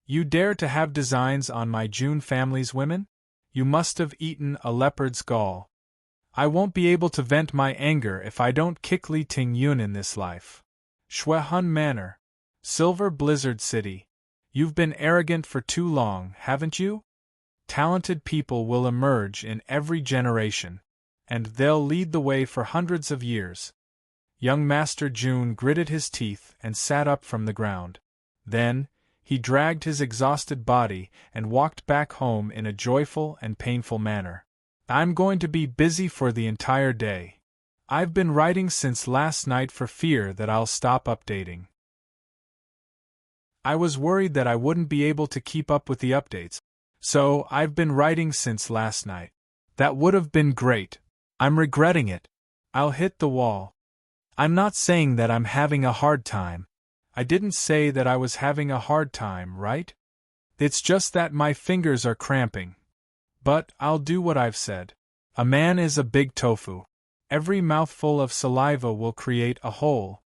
You dare to have designs on my Jun family's women? You must have eaten a leopard's gall. I won't be able to vent my anger if I don't kick Li Tingyun in this life. Shuehun Manor. Silver Blizzard City. You've been arrogant for too long, haven't you? Talented people will emerge in every generation, and they'll lead the way for hundreds of years. Young Master Jun gritted his teeth and sat up from the ground. Then, he dragged his exhausted body and walked back home in a joyful and painful manner. I'm going to be busy for the entire day. I've been writing since last night for fear that I'll stop updating. I was worried that I wouldn't be able to keep up with the updates, so I've been writing since last night. That would have been great. I'm regretting it. I'll hit the wall. I'm not saying that I'm having a hard time. I didn't say that I was having a hard time, right? It's just that my fingers are cramping. But I'll do what I've said. A man is a big tofu. Every mouthful of saliva will create a hole.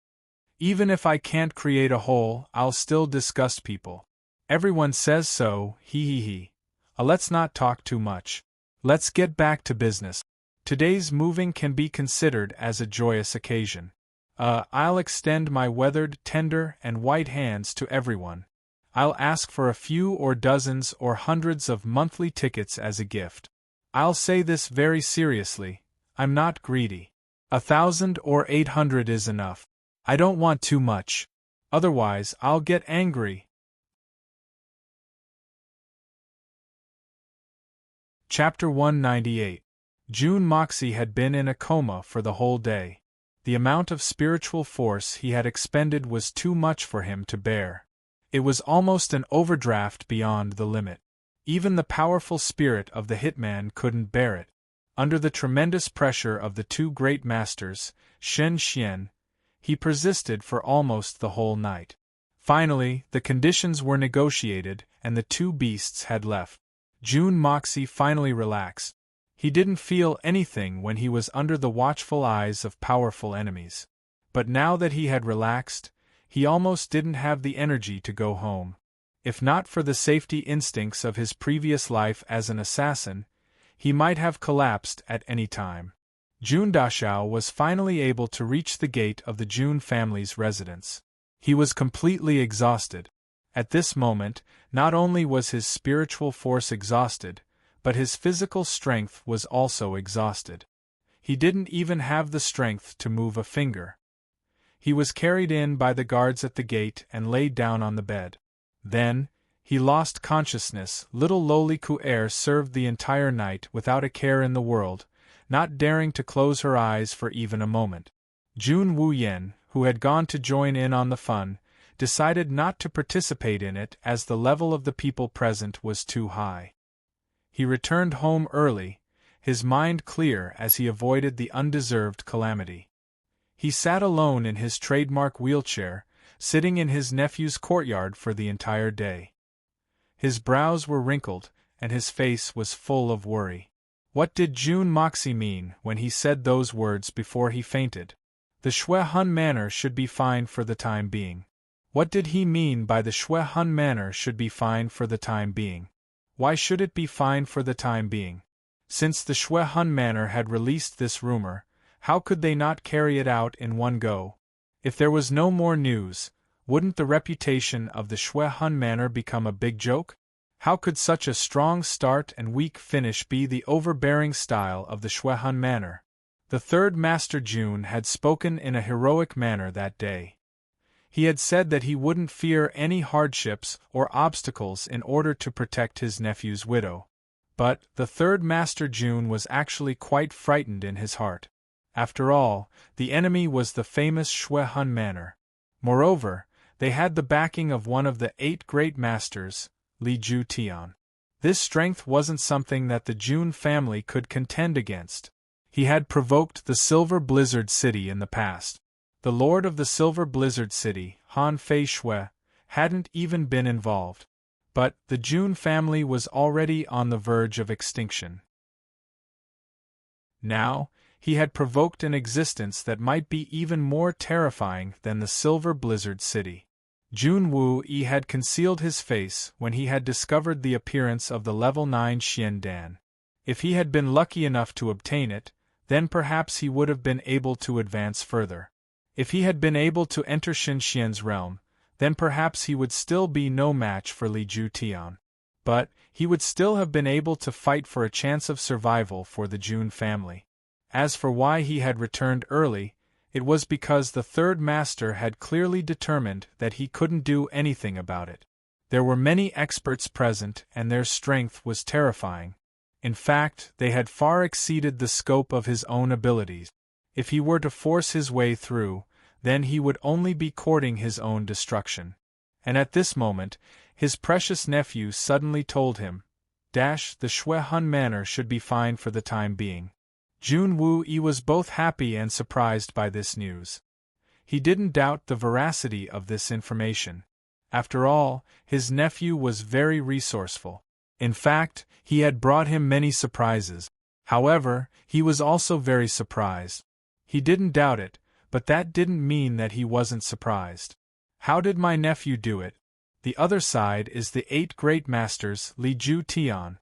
Even if I can't create a hole, I'll still disgust people. Everyone says so, he. Let's not talk too much. Let's get back to business. Today's moving can be considered as a joyous occasion. I'll extend my weathered, tender, and white hands to everyone. I'll ask for a few or dozens or hundreds of monthly tickets as a gift. I'll say this very seriously, I'm not greedy. 1,000 or 800 is enough. I don't want too much. Otherwise, I'll get angry. Chapter 198. Jun Moxie had been in a coma for the whole day. The amount of spiritual force he had expended was too much for him to bear. It was almost an overdraft beyond the limit. Even the powerful spirit of the hitman couldn't bear it. Under the tremendous pressure of the two great masters, Shen Xian, he persisted for almost the whole night. Finally, the conditions were negotiated, and the two beasts had left. Jun Moxie finally relaxed. He didn't feel anything when he was under the watchful eyes of powerful enemies. But now that he had relaxed, he almost didn't have the energy to go home. If not for the safety instincts of his previous life as an assassin, he might have collapsed at any time. Jun Dashao was finally able to reach the gate of the Jun family's residence. He was completely exhausted. At this moment, not only was his spiritual force exhausted, but his physical strength was also exhausted. He didn't even have the strength to move a finger. He was carried in by the guards at the gate and laid down on the bed. Then, he lost consciousness. Little lowly Ku'er served the entire night without a care in the world, not daring to close her eyes for even a moment. Jun Wuyen, who had gone to join in on the fun, decided not to participate in it as the level of the people present was too high. He returned home early, his mind clear as he avoided the undeserved calamity. He sat alone in his trademark wheelchair, sitting in his nephew's courtyard for the entire day. His brows were wrinkled, and his face was full of worry. What did Jun Moxie mean when he said those words before he fainted? The Shuehun Manor should be fine for the time being. What did he mean by the Shuehun Manor should be fine for the time being? Why should it be fine for the time being? Since the Shui Hun Manor had released this rumor, how could they not carry it out in one go? If there was no more news, wouldn't the reputation of the Shui Hun Manor become a big joke? How could such a strong start and weak finish be the overbearing style of the Shui Hun Manor? The third Master Jun had spoken in a heroic manner that day. He had said that he wouldn't fear any hardships or obstacles in order to protect his nephew's widow. But the third Master Jun was actually quite frightened in his heart. After all, the enemy was the famous Shui Hun Manor. Moreover, they had the backing of one of the 8 great masters, Li Ju Tian. This strength wasn't something that the Jun family could contend against. He had provoked the Silver Blizzard City in the past. The Lord of the Silver Blizzard City, Han Fei Shui, hadn't even been involved. But the Jun family was already on the verge of extinction. Now, he had provoked an existence that might be even more terrifying than the Silver Blizzard City. Jun Wu-Yi had concealed his face when he had discovered the appearance of the level 9 Xian Dan. If he had been lucky enough to obtain it, then perhaps he would have been able to advance further. If he had been able to enter Shin Xian's realm, then perhaps he would still be no match for Li Ju Tian. But he would still have been able to fight for a chance of survival for the Jun family. As for why he had returned early, it was because the third master had clearly determined that he couldn't do anything about it. There were many experts present and their strength was terrifying. In fact, they had far exceeded the scope of his own abilities. If he were to force his way through, then he would only be courting his own destruction. And at this moment, his precious nephew suddenly told him, the Shui Hun Manor should be fine for the time being. Jun Wu-Yi was both happy and surprised by this news. He didn't doubt the veracity of this information. After all, his nephew was very resourceful. In fact, he had brought him many surprises. However, he was also very surprised. He didn't doubt it, but that didn't mean that he wasn't surprised. How did my nephew do it? The other side is the 8 great masters, Li Ju Tian.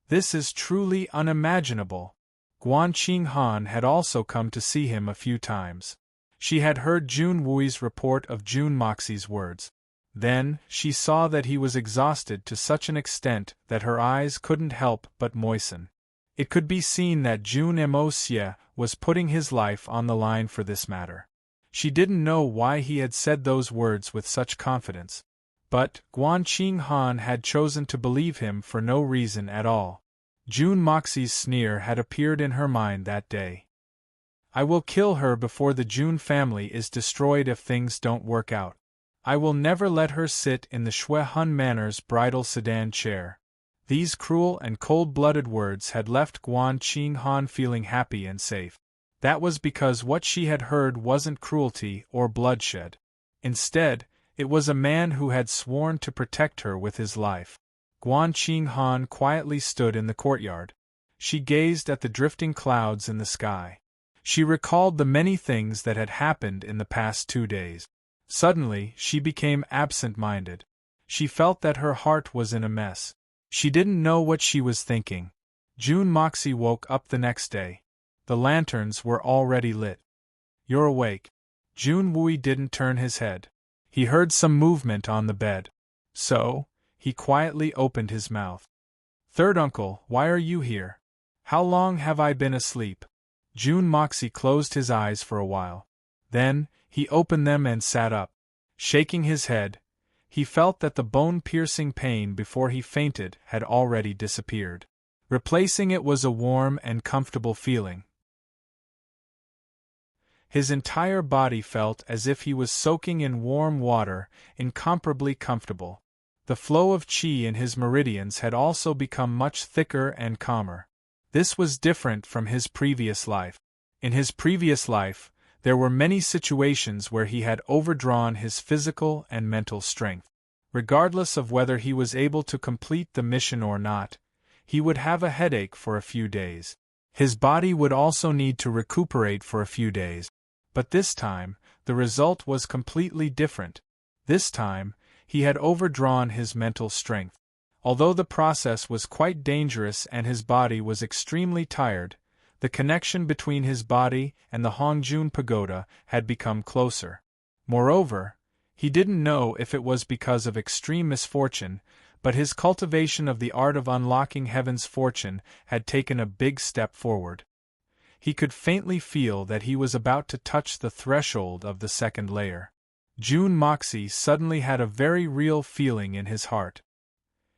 This is truly unimaginable. Guan Qing Han had also come to see him a few times. She had heard Jun Wui's report of Jun Moxie's words. Then, she saw that he was exhausted to such an extent that her eyes couldn't help but moisten. It could be seen that Jun Mo Xie was putting his life on the line for this matter. She didn't know why he had said those words with such confidence. But Guan Qing Han had chosen to believe him for no reason at all. Jun Moxie's sneer had appeared in her mind that day. I will kill her before the Jun family is destroyed if things don't work out. I will never let her sit in the Shui Hun Manor's bridal sedan chair. These cruel and cold-blooded words had left Guan Qing Han feeling happy and safe. That was because what she had heard wasn't cruelty or bloodshed. Instead, it was a man who had sworn to protect her with his life. Guan Qing Han quietly stood in the courtyard. She gazed at the drifting clouds in the sky. She recalled the many things that had happened in the past 2 days. Suddenly, she became absent-minded. She felt that her heart was in a mess. She didn't know what she was thinking. Jun Moxie woke up the next day. The lanterns were already lit. You're awake. Jun Wui didn't turn his head. He heard some movement on the bed. So, he quietly opened his mouth. Third uncle, why are you here? How long have I been asleep? Jun Moxie closed his eyes for a while. Then, he opened them and sat up. Shaking his head, he felt that the bone-piercing pain before he fainted had already disappeared. Replacing it was a warm and comfortable feeling. His entire body felt as if he was soaking in warm water, incomparably comfortable. The flow of qi in his meridians had also become much thicker and calmer. This was different from his previous life. In his previous life, there were many situations where he had overdrawn his physical and mental strength. Regardless of whether he was able to complete the mission or not, he would have a headache for a few days. His body would also need to recuperate for a few days. But this time, the result was completely different. This time, he had overdrawn his mental strength. Although the process was quite dangerous and his body was extremely tired, the connection between his body and the Hongjun pagoda had become closer. Moreover, he didn't know if it was because of extreme misfortune, but his cultivation of the art of unlocking heaven's fortune had taken a big step forward. He could faintly feel that he was about to touch the threshold of the second layer. Jun Moxie suddenly had a very real feeling in his heart.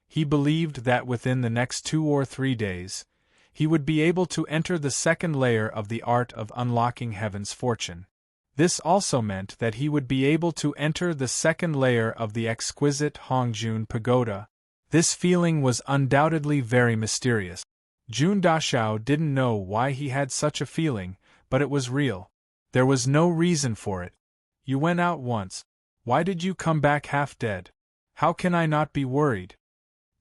He believed that within the next 2 or 3 days, he would be able to enter the second layer of the art of unlocking heaven's fortune. This also meant that he would be able to enter the second layer of the exquisite Hongjun pagoda. This feeling was undoubtedly very mysterious. Jun Dashao didn't know why he had such a feeling, but it was real. There was no reason for it. You went out once. Why did you come back half dead? How can I not be worried?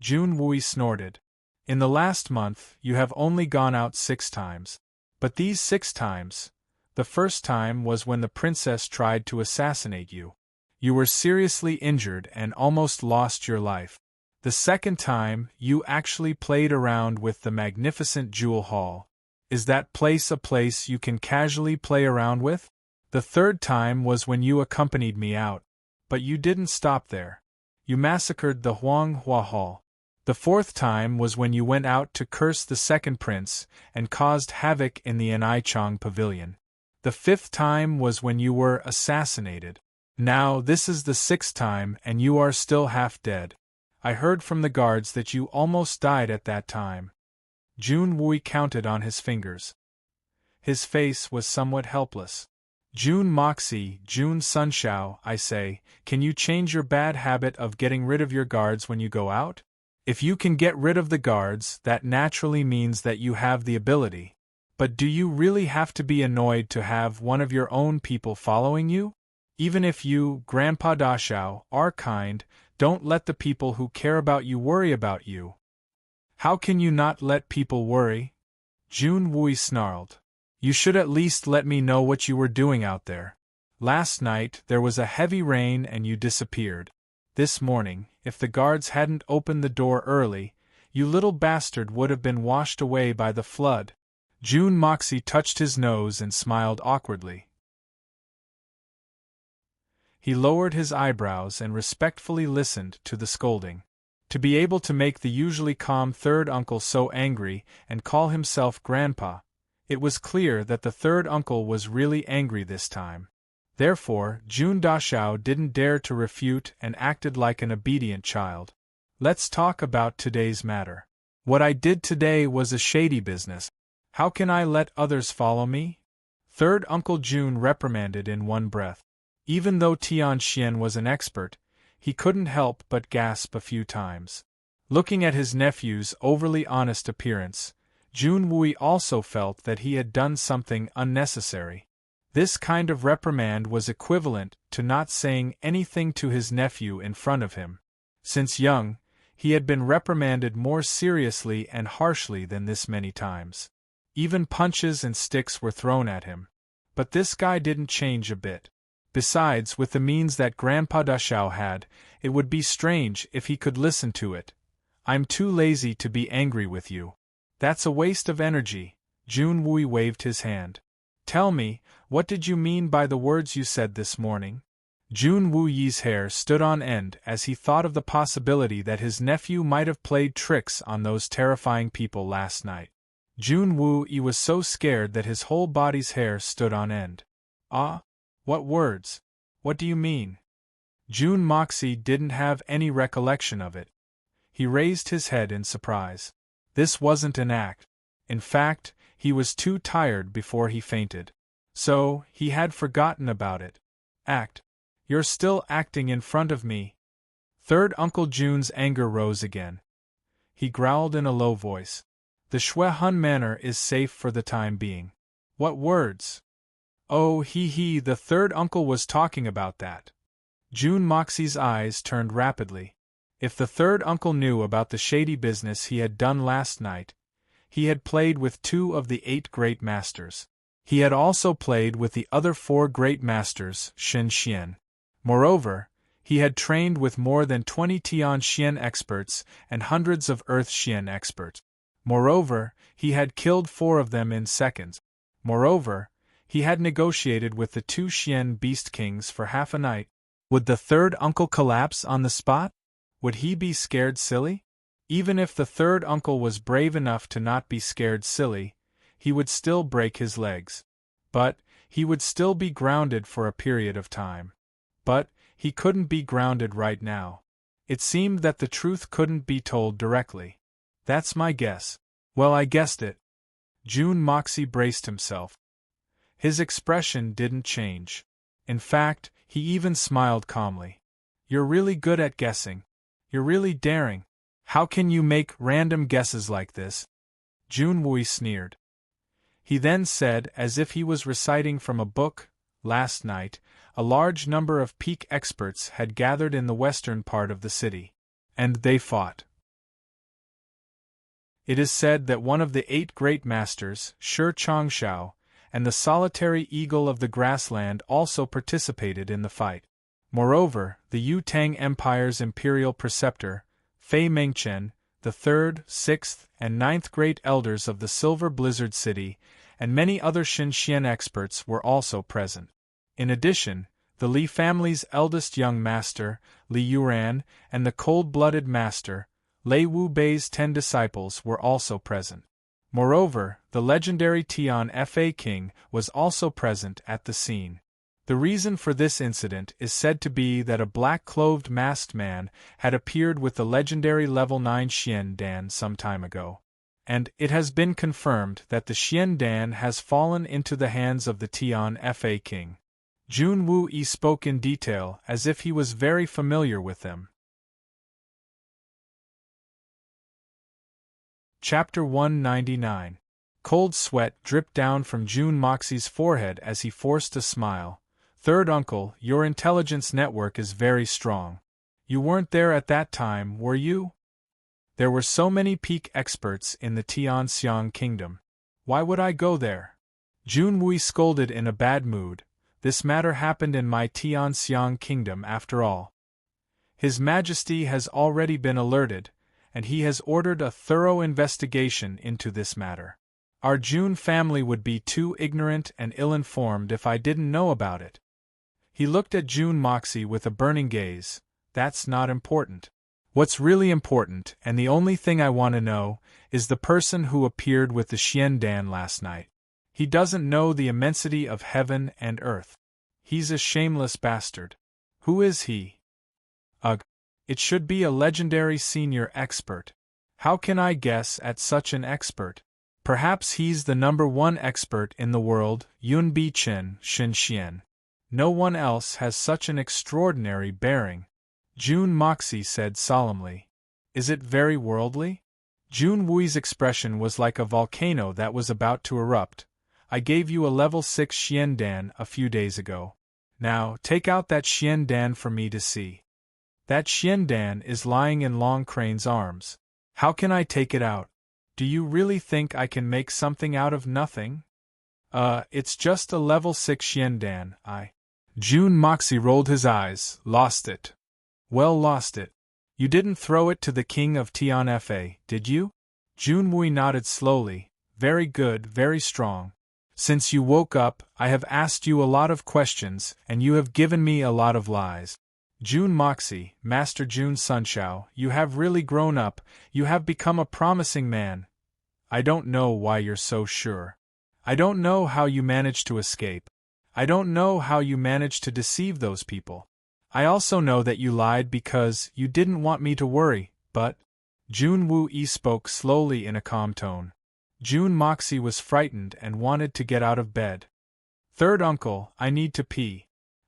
Jun Wui snorted. In the last month, you have only gone out 6 times. But these 6 times, the first time was when the princess tried to assassinate you. You were seriously injured and almost lost your life. The second time, you actually played around with the magnificent Jewel Hall. Is that place a place you can casually play around with? The third time was when you accompanied me out. But you didn't stop there. You massacred the Huanghua Hall. The fourth time was when you went out to curse the second prince and caused havoc in the Anichang Pavilion. The fifth time was when you were assassinated. Now this is the 6th time and you are still half dead. I heard from the guards that you almost died at that time. Jun Wui counted on his fingers. His face was somewhat helpless. Jun Moxie, Jun Sunshao, I say, can you change your bad habit of getting rid of your guards when you go out? If you can get rid of the guards, that naturally means that you have the ability. But do you really have to be annoyed to have one of your own people following you? Even if you, Grandpa Dashao, are kind, don't let the people who care about you worry about you. How can you not let people worry? Jun Wui snarled. You should at least let me know what you were doing out there. Last night there was a heavy rain and you disappeared. This morning, if the guards hadn't opened the door early, you little bastard would have been washed away by the flood. Jun Moxie touched his nose and smiled awkwardly. He lowered his eyebrows and respectfully listened to the scolding. To be able to make the usually calm third uncle so angry and call himself Grandpa, it was clear that the third uncle was really angry this time. Therefore, Jun Dashao didn't dare to refute and acted like an obedient child. Let's talk about today's matter. What I did today was a shady business. How can I let others follow me? Third Uncle Jun reprimanded in one breath. Even though Tianxian was an expert, he couldn't help but gasp a few times. Looking at his nephew's overly honest appearance, Jun Wui also felt that he had done something unnecessary. This kind of reprimand was equivalent to not saying anything to his nephew in front of him. Since young, he had been reprimanded more seriously and harshly than this many times. Even punches and sticks were thrown at him. But this guy didn't change a bit. Besides, with the means that Grandpa Dashao had, it would be strange if he could listen to it. I'm too lazy to be angry with you. That's a waste of energy. Jun Wui waved his hand. Tell me, what did you mean by the words you said this morning? Jun Wuyi's hair stood on end as he thought of the possibility that his nephew might have played tricks on those terrifying people last night. Jun Wuyi was so scared that his whole body's hair stood on end. Ah? What words? What do you mean? Jun Moxie didn't have any recollection of it. He raised his head in surprise. This wasn't an act. In fact, he was too tired before he fainted. So, he had forgotten about it. Act. You're still acting in front of me. Third Uncle Jun's anger rose again. He growled in a low voice. The Shuehun Manor is safe for the time being. What words? Oh, the third uncle was talking about that. Jun Moxie's eyes turned rapidly. If the third uncle knew about the shady business he had done last night, he had played with 2 of the 8 great masters. He had also played with the other 4 great masters, Shen Xian. Moreover, He had trained with more than 20 Tian Xian experts and hundreds of Earth Xian experts. Moreover, he had killed 4 of them in seconds. Moreover, he had negotiated with the 2 Xian beast kings for half a night. Would the third uncle collapse on the spot? Would he be scared silly? Even if the third uncle was brave enough to not be scared silly, he would still break his legs. But he would still be grounded for a period of time. But he couldn't be grounded right now. It seemed that the truth couldn't be told directly. That's my guess. Well, I guessed it. Jun Moxie braced himself. His expression didn't change. In fact, he even smiled calmly. You're really good at guessing. You're really daring. How can you make random guesses like this? Jun Wui sneered. He then said, as if he was reciting from a book, last night, a large number of peak experts had gathered in the western part of the city. And they fought. It is said that one of the 8 great masters, Shi Changshao, and the solitary eagle of the grassland also participated in the fight. Moreover, the Yu Tang Empire's imperial preceptor, Fei Mengchen, the 3rd, 6th, and 9th great elders of the Silver Blizzard City, and many other Shin Xian experts were also present. In addition, the Li family's eldest young master, Li Yuran, and the cold-blooded master, Lei Wu Bei's 10 disciples were also present. Moreover, the legendary Tian Fa King was also present at the scene. The reason for this incident is said to be that a black-clothed masked man had appeared with the legendary level 9 Xian Dan some time ago. And it has been confirmed that the Xian Dan has fallen into the hands of the Tian Fa King. Jun Wu-yi spoke in detail as if he was very familiar with them. Chapter 199. Cold sweat dripped down from Jun Moxie's forehead as he forced a smile. Third uncle, your intelligence network is very strong. You weren't there at that time, were you? There were so many peak experts in the Tianxiang kingdom. Why would I go there? Jun Wui scolded in a bad mood. This matter happened in my Tianxiang kingdom after all. His Majesty has already been alerted, and he has ordered a thorough investigation into this matter. Our Jun family would be too ignorant and ill-informed if I didn't know about it. He looked at Jun Moxie with a burning gaze. That's not important. What's really important, and the only thing I want to know, is the person who appeared with the Xian Dan last night. He doesn't know the immensity of heaven and earth. He's a shameless bastard. Who is he? Ugh. It should be a legendary senior expert. How can I guess at such an expert? Perhaps he's the number 1 expert in the world, Yun Bi Chen, Shin Xian. No one else has such an extraordinary bearing. Jun Moxie said solemnly. Is it very worldly? Jun Wui's expression was like a volcano that was about to erupt. I gave you a level 6 Xian Dan a few days ago. Now, take out that Xian Dan for me to see. That Xian Dan is lying in Long Crane's arms. How can I take it out? Do you really think I can make something out of nothing? It's just a level 6 Xian Dan, Jun Moxie rolled his eyes. Lost it. Well, lost it. You didn't throw it to the king of Tian Fa, did you? Jun Wui nodded slowly. Very good, very strong. Since you woke up, I have asked you a lot of questions, and you have given me a lot of lies. Jun Moxie, Master Jun Sunshao, you have really grown up, you have become a promising man. I don't know why you're so sure. I don't know how you managed to escape. I don't know how you managed to deceive those people. I also know that you lied because you didn't want me to worry, but... Jun Wu-yi spoke slowly in a calm tone. Jun Moxie was frightened and wanted to get out of bed. Third uncle, I need to pee.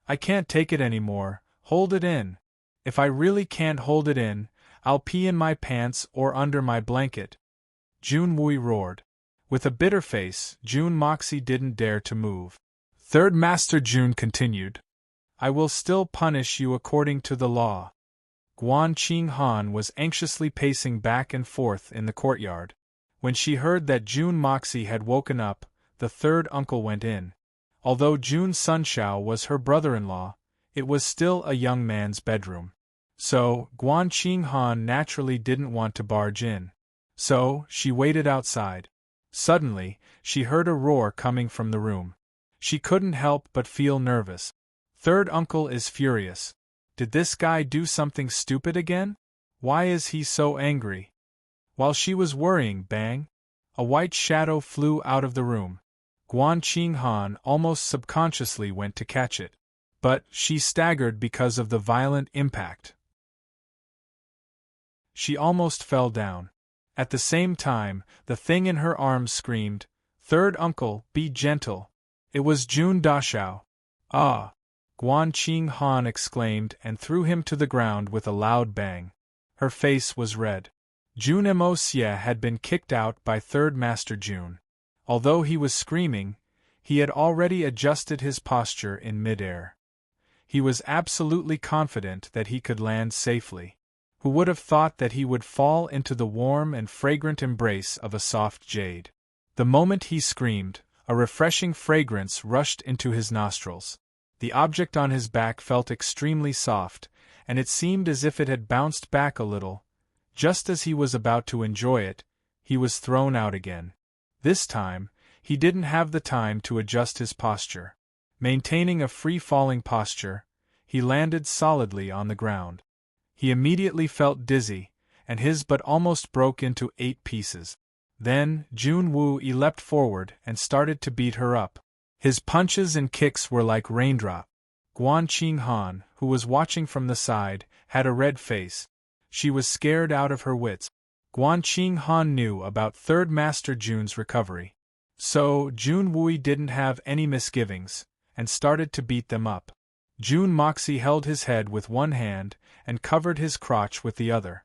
I can't take it anymore. Hold it in. If I really can't hold it in, I'll pee in my pants or under my blanket. Jun Wui roared. With a bitter face, Jun Moxie didn't dare to move. Third Master Jun continued. I will still punish you according to the law. Guan Qing Han was anxiously pacing back and forth in the courtyard. When she heard that Jun Moxie had woken up, the third uncle went in. Although Jun Sunshao was her brother-in-law, It was still a young man's bedroom. So, Guan Qing Han naturally didn't want to barge in. So, she waited outside. Suddenly, she heard a roar coming from the room. She couldn't help but feel nervous. Third uncle is furious. Did this guy do something stupid again? Why is he so angry? While she was worrying, bang! A white shadow flew out of the room. Guan Qing Han almost subconsciously went to catch it. But she staggered because of the violent impact. She almost fell down. At the same time, the thing in her arms screamed, "Third uncle, be gentle." It was Jun Dashao. "Ah!" Guan Qing Han exclaimed and threw him to the ground with a loud bang. Her face was red. Jun Mo Xie had been kicked out by Third Master Jun. Although he was screaming, he had already adjusted his posture in midair. He was absolutely confident that he could land safely. Who would have thought that he would fall into the warm and fragrant embrace of a soft jade? The moment he screamed, a refreshing fragrance rushed into his nostrils. The object on his back felt extremely soft, and it seemed as if it had bounced back a little. Just as he was about to enjoy it, he was thrown out again. This time, he didn't have the time to adjust his posture. Maintaining a free-falling posture, he landed solidly on the ground. He immediately felt dizzy, and his butt almost broke into 8 pieces. Then, Jun Wu-yi leapt forward and started to beat her up. His punches and kicks were like raindrops. Guan Qing Han, who was watching from the side, had a red face. She was scared out of her wits. Guan Qing Han knew about Third Master Jun's recovery. So, Jun Wu-yi didn't have any misgivings, and started to beat them up. Jun Moxie held his head with one hand and covered his crotch with the other.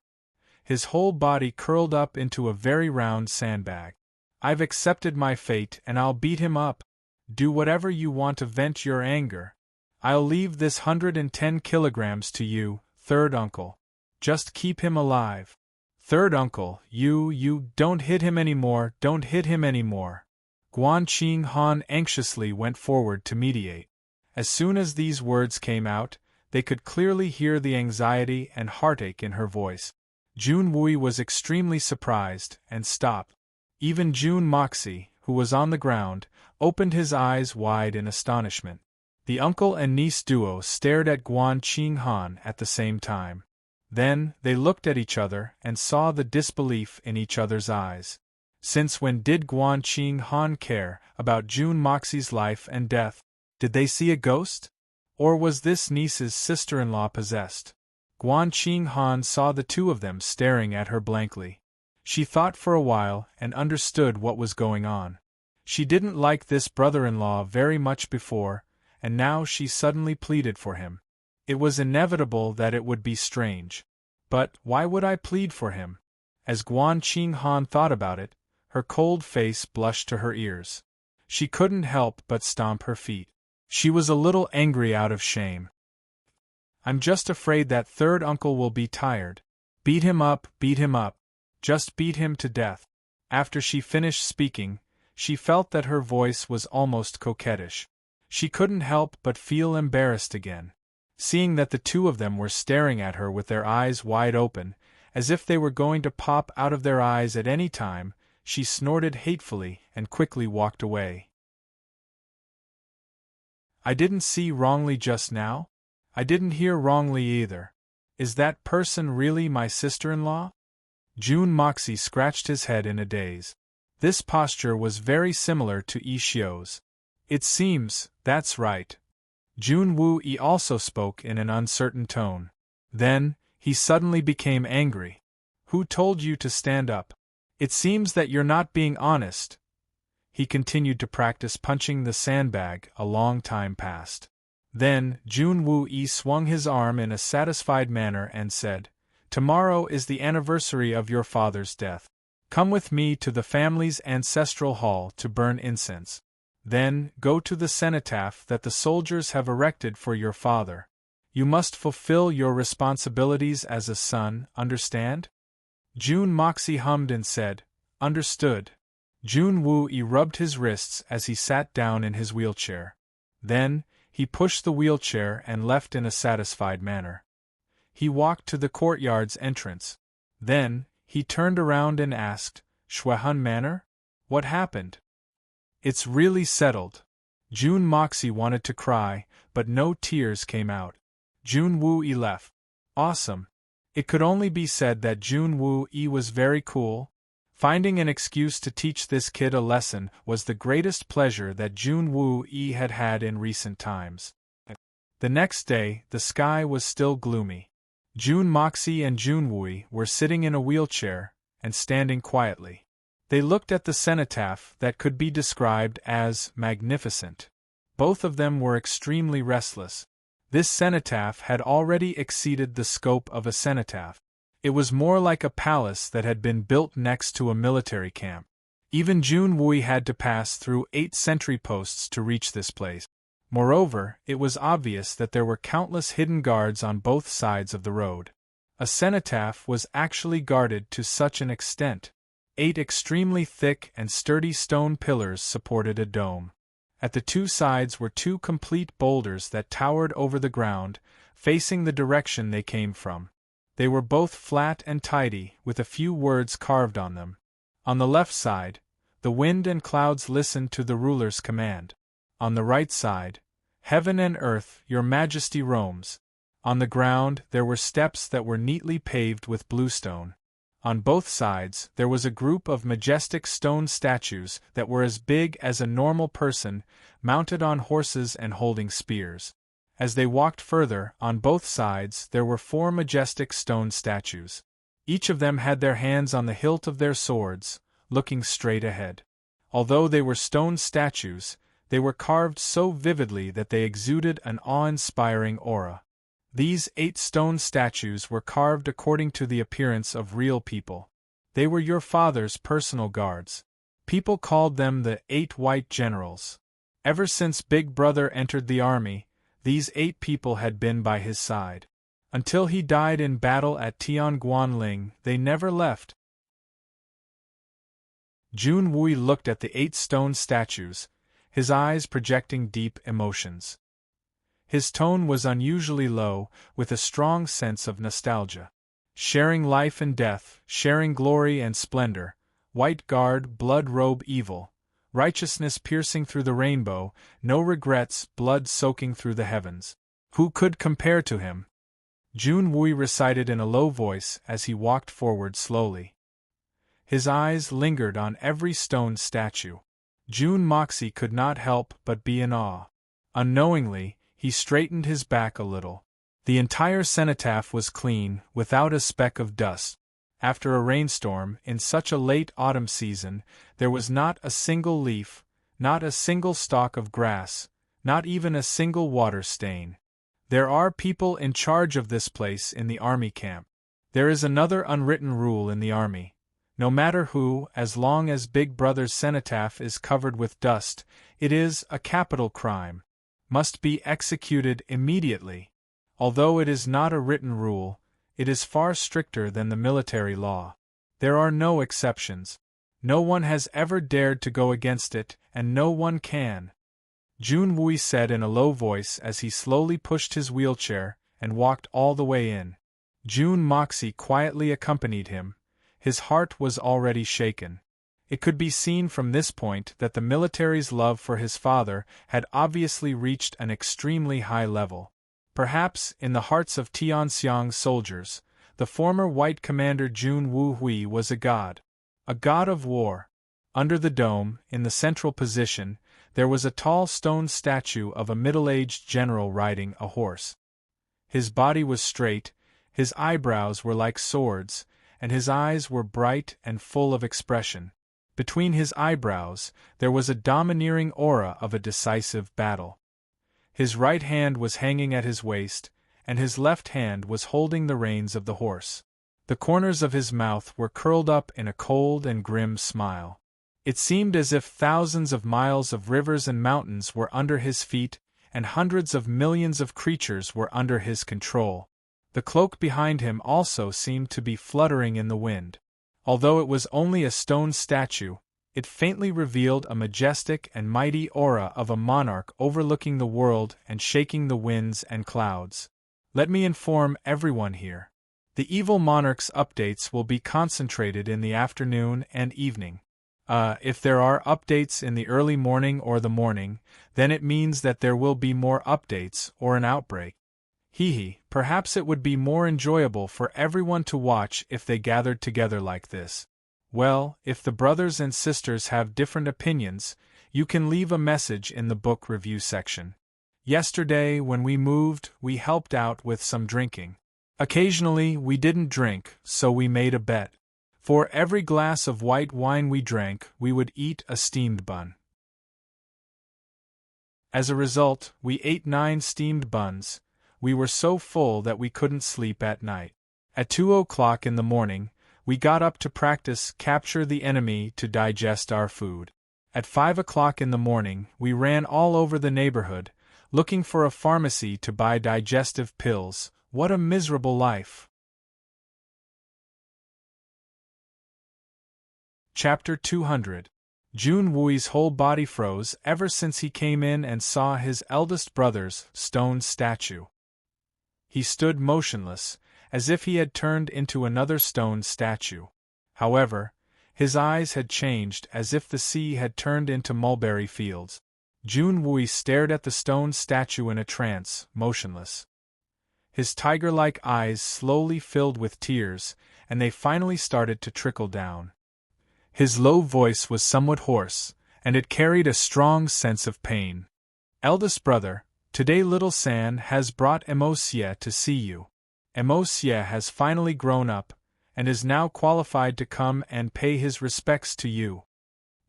His whole body curled up into a very round sandbag. "I've accepted my fate and I'll beat him up. Do whatever you want to vent your anger. I'll leave this 110 kilograms to you, third uncle. Just keep him alive. Third uncle, you don't hit him anymore, don't hit him anymore." Guan Qing Han anxiously went forward to mediate. As soon as these words came out, they could clearly hear the anxiety and heartache in her voice. Jun Wui was extremely surprised and stopped. Even Jun Moxie, who was on the ground, opened his eyes wide in astonishment. The uncle and niece duo stared at Guan Qing Han at the same time. Then, they looked at each other and saw the disbelief in each other's eyes. Since when did Guan Qing Han care about Jun Moxie's life and death? Did they see a ghost? Or was this niece's sister-in-law possessed? Guan Qing Han saw the two of them staring at her blankly. She thought for a while and understood what was going on. She didn't like this brother-in-law very much before, and now she suddenly pleaded for him. It was inevitable that it would be strange. But why would I plead for him? As Guan Qing Han thought about it, her cold face blushed to her ears. She couldn't help but stomp her feet. She was a little angry out of shame. "I'm just afraid that third uncle will be tired. Beat him up, just beat him to death." After she finished speaking, she felt that her voice was almost coquettish. She couldn't help but feel embarrassed again. Seeing that the two of them were staring at her with their eyes wide open, as if they were going to pop out of their eyes at any time, she snorted hatefully and quickly walked away. "I didn't see wrongly just now? I didn't hear wrongly either. Is that person really my sister-in-law?" Jun Moxie scratched his head in a daze. This posture was very similar to Yi Xiu's. "It seems, that's right." Jun Wu-yi also spoke in an uncertain tone. Then, he suddenly became angry. "Who told you to stand up? It seems that you're not being honest." He continued to practice punching the sandbag. A long time passed. Then, Jun Wu-yi swung his arm in a satisfied manner and said, "Tomorrow is the anniversary of your father's death. Come with me to the family's ancestral hall to burn incense. Then, go to the cenotaph that the soldiers have erected for your father. You must fulfill your responsibilities as a son, understand?" Jun Moxie hummed and said, "Understood." Jun Wu-yi rubbed his wrists as he sat down in his wheelchair. Then, he pushed the wheelchair and left in a satisfied manner. He walked to the courtyard's entrance. Then, he turned around and asked, "Shwehun Manor? What happened?" "It's really settled." Jun Moxie wanted to cry, but no tears came out. Jun Woo-ee left. Awesome. It could only be said that Jun Woo-ee was very cool. Finding an excuse to teach this kid a lesson was the greatest pleasure that Jun Woo-ee had had in recent times. The next day, the sky was still gloomy. Jun Moxie and Jun Woo-ee were sitting in a wheelchair and standing quietly. They looked at the cenotaph that could be described as magnificent. Both of them were extremely restless. This cenotaph had already exceeded the scope of a cenotaph. It was more like a palace that had been built next to a military camp. Even Jun Woo-ee had to pass through 8 sentry posts to reach this place. Moreover, it was obvious that there were countless hidden guards on both sides of the road. A cenotaph was actually guarded to such an extent. 8 extremely thick and sturdy stone pillars supported a dome. At the 2 sides were 2 complete boulders that towered over the ground, facing the direction they came from. They were both flat and tidy, with a few words carved on them. On the left side, the wind and clouds listened to the ruler's command. On the right side, heaven and earth, your majesty roams. On the ground, there were steps that were neatly paved with bluestone. On both sides, there was a group of majestic stone statues that were as big as a normal person, mounted on horses and holding spears. As they walked further, on both sides there were 4 majestic stone statues. Each of them had their hands on the hilt of their swords, looking straight ahead. Although they were stone statues, they were carved so vividly that they exuded an awe-inspiring aura. These 8 stone statues were carved according to the appearance of real people. They were your father's personal guards. People called them the 8 White Generals. Ever since Big Brother entered the army, these 8 people had been by his side. Until he died in battle at Tianguanling, they never left. Jun Woo-ee looked at the 8 stone statues, his eyes projecting deep emotions. His tone was unusually low, with a strong sense of nostalgia. Sharing life and death, sharing glory and splendor, white guard, blood robe evil, righteousness piercing through the rainbow, no regrets, blood soaking through the heavens. Who could compare to him? Jun Woo-ee recited in a low voice as he walked forward slowly. His eyes lingered on every stone statue. Jun Moxie could not help but be in awe. Unknowingly, he straightened his back a little. The entire cenotaph was clean, without a speck of dust. After a rainstorm, in such a late autumn season, there was not a single leaf, not a single stalk of grass, not even a single water stain. There are people in charge of this place in the army camp. There is another unwritten rule in the army. No matter who, as long as Big Brother's cenotaph is covered with dust, it is a capital crime. Must be executed immediately. Although it is not a written rule, it is far stricter than the military law. There are no exceptions. No one has ever dared to go against it, and no one can. Jun Woo-ee said in a low voice as he slowly pushed his wheelchair and walked all the way in. Jun Moxie quietly accompanied him. His heart was already shaken. It could be seen from this point that the military's love for his father had obviously reached an extremely high level. Perhaps, in the hearts of Tianxiang's soldiers, the former white commander Jun Woo-ee was a god of war. Under the dome, in the central position, there was a tall stone statue of a middle-aged general riding a horse. His body was straight, his eyebrows were like swords, and his eyes were bright and full of expression. Between his eyebrows, there was a domineering aura of a decisive battle. His right hand was hanging at his waist, and his left hand was holding the reins of the horse. The corners of his mouth were curled up in a cold and grim smile. It seemed as if thousands of miles of rivers and mountains were under his feet, and hundreds of millions of creatures were under his control. The cloak behind him also seemed to be fluttering in the wind. Although it was only a stone statue, It faintly revealed a majestic and mighty aura of a monarch overlooking the world and shaking the winds and clouds. Let me inform everyone here. The evil monarch's updates will be concentrated in the afternoon and evening. If there are updates in the early morning or the morning, then it means that there will be more updates or an outbreak. Perhaps it would be more enjoyable for everyone to watch if they gathered together like this. Well, if the brothers and sisters have different opinions, you can leave a message in the book review section. Yesterday, when we moved, we helped out with some drinking. Occasionally, we didn't drink, so we made a bet. For every glass of white wine we drank, we would eat a steamed bun. As a result, we ate 9 steamed buns. We were so full that we couldn't sleep at night. At 2 o'clock in the morning, we got up to practice capture the enemy to digest our food. At 5 o'clock in the morning, we ran all over the neighborhood, looking for a pharmacy to buy digestive pills. What a miserable life! Chapter 200. Jun Wui's whole body froze ever since he came in and saw his eldest brother's stone statue. He stood motionless, as if he had turned into another stone statue. However, his eyes had changed as if the sea had turned into mulberry fields. Jun Wui stared at the stone statue in a trance, motionless. His tiger-like eyes slowly filled with tears, and they finally started to trickle down. His low voice was somewhat hoarse, and it carried a strong sense of pain. Eldest brother, today little San has brought Emosia to see you. Emosia has finally grown up, and is now qualified to come and pay his respects to you.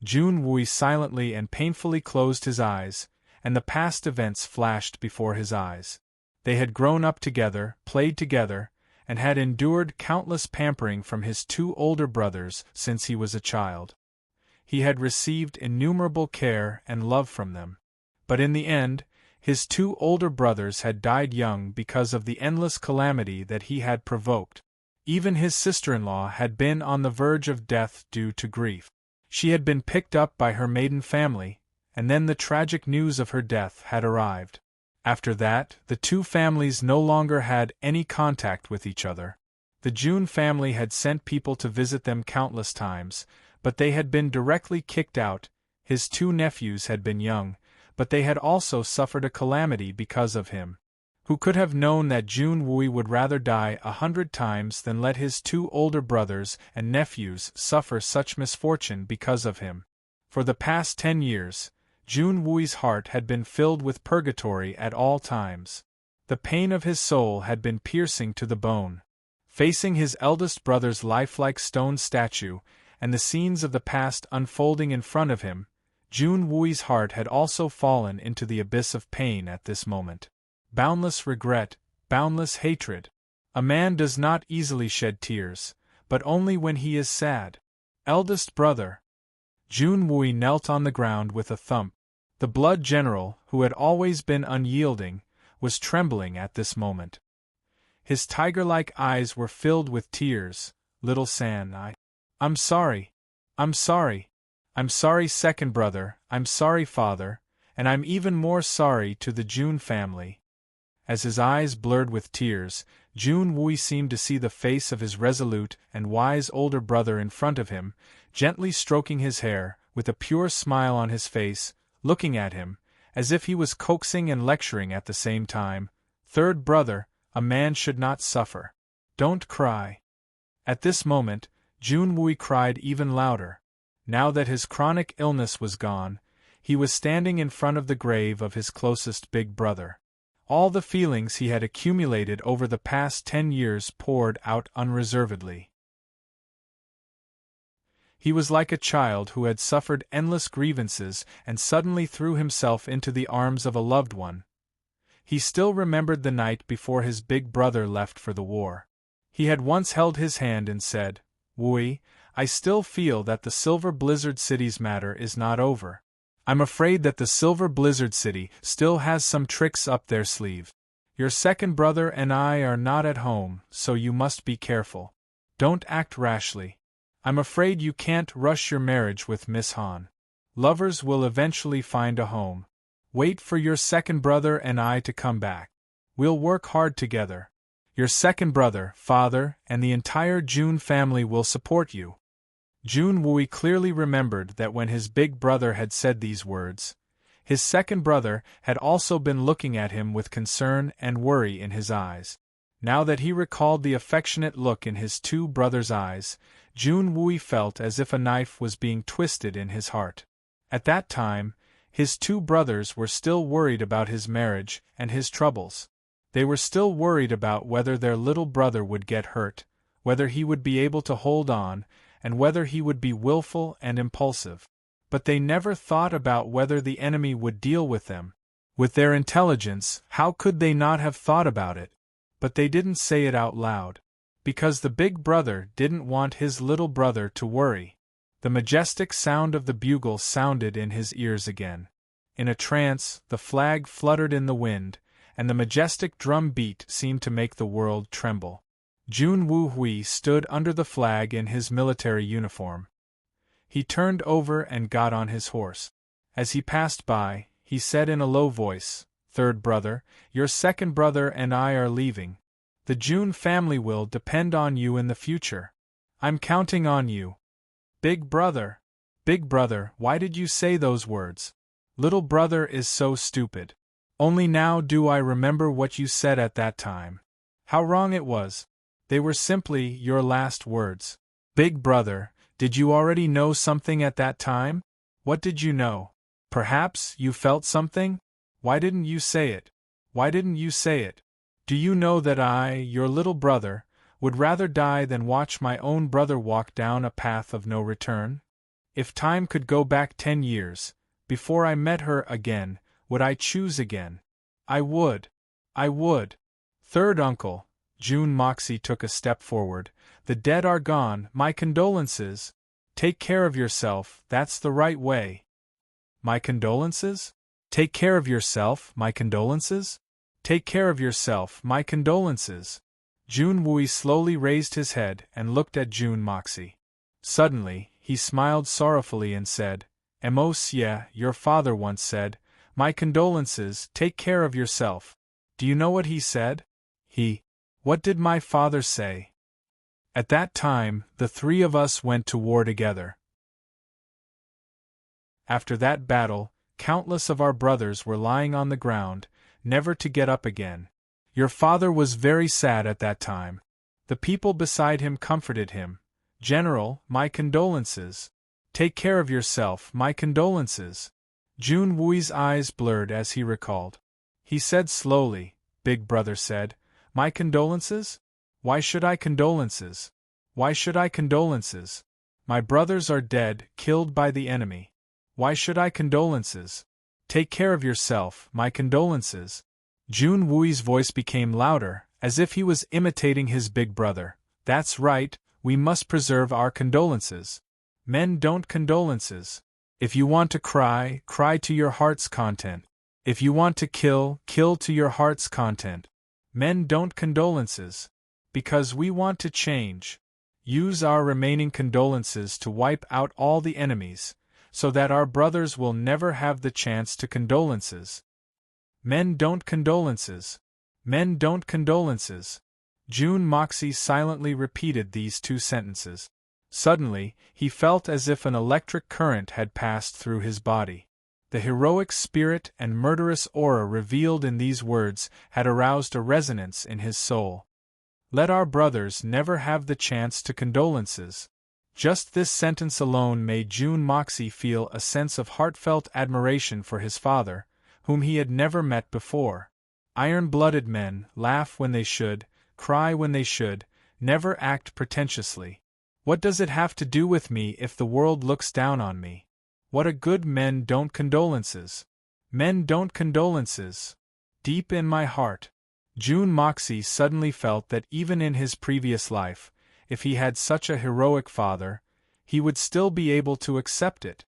Jun Wui silently and painfully closed his eyes, and the past events flashed before his eyes. They had grown up together, played together, and had endured countless pampering from his 2 older brothers since he was a child. He had received innumerable care and love from them. But in the end, his 2 older brothers had died young because of the endless calamity that he had provoked. Even his sister-in-law had been on the verge of death due to grief. She had been picked up by her maiden family, and then the tragic news of her death had arrived. After that, the 2 families no longer had any contact with each other. The Jun family had sent people to visit them countless times, but they had been directly kicked out. His 2 nephews had been young, but they had also suffered a calamity because of him. Who could have known that Jun Wui would rather die 100 times than let his 2 older brothers and nephews suffer such misfortune because of him? For the past 10 years, Jun Wui's heart had been filled with purgatory at all times. The pain of his soul had been piercing to the bone. Facing his eldest brother's lifelike stone statue, and the scenes of the past unfolding in front of him, Jun Wui's heart had also fallen into the abyss of pain at this moment. Boundless regret, boundless hatred. A man does not easily shed tears, but only when he is sad. Eldest brother. Jun Wui knelt on the ground with a thump. The blood general, who had always been unyielding, was trembling at this moment. His tiger-like eyes were filled with tears. Little San, I'm sorry. I'm sorry. I'm sorry, second brother, I'm sorry, father, and I'm even more sorry to the Jun family. As his eyes blurred with tears, Jun Wui seemed to see the face of his resolute and wise older brother in front of him, gently stroking his hair, with a pure smile on his face, looking at him, as if he was coaxing and lecturing at the same time. Third brother, a man should not suffer. Don't cry. At this moment, Jun Wui cried even louder. Now that his chronic illness was gone, he was standing in front of the grave of his closest big brother. All the feelings he had accumulated over the past 10 years poured out unreservedly. He was like a child who had suffered endless grievances and suddenly threw himself into the arms of a loved one. He still remembered the night before his big brother left for the war. He had once held his hand and said, "Wui, I still feel that the Silver Blizzard City's matter is not over. I'm afraid that the Silver Blizzard City still has some tricks up their sleeve. Your second brother and I are not at home, so you must be careful. Don't act rashly. I'm afraid you can't rush your marriage with Miss Han. Lovers will eventually find a home. Wait for your second brother and I to come back. We'll work hard together. Your second brother, father, and the entire Jun family will support you. Jun Wui clearly remembered that when his big brother had said these words, his second brother had also been looking at him with concern and worry in his eyes. Now that he recalled the affectionate look in his two brothers' eyes, Jun Wui felt as if a knife was being twisted in his heart. At that time, his two brothers were still worried about his marriage and his troubles. They were still worried about whether their little brother would get hurt, whether he would be able to hold on, and whether he would be willful and impulsive. But they never thought about whether the enemy would deal with them. With their intelligence, how could they not have thought about it? But they didn't say it out loud. Because the big brother didn't want his little brother to worry. The majestic sound of the bugle sounded in his ears again. In a trance, the flag fluttered in the wind, and the majestic drum beat seemed to make the world tremble. Jun Wu Hui stood under the flag in his military uniform. He turned over and got on his horse. As he passed by, he said in a low voice, "Third brother, your second brother and I are leaving. The Jun family will depend on you in the future. I'm counting on you." Big brother, why did you say those words? Little brother is so stupid. Only now do I remember what you said at that time. How wrong it was. They were simply your last words. Big brother, did you already know something at that time? What did you know? Perhaps you felt something? Why didn't you say it? Why didn't you say it? Do you know that I, your little brother, would rather die than watch my own brother walk down a path of no return? If time could go back 10 years, before I met her again, would I choose again? I would. I would. Third uncle, Jun Moxie took a step forward. The dead are gone, my condolences. Take care of yourself, that's the right way. My condolences? Take care of yourself, my condolences? Take care of yourself, my condolences. Jun Wui slowly raised his head and looked at Jun Moxie. Suddenly, he smiled sorrowfully and said, "Monsieur, your father once said, 'My condolences, take care of yourself.' Do you know what he said? What did my father say?" At that time, the three of us went to war together. After that battle, countless of our brothers were lying on the ground, never to get up again. Your father was very sad at that time. The people beside him comforted him. "General, my condolences. Take care of yourself, my condolences." Jun Wui's eyes blurred as he recalled. He said slowly, "Big brother said, 'My condolences? Why should I condolences? Why should I condolences? My brothers are dead, killed by the enemy. Why should I condolences? Take care of yourself, my condolences.'" Jun Wui's voice became louder, as if he was imitating his big brother. "That's right, we must preserve our condolences. Men don't condolences. If you want to cry, cry to your heart's content. If you want to kill, kill to your heart's content. Men don't condolences. Because we want to change. Use our remaining condolences to wipe out all the enemies, so that our brothers will never have the chance to condolences. Men don't condolences. Men don't condolences." Jun Moxie silently repeated these two sentences. Suddenly, he felt as if an electric current had passed through his body. The heroic spirit and murderous aura revealed in these words had aroused a resonance in his soul. Let our brothers never have the chance to condolences. Just this sentence alone made Jun Moxie feel a sense of heartfelt admiration for his father, whom he had never met before. Iron-blooded men laugh when they should, cry when they should, never act pretentiously. What does it have to do with me if the world looks down on me? What a good men don't condolences. Men don't condolences. Deep in my heart, Jun Moxie suddenly felt that even in his previous life, if he had such a heroic father, he would still be able to accept it.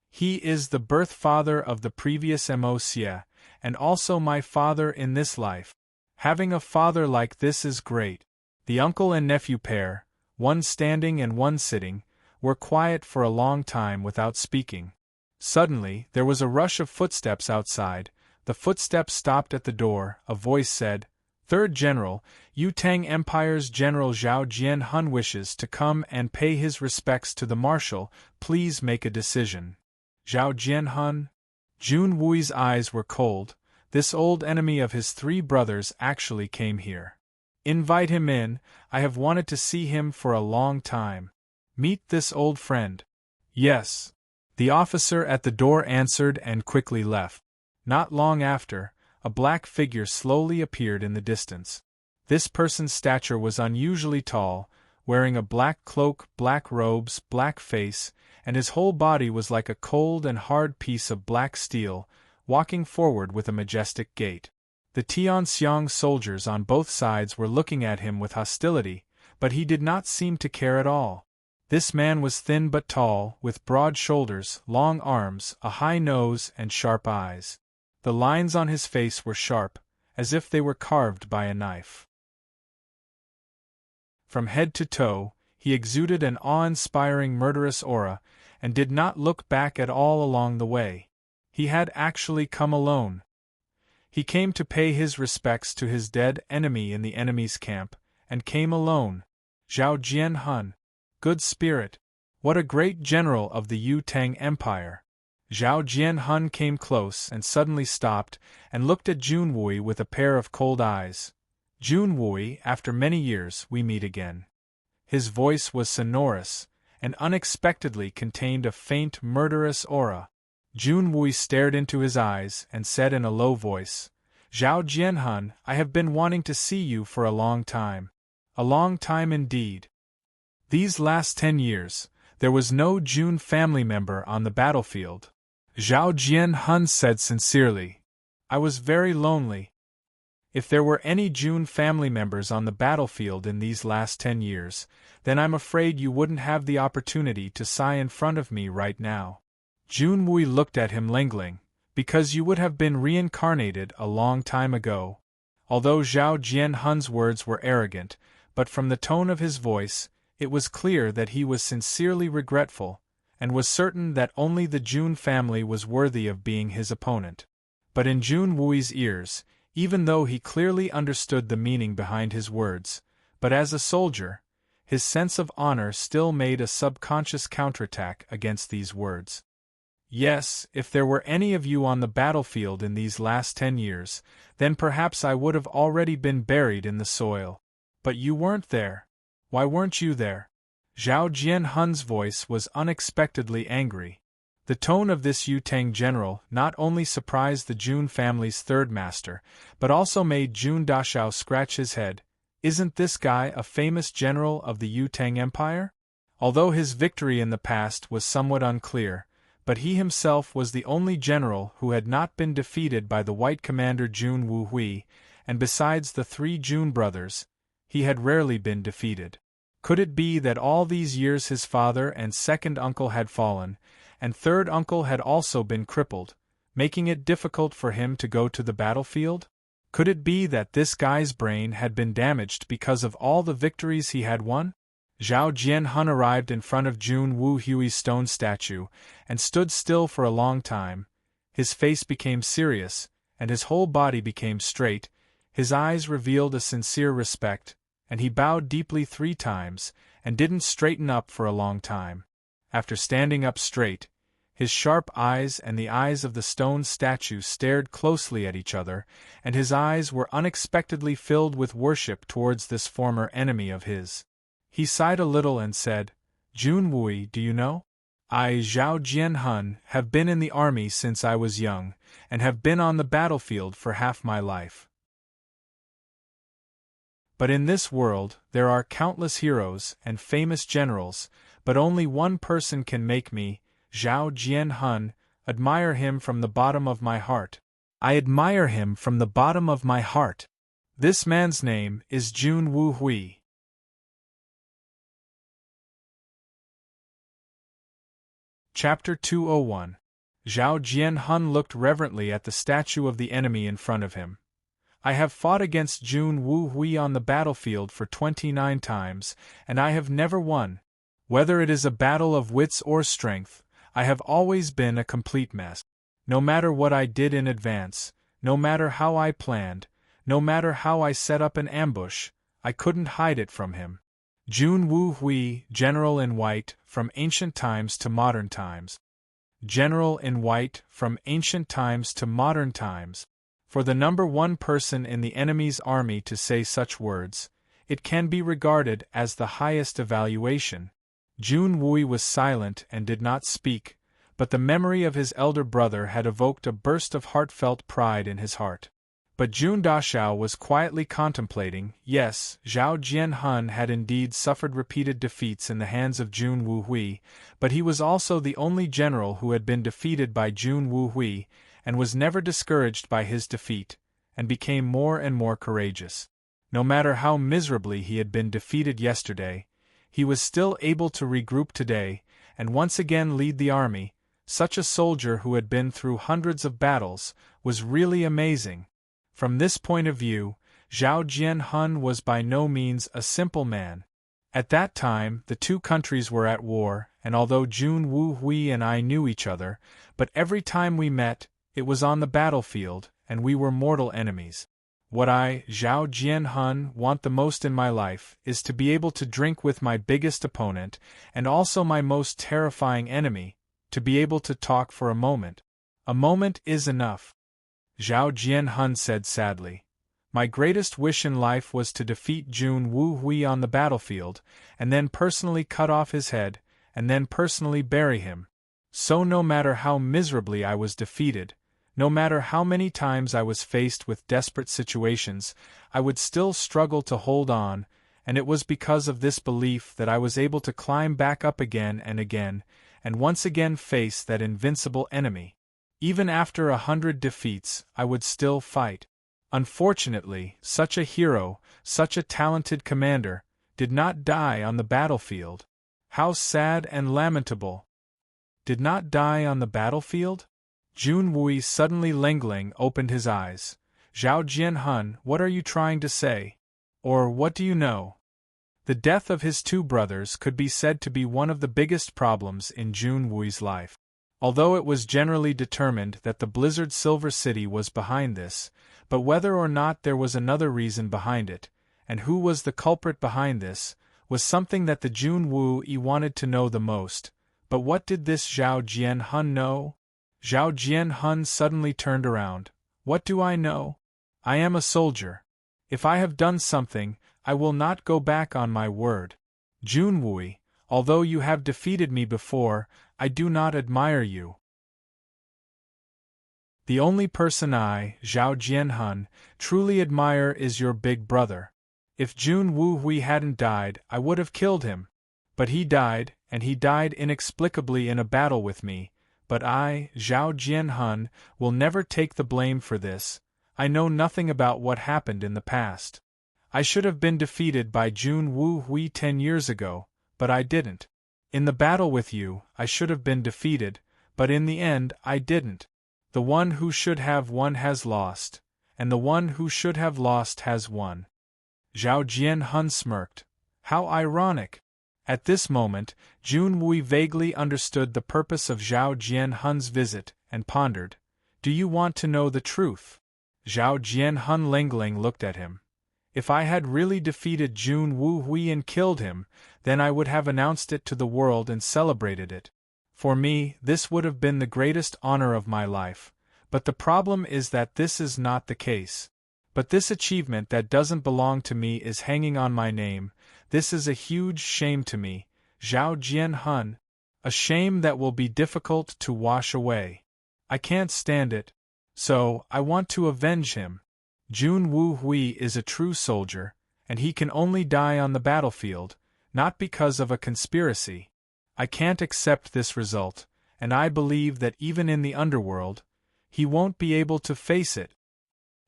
He is the birth father of the previous Monsieur, and also my father in this life. Having a father like this is great. The uncle and nephew pair, one standing and one sitting, were quiet for a long time without speaking. Suddenly, there was a rush of footsteps outside. The footsteps stopped at the door. A voice said, "Third General, Yu Tang Empire's General Zhao Jianhun wishes to come and pay his respects to the Marshal. Please make a decision." Zhao Jianhun? Jun Wui's eyes were cold. This old enemy of his three brothers actually came here. "Invite him in, I have wanted to see him for a long time." "Meet this old friend." "Yes." The officer at the door answered and quickly left. Not long after, a black figure slowly appeared in the distance. This person's stature was unusually tall, wearing a black cloak, black robes, black face, and his whole body was like a cold and hard piece of black steel, walking forward with a majestic gait. The Tianxiang soldiers on both sides were looking at him with hostility, but he did not seem to care at all. This man was thin but tall, with broad shoulders, long arms, a high nose, and sharp eyes. The lines on his face were sharp, as if they were carved by a knife. From head to toe, he exuded an awe-inspiring murderous aura, and did not look back at all along the way. He had actually come alone. He came to pay his respects to his dead enemy in the enemy's camp, and came alone. Zhao Jianhun. Good spirit. What a great general of the Yu Tang Empire. Zhao Jianhun came close and suddenly stopped and looked at Junwui with a pair of cold eyes. "Junwui, after many years, we meet again." His voice was sonorous, and unexpectedly contained a faint murderous aura. Junwui stared into his eyes and said in a low voice, "Zhao Jianhun, I have been wanting to see you for a long time. A long time indeed. These last 10 years, there was no Jun family member on the battlefield." Zhao Jianhun said sincerely, "I was very lonely. If there were any Jun family members on the battlefield in these last 10 years, then I'm afraid you wouldn't have the opportunity to sigh in front of me right now." Junwui looked at him lingling, "Because you would have been reincarnated a long time ago." Although Zhao Jianhun's words were arrogant, but from the tone of his voice, it was clear that he was sincerely regretful, and was certain that only the Jun family was worthy of being his opponent. But in Junwui's ears, even though he clearly understood the meaning behind his words, but as a soldier, his sense of honor still made a subconscious counterattack against these words. "Yes, if there were any of you on the battlefield in these last 10 years, then perhaps I would have already been buried in the soil. But you weren't there. Why weren't you there?" Zhao Jianhun's voice was unexpectedly angry. The tone of this Yu Tang general not only surprised the Jun family's third master, but also made Jun Dashao scratch his head. Isn't this guy a famous general of the Yu Tang Empire? Although his victory in the past was somewhat unclear, but he himself was the only general who had not been defeated by the white commander Jun Wuhui, and besides the three Jun brothers, he had rarely been defeated. Could it be that all these years his father and second uncle had fallen, and third uncle had also been crippled, making it difficult for him to go to the battlefield? Could it be that this guy's brain had been damaged because of all the victories he had won? Zhao Jianhun arrived in front of Jun Wuhui's stone statue, and stood still for a long time. His face became serious, and his whole body became straight. His eyes revealed a sincere respect, and he bowed deeply 3 times, and didn't straighten up for a long time. After standing up straight, his sharp eyes and the eyes of the stone statue stared closely at each other, and his eyes were unexpectedly filled with worship towards this former enemy of his. He sighed a little and said, "Junwui, do you know? I, Zhao Jianhun, have been in the army since I was young, and have been on the battlefield for half my life. But in this world, there are countless heroes and famous generals, but only one person can make me, Zhao Jianhun, admire him from the bottom of my heart. I admire him from the bottom of my heart. This man's name is Jun Wuhui." Chapter 201. Zhao Jianhun looked reverently at the statue of the enemy in front of him. "I have fought against Jun Wuhui on the battlefield for 29 times, and I have never won. Whether it is a battle of wits or strength, I have always been a complete mess. No matter what I did in advance, no matter how I planned, no matter how I set up an ambush, I couldn't hide it from him. Jun Wu Hui, General in White, from ancient times to modern times. General in White, from ancient times to modern times. For the number one person in the enemy's army to say such words, it can be regarded as the highest evaluation. Jun Wui was silent and did not speak, but the memory of his elder brother had evoked a burst of heartfelt pride in his heart. But Jun Dashao was quietly contemplating. Yes, Zhao Jianhun had indeed suffered repeated defeats in the hands of Jun Wu Hui, but he was also the only general who had been defeated by Jun Wu Hui, and was never discouraged by his defeat, and became more and more courageous. No matter how miserably he had been defeated yesterday, he was still able to regroup today, and once again lead the army. Such a soldier who had been through hundreds of battles was really amazing. From this point of view, Zhao Jianhun was by no means a simple man. At that time, the two countries were at war, and although Jun Wu Hui and I knew each other, but every time we met, it was on the battlefield, and we were mortal enemies. What I, Zhao Jianhun, want the most in my life is to be able to drink with my biggest opponent, and also my most terrifying enemy, to be able to talk for a moment. A moment is enough. Zhao Jianhun said sadly. My greatest wish in life was to defeat Jun Wu Hui on the battlefield, and then personally cut off his head, and then personally bury him. So no matter how miserably I was defeated, no matter how many times I was faced with desperate situations, I would still struggle to hold on, and it was because of this belief that I was able to climb back up again, and once again face that invincible enemy. Even after 100 defeats, I would still fight. Unfortunately, such a hero, such a talented commander, did not die on the battlefield. How sad and lamentable! Did not die on the battlefield? Jun Wui suddenly Lengling opened his eyes. Zhao Jianhun, what are you trying to say? Or what do you know? The death of his two brothers could be said to be one of the biggest problems in Jun Wui's life. Although it was generally determined that the Blizzard Silver City was behind this, but whether or not there was another reason behind it, and who was the culprit behind this, was something that the Jun Wu-yi wanted to know the most. But what did this Zhao Jianhun know? Zhao Jianhun suddenly turned around. What do I know? I am a soldier. If I have done something, I will not go back on my word. Jun Wui, although you have defeated me before, I do not admire you. The only person I, Zhao Jianhun, truly admire is your big brother. If Jun Wu Hui hadn't died, I would have killed him. But he died, and he died inexplicably in a battle with me. But I, Zhao Jianhun, will never take the blame for this. I know nothing about what happened in the past. I should have been defeated by Jun Wu Hui 10 years ago, but I didn't. In the battle with you, I should have been defeated, but in the end I didn't. The one who should have won has lost, and the one who should have lost has won. Zhao Jianhun smirked. How ironic! At this moment, Jun Wui vaguely understood the purpose of Zhao Jianhun's visit, and pondered. Do you want to know the truth? Zhao Jianhun Lengling looked at him. If I had really defeated Jun Wu Hui and killed him, then I would have announced it to the world and celebrated it. For me, this would have been the greatest honor of my life. But the problem is that this is not the case. But this achievement that doesn't belong to me is hanging on my name. This is a huge shame to me, Zhao Jianhun. A shame that will be difficult to wash away. I can't stand it. So, I want to avenge him. Jun Wu Hui is a true soldier, and he can only die on the battlefield, not because of a conspiracy. I can't accept this result, and I believe that even in the underworld, he won't be able to face it.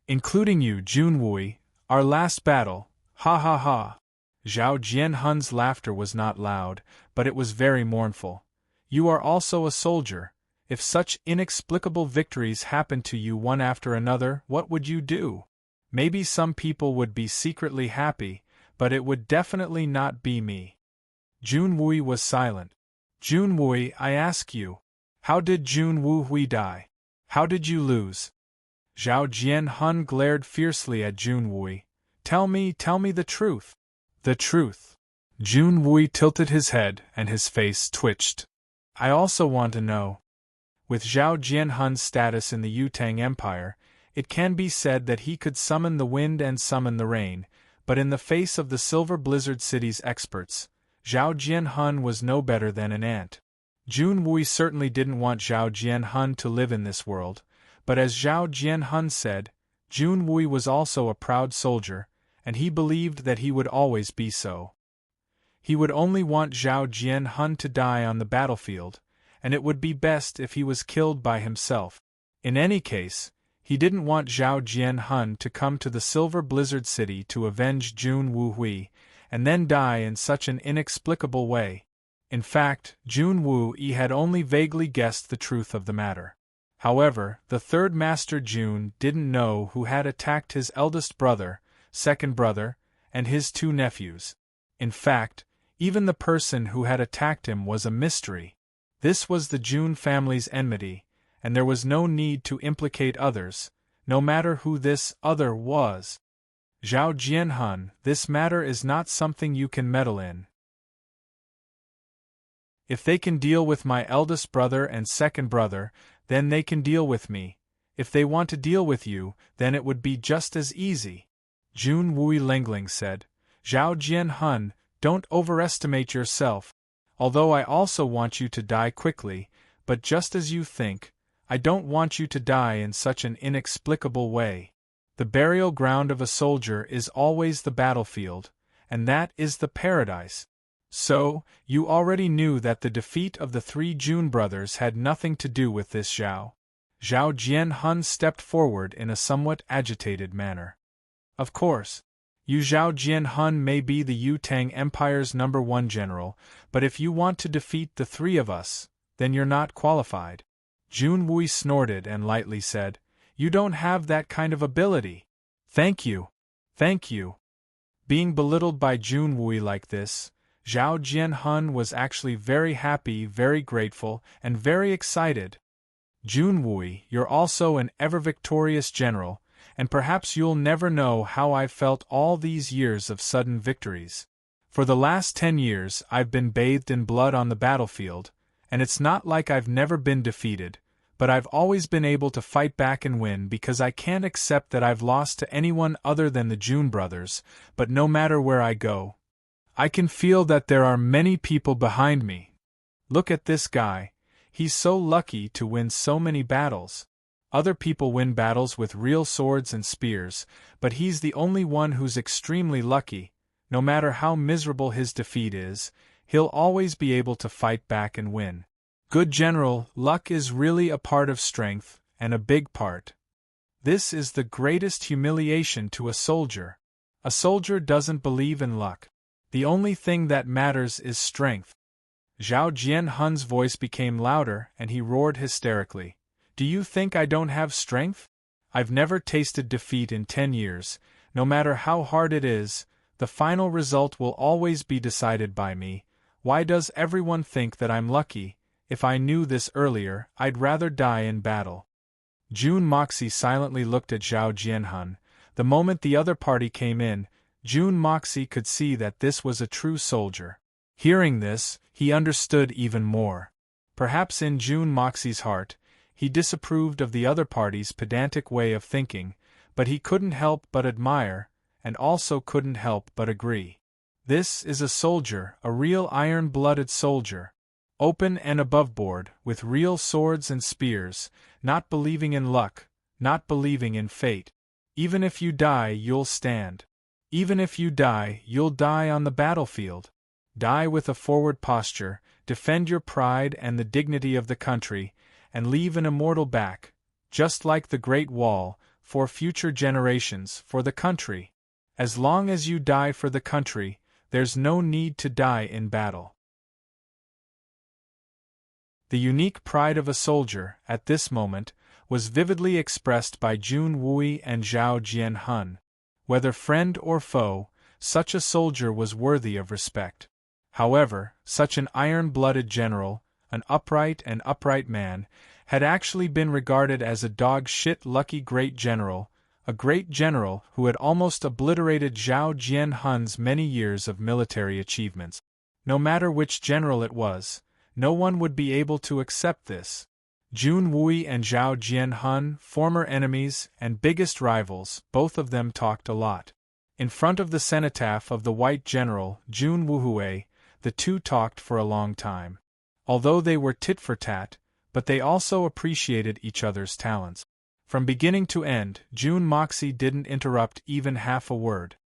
Including you, Jun Wui, our last battle, ha ha ha. Zhao Jianhun's laughter was not loud, but it was very mournful. You are also a soldier. If such inexplicable victories happened to you one after another, what would you do? Maybe some people would be secretly happy, but it would definitely not be me. Jun Wui was silent. Jun Wui, I ask you. How did Jun Wui die? How did you lose? Zhao Jianhun glared fiercely at Jun Wui. Tell me the truth. The truth. Jun Wui tilted his head and his face twitched. I also want to know. With Zhao Jianhun's status in the Yutang Empire, it can be said that he could summon the wind and summon the rain, but in the face of the Silver Blizzard City's experts, Zhao Jianhun was no better than an ant. Jun Wui certainly didn't want Zhao Jianhun to live in this world, but as Zhao Jianhun said, Jun Wui was also a proud soldier, and he believed that he would always be so. He would only want Zhao Jianhun to die on the battlefield, and it would be best if he was killed by himself. In any case, he didn't want Zhao Jianhun to come to the Silver Blizzard City to avenge Jun Wui, and then die in such an inexplicable way. In fact, Jun Wui had only vaguely guessed the truth of the matter. However, the third Master Jun didn't know who had attacked his eldest brother, second brother, and his two nephews. In fact, even the person who had attacked him was a mystery. This was the Jun family's enmity, and there was no need to implicate others, no matter who this other was. Zhao Jianhun, this matter is not something you can meddle in. If they can deal with my eldest brother and second brother, then they can deal with me. If they want to deal with you, then it would be just as easy. Jun Wui Lengling said. Zhao Jianhun, don't overestimate yourself. Although I also want you to die quickly, but just as you think, I don't want you to die in such an inexplicable way. The burial ground of a soldier is always the battlefield, and that is the paradise. So, you already knew that the defeat of the three Jun brothers had nothing to do with this Zhao. Zhao Jianhun stepped forward in a somewhat agitated manner. Of course. You Zhao Jianhun may be the Yutang Empire's #1 general, but if you want to defeat the three of us, then you're not qualified. Jun Wui snorted and lightly said, You don't have that kind of ability. Thank you. Thank you. Being belittled by Jun Wui like this, Zhao Jianhun was actually very happy, very grateful, and very excited. Jun Wui, you're also an ever-victorious general, and perhaps you'll never know how I've felt all these years of sudden victories. For the last 10 years I've been bathed in blood on the battlefield, and it's not like I've never been defeated, but I've always been able to fight back and win because I can't accept that I've lost to anyone other than the Jun brothers, but no matter where I go, I can feel that there are many people behind me. Look at this guy, he's so lucky to win so many battles. Other people win battles with real swords and spears, but he's the only one who's extremely lucky. No matter how miserable his defeat is, he'll always be able to fight back and win. Good general, luck is really a part of strength, and a big part. This is the greatest humiliation to a soldier. A soldier doesn't believe in luck. The only thing that matters is strength. Zhao Jianhun's voice became louder and he roared hysterically. Do you think I don't have strength? I've never tasted defeat in 10 years. No matter how hard it is, the final result will always be decided by me. Why does everyone think that I'm lucky? If I knew this earlier, I'd rather die in battle. Jun Moxie silently looked at Zhao Jianhun. The moment the other party came in, Jun Moxie could see that this was a true soldier. Hearing this, he understood even more. Perhaps in Jun Moxie's heart, he disapproved of the other party's pedantic way of thinking, but he couldn't help but admire, and also couldn't help but agree. This is a soldier, a real iron-blooded soldier. Open and aboveboard, with real swords and spears, not believing in luck, not believing in fate. Even if you die, you'll stand. Even if you die, you'll die on the battlefield. Die with a forward posture, defend your pride and the dignity of the country, and leave an immortal back, just like the Great Wall, for future generations, for the country. As long as you die for the country, there's no need to die in battle. The unique pride of a soldier, at this moment, was vividly expressed by Jun Wui and Zhao Jianhun. Whether friend or foe, such a soldier was worthy of respect. However, such an iron-blooded general, an upright man, had actually been regarded as a dog-shit lucky great general, a great general who had almost obliterated Zhao Jianhun's many years of military achievements. No matter which general it was, no one would be able to accept this. Jun Wui and Zhao Jianhun, former enemies and biggest rivals, both of them talked a lot. In front of the cenotaph of the white general, Jun Wuhui, the two talked for a long time. Although they were tit for tat, but they also appreciated each other's talents. From beginning to end, Jun Moxie didn't interrupt even half a word.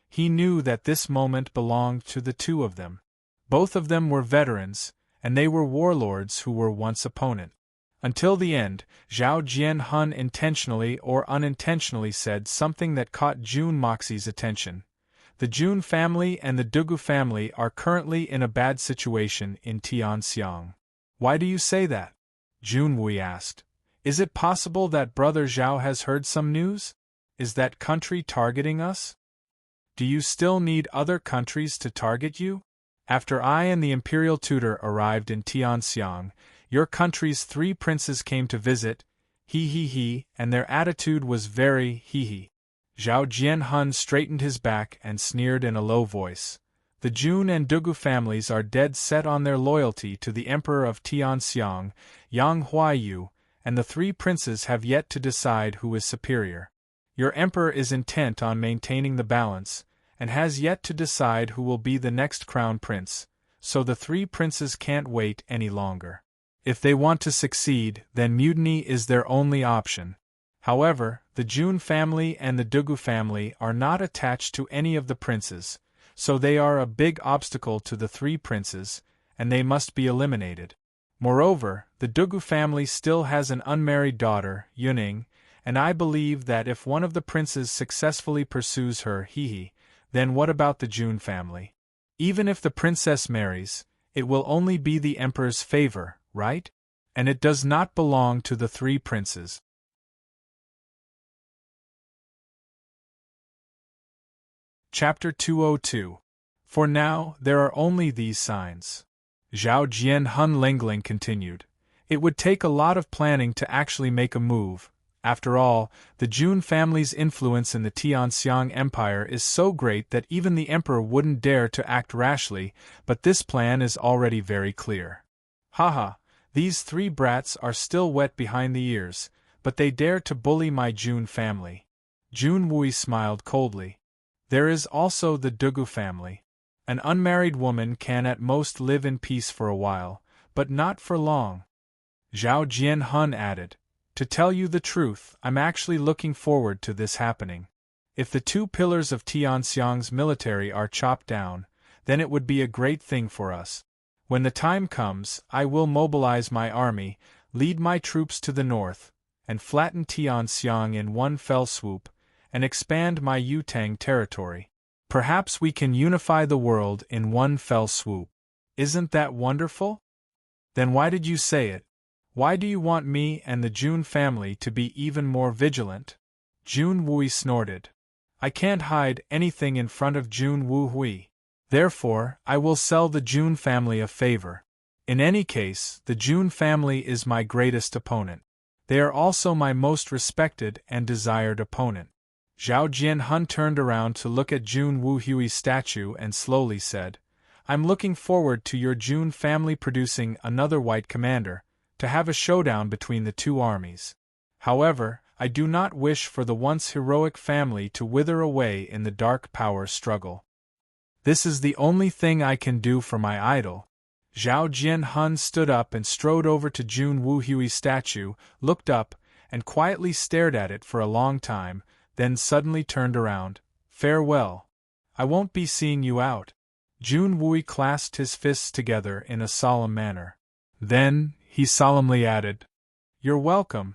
He knew that this moment belonged to the two of them. Both of them were veterans, and they were warlords who were once opponents. Until the end, Zhao Jianhun intentionally or unintentionally said something that caught Jun Moxie's attention. The Jun family and the Dugu family are currently in a bad situation in Tianxiang. Why do you say that? Jun Wui asked. Is it possible that Brother Zhao has heard some news? Is that country targeting us? Do you still need other countries to target you? After I and the imperial tutor arrived in Tianxiang, your country's 3 princes came to visit, and their attitude was very Zhao Jianhun straightened his back and sneered in a low voice. The Jun and Dugu families are dead set on their loyalty to the Emperor of Tianxiang, Yang Huaiyu, and the 3 princes have yet to decide who is superior. Your emperor is intent on maintaining the balance, and has yet to decide who will be the next crown prince, so the 3 princes can't wait any longer. If they want to succeed, then mutiny is their only option. However, the Jun family and the Dugu family are not attached to any of the princes, so they are a big obstacle to the 3 princes, and they must be eliminated. Moreover, the Dugu family still has an unmarried daughter, Yuning, and I believe that if one of the princes successfully pursues her, then what about the Jun family? Even if the princess marries, it will only be the emperor's favor, right? And it does not belong to the 3 princes. Chapter 202. For now, there are only these signs. Zhao Jianhun Lengling continued. It would take a lot of planning to actually make a move. After all, the Jun family's influence in the Tianxiang Empire is so great that even the emperor wouldn't dare to act rashly, but this plan is already very clear. Haha, these 3 brats are still wet behind the ears, but they dare to bully my Jun family. Jun Wui smiled coldly. There is also the Dugu family. An unmarried woman can at most live in peace for a while, but not for long. Zhao Jianhun added, to tell you the truth, I'm actually looking forward to this happening. If the 2 pillars of Tianxiang's military are chopped down, then it would be a great thing for us. When the time comes, I will mobilize my army, lead my troops to the north, and flatten Tianxiang in one fell swoop, and expand my Yutang territory. Perhaps we can unify the world in one fell swoop. Isn't that wonderful? Then why did you say it? Why do you want me and the Jun family to be even more vigilant? Jun Wui snorted. I can't hide anything in front of Jun Wuhui. Therefore, I will sell the Jun family a favor. In any case, the Jun family is my greatest opponent. They are also my most respected and desired opponent. Zhao Jianhun turned around to look at Jun Wuhui's statue and slowly said, I'm looking forward to your Jun family producing another white commander, to have a showdown between the 2 armies. However, I do not wish for the once heroic family to wither away in the dark power struggle. This is the only thing I can do for my idol. Zhao Jianhun stood up and strode over to Jun Wuhui's statue, looked up, and quietly stared at it for a long time, then suddenly turned around. Farewell. I won't be seeing you out. Jun Wui clasped his fists together in a solemn manner. Then, he solemnly added, You're welcome.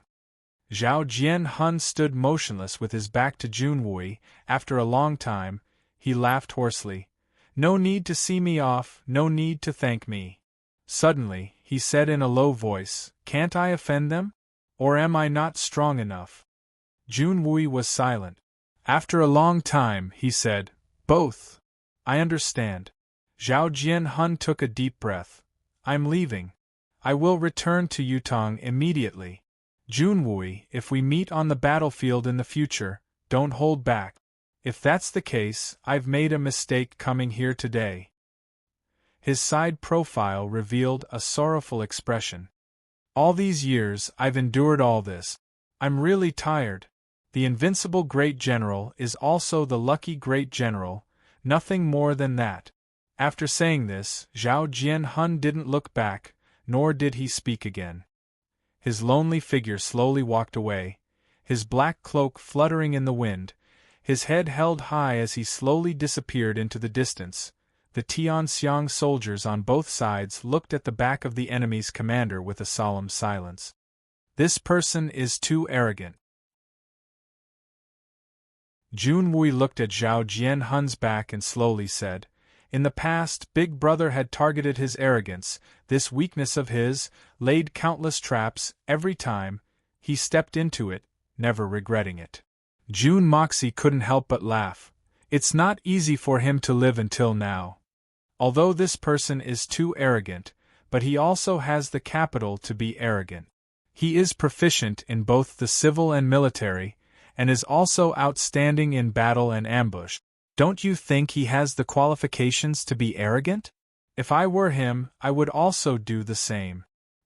Zhao Jianhun stood motionless with his back to Jun Wui. After a long time, he laughed hoarsely. No need to see me off, no need to thank me. Suddenly, he said in a low voice, Can't I offend them? Or am I not strong enough? Jun Wui was silent. After a long time, he said, Both. I understand. Zhao Jianhun took a deep breath. I'm leaving. I will return to Yutang immediately. Junwui, if we meet on the battlefield in the future, don't hold back. If that's the case, I've made a mistake coming here today. His side profile revealed a sorrowful expression. All these years, I've endured all this. I'm really tired. The invincible great general is also the lucky great general, nothing more than that. After saying this, Zhao Jianhun didn't look back, nor did he speak again. His lonely figure slowly walked away, his black cloak fluttering in the wind, his head held high as he slowly disappeared into the distance. The Tianxiang soldiers on both sides looked at the back of the enemy's commander with a solemn silence. This person is too arrogant. Junwui looked at Zhao Jianhun's back and slowly said, in the past, Big Brother had targeted his arrogance, this weakness of his, laid countless traps, every time he stepped into it, never regretting it. Jun Moxie couldn't help but laugh. It's not easy for him to live until now. Although this person is too arrogant, but he also has the capital to be arrogant. He is proficient in both the civil and military, and is also outstanding in battle and ambush. Don't you think he has the qualifications to be arrogant? If I were him, I would also do the same.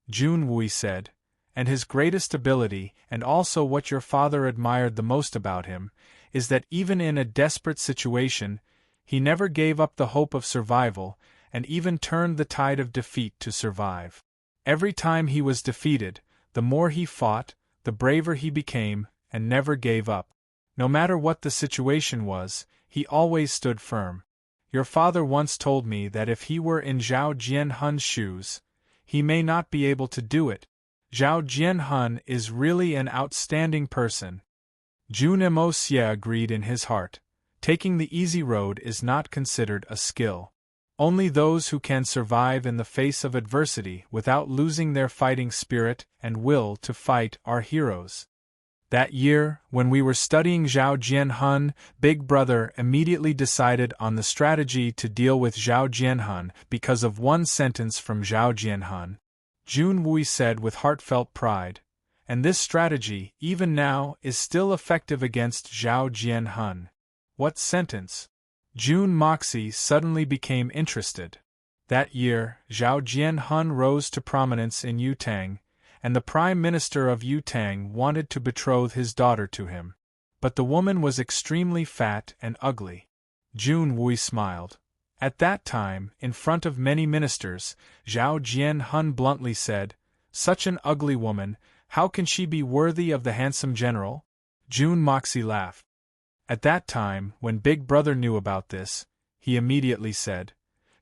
Junwui said, and his greatest ability, and also what your father admired the most about him, is that even in a desperate situation, he never gave up the hope of survival, and even turned the tide of defeat to survive. Every time he was defeated, the more he fought, the braver he became, and never gave up. No matter what the situation was, he always stood firm. Your father once told me that if he were in Zhao Jianhun's shoes, he may not be able to do it. Zhao Jianhun is really an outstanding person. Jun Moxie agreed in his heart. Taking the easy road is not considered a skill. Only those who can survive in the face of adversity without losing their fighting spirit and will to fight are heroes. That year, when we were studying Zhao Jianhun, Big Brother immediately decided on the strategy to deal with Zhao Jianhun because of one sentence from Zhao Jianhun. Junwui said with heartfelt pride, and this strategy, even now, is still effective against Zhao Jianhun. What sentence? Jun Moxie suddenly became interested. That year, Zhao Jianhun rose to prominence in Yutang, and the Prime Minister of Yutang wanted to betroth his daughter to him. But the woman was extremely fat and ugly. Junwui smiled. At that time, in front of many ministers, Zhao Jianhun bluntly said, "Such an ugly woman, how can she be worthy of the handsome general?" Jun Moxie laughed. At that time, when Big Brother knew about this, he immediately said,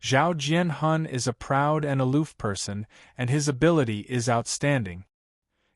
Zhao Jianhun is a proud and aloof person, and his ability is outstanding.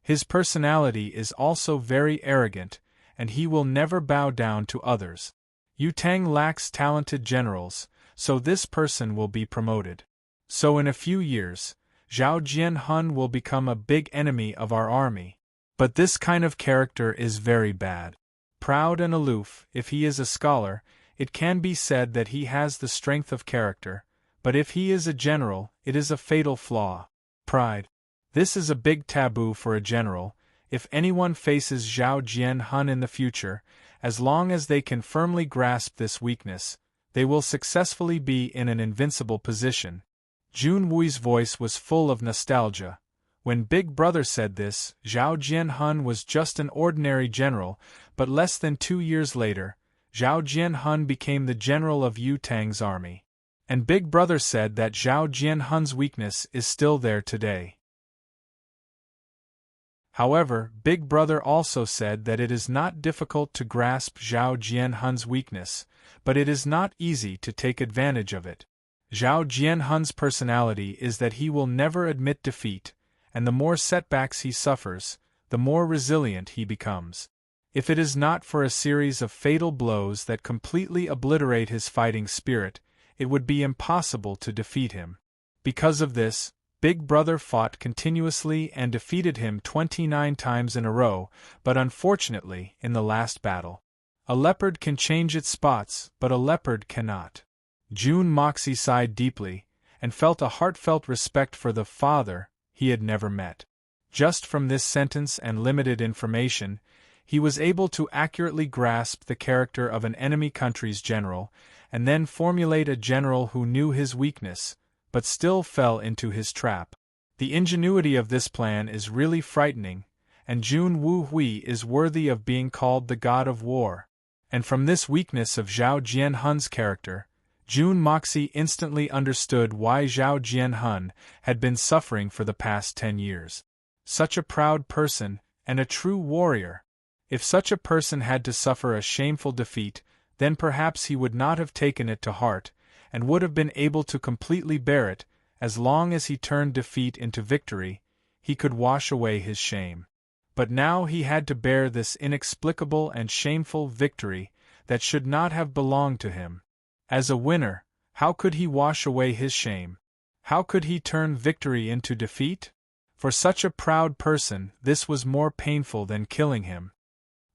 His personality is also very arrogant, and he will never bow down to others. Yutang lacks talented generals, so this person will be promoted. So in a few years, Zhao Jianhun will become a big enemy of our army. But this kind of character is very bad. Proud and aloof, if he is a scholar, it can be said that he has the strength of character, but if he is a general, it is a fatal flaw. Pride. This is a big taboo for a general. If anyone faces Zhao Jianhun in the future, as long as they can firmly grasp this weakness, they will successfully be in an invincible position. Junwui's voice was full of nostalgia. When Big Brother said this, Zhao Jianhun was just an ordinary general, but less than 2 years later, Zhao Jianhun became the general of Yutang's army. And Big Brother said that Zhao Jianhun's weakness is still there today. However, Big Brother also said that it is not difficult to grasp Zhao Jianhun's weakness, but it is not easy to take advantage of it. Zhao Jianhun's personality is that he will never admit defeat, and the more setbacks he suffers, the more resilient he becomes. If it is not for a series of fatal blows that completely obliterate his fighting spirit, it would be impossible to defeat him. Because of this, Big Brother fought continuously and defeated him 29 times in a row, but unfortunately, in the last battle. A leopard can change its spots, but a leopard cannot. June Moxie sighed deeply, and felt a heartfelt respect for the father he had never met. Just from this sentence and limited information, he was able to accurately grasp the character of an enemy country's general, and then formulate a general who knew his weakness, but still fell into his trap. The ingenuity of this plan is really frightening, and Jun Wu Hui is worthy of being called the god of war. And from this weakness of Zhao Jianhun's character, Jun Moxie instantly understood why Zhao Jianhun had been suffering for the past 10 years. Such a proud person, and a true warrior. If such a person had to suffer a shameful defeat, then perhaps he would not have taken it to heart, and would have been able to completely bear it. As long as he turned defeat into victory, he could wash away his shame. But now he had to bear this inexplicable and shameful victory that should not have belonged to him. As a winner, how could he wash away his shame? How could he turn victory into defeat? For such a proud person, this was more painful than killing him.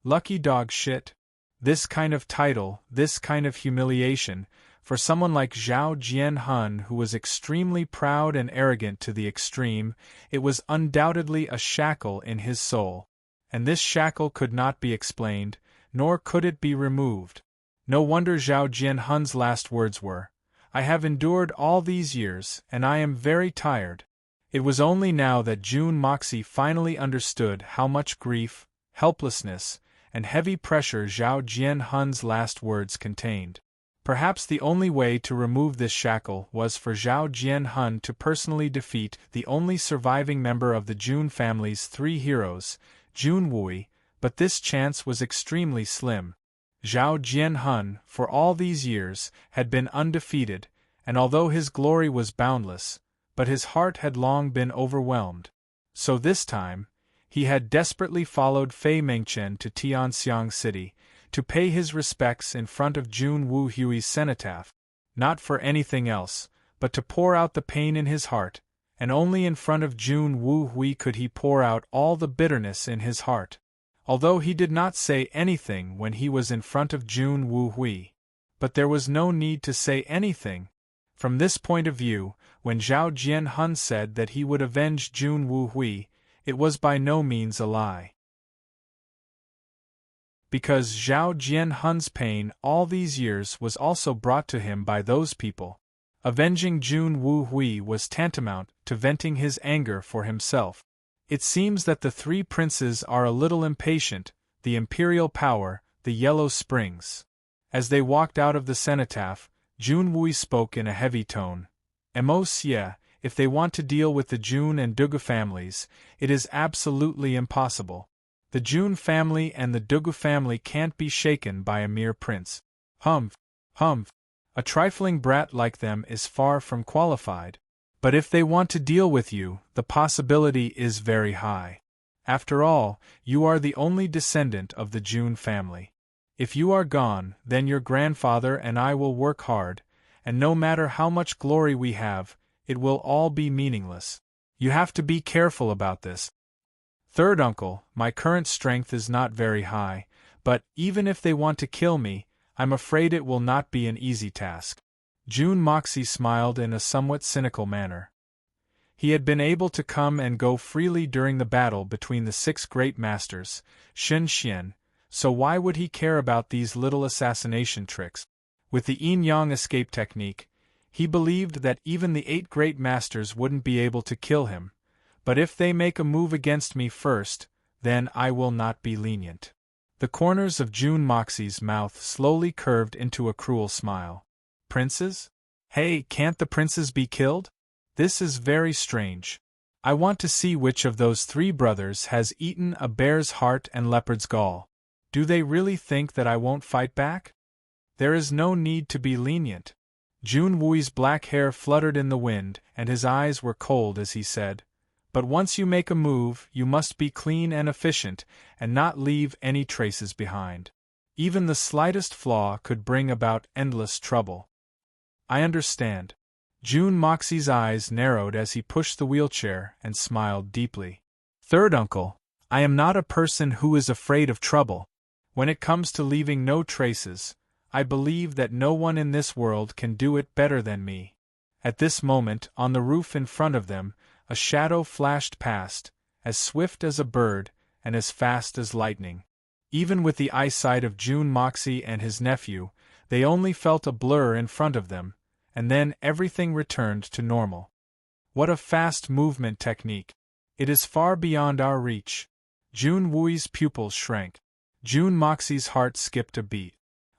Lucky dog shit. This kind of title, this kind of humiliation, for someone like Zhao Jianhun who was extremely proud and arrogant to the extreme, it was undoubtedly a shackle in his soul. And this shackle could not be explained, nor could it be removed. No wonder Zhao Jianhun's last words were, "I have endured all these years, and I am very tired." It was only now that Jun Moxie finally understood how much grief, helplessness, and heavy pressure Zhao Jianhun's last words contained. Perhaps the only way to remove this shackle was for Zhao Jianhun to personally defeat the only surviving member of the Jun family's 3 heroes, Jun Wui, but this chance was extremely slim. Zhao Jianhun, for all these years, had been undefeated, and although his glory was boundless, but his heart had long been overwhelmed. So this time, he had desperately followed Fei Mengchen to Tianxiang City, to pay his respects in front of Jun Wu Hui's cenotaph, not for anything else, but to pour out the pain in his heart, and only in front of Jun Wu Hui could he pour out all the bitterness in his heart. Although he did not say anything when he was in front of Jun Wu Hui. But there was no need to say anything. From this point of view, when Zhao Jianhun said that he would avenge Jun Wu Hui, it was by no means a lie. Because Zhao Jianhun's pain all these years was also brought to him by those people. Avenging Jun Wu Hui was tantamount to venting his anger for himself. It seems that the 3 princes are a little impatient, the imperial power, the Yellow Springs. As they walked out of the cenotaph, Jun Wui spoke in a heavy tone. Monsieur, if they want to deal with the Jun and Dugu families, it is absolutely impossible. The Jun family and the Dugu family can't be shaken by a mere prince. Humph. A trifling brat like them is far from qualified. But if they want to deal with you, the possibility is very high. After all, you are the only descendant of the Jun family. If you are gone, then your grandfather and I will work hard, and no matter how much glory we have, it will all be meaningless. You have to be careful about this. Third uncle, my current strength is not very high, but even if they want to kill me, I'm afraid it will not be an easy task. Jun Moxie smiled in a somewhat cynical manner. He had been able to come and go freely during the battle between the 6 great masters, Shen Xian, so why would he care about these little assassination tricks? With the yin-yang escape technique, he believed that even the 8 great masters wouldn't be able to kill him, but if they make a move against me first, then I will not be lenient. The corners of Jun Moxie's mouth slowly curved into a cruel smile. Princes? Hey, can't the princes be killed? This is very strange. I want to see which of those 3 brothers has eaten a bear's heart and leopard's gall. Do they really think that I won't fight back? There is no need to be lenient. Jun Wui's black hair fluttered in the wind, and his eyes were cold as he said, "But once you make a move, you must be clean and efficient, and not leave any traces behind. Even the slightest flaw could bring about endless trouble." I understand. Jun Moxie's eyes narrowed as he pushed the wheelchair and smiled deeply. Third uncle, I am not a person who is afraid of trouble. When it comes to leaving no traces, I believe that no one in this world can do it better than me." At this moment, on the roof in front of them, a shadow flashed past, as swift as a bird, and as fast as lightning. Even with the eyesight of June Moxie and his nephew, they only felt a blur in front of them, and then everything returned to normal. What a fast movement technique! It is far beyond our reach. Jun Wui's pupils shrank. June Moxie's heart skipped a beat.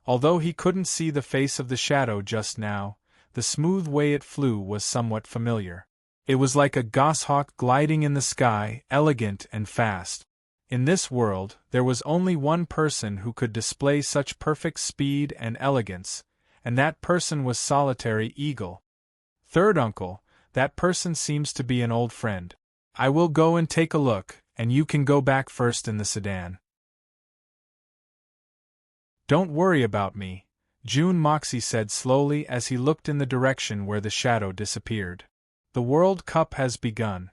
Although he couldn't see the face of the shadow just now, the smooth way it flew was somewhat familiar. It was like a goshawk gliding in the sky, elegant and fast. In this world, there was only one person who could display such perfect speed and elegance, and that person was Solitary Eagle. "Third uncle, that person seems to be an old friend. I will go and take a look, and you can go back first in the sedan." "Don't worry about me," June Moxie said slowly as he looked in the direction where the shadow disappeared. "The World Cup has begun.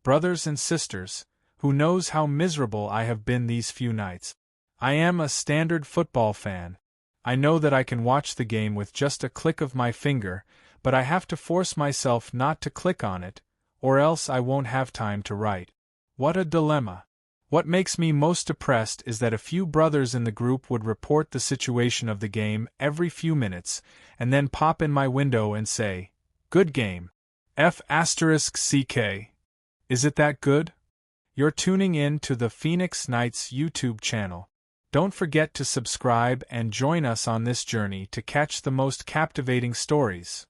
Brothers and sisters, who knows how miserable I have been these few nights? I am a standard football fan. I know that I can watch the game with just a click of my finger, but I have to force myself not to click on it, or else I won't have time to write. What a dilemma! What makes me most depressed is that a few brothers in the group would report the situation of the game every few minutes, and then pop in my window and say, 'Good game. F***CK. Is it that good?' You're tuning in to the Phoenix Nights YouTube channel. Don't forget to subscribe and join us on this journey to catch the most captivating stories.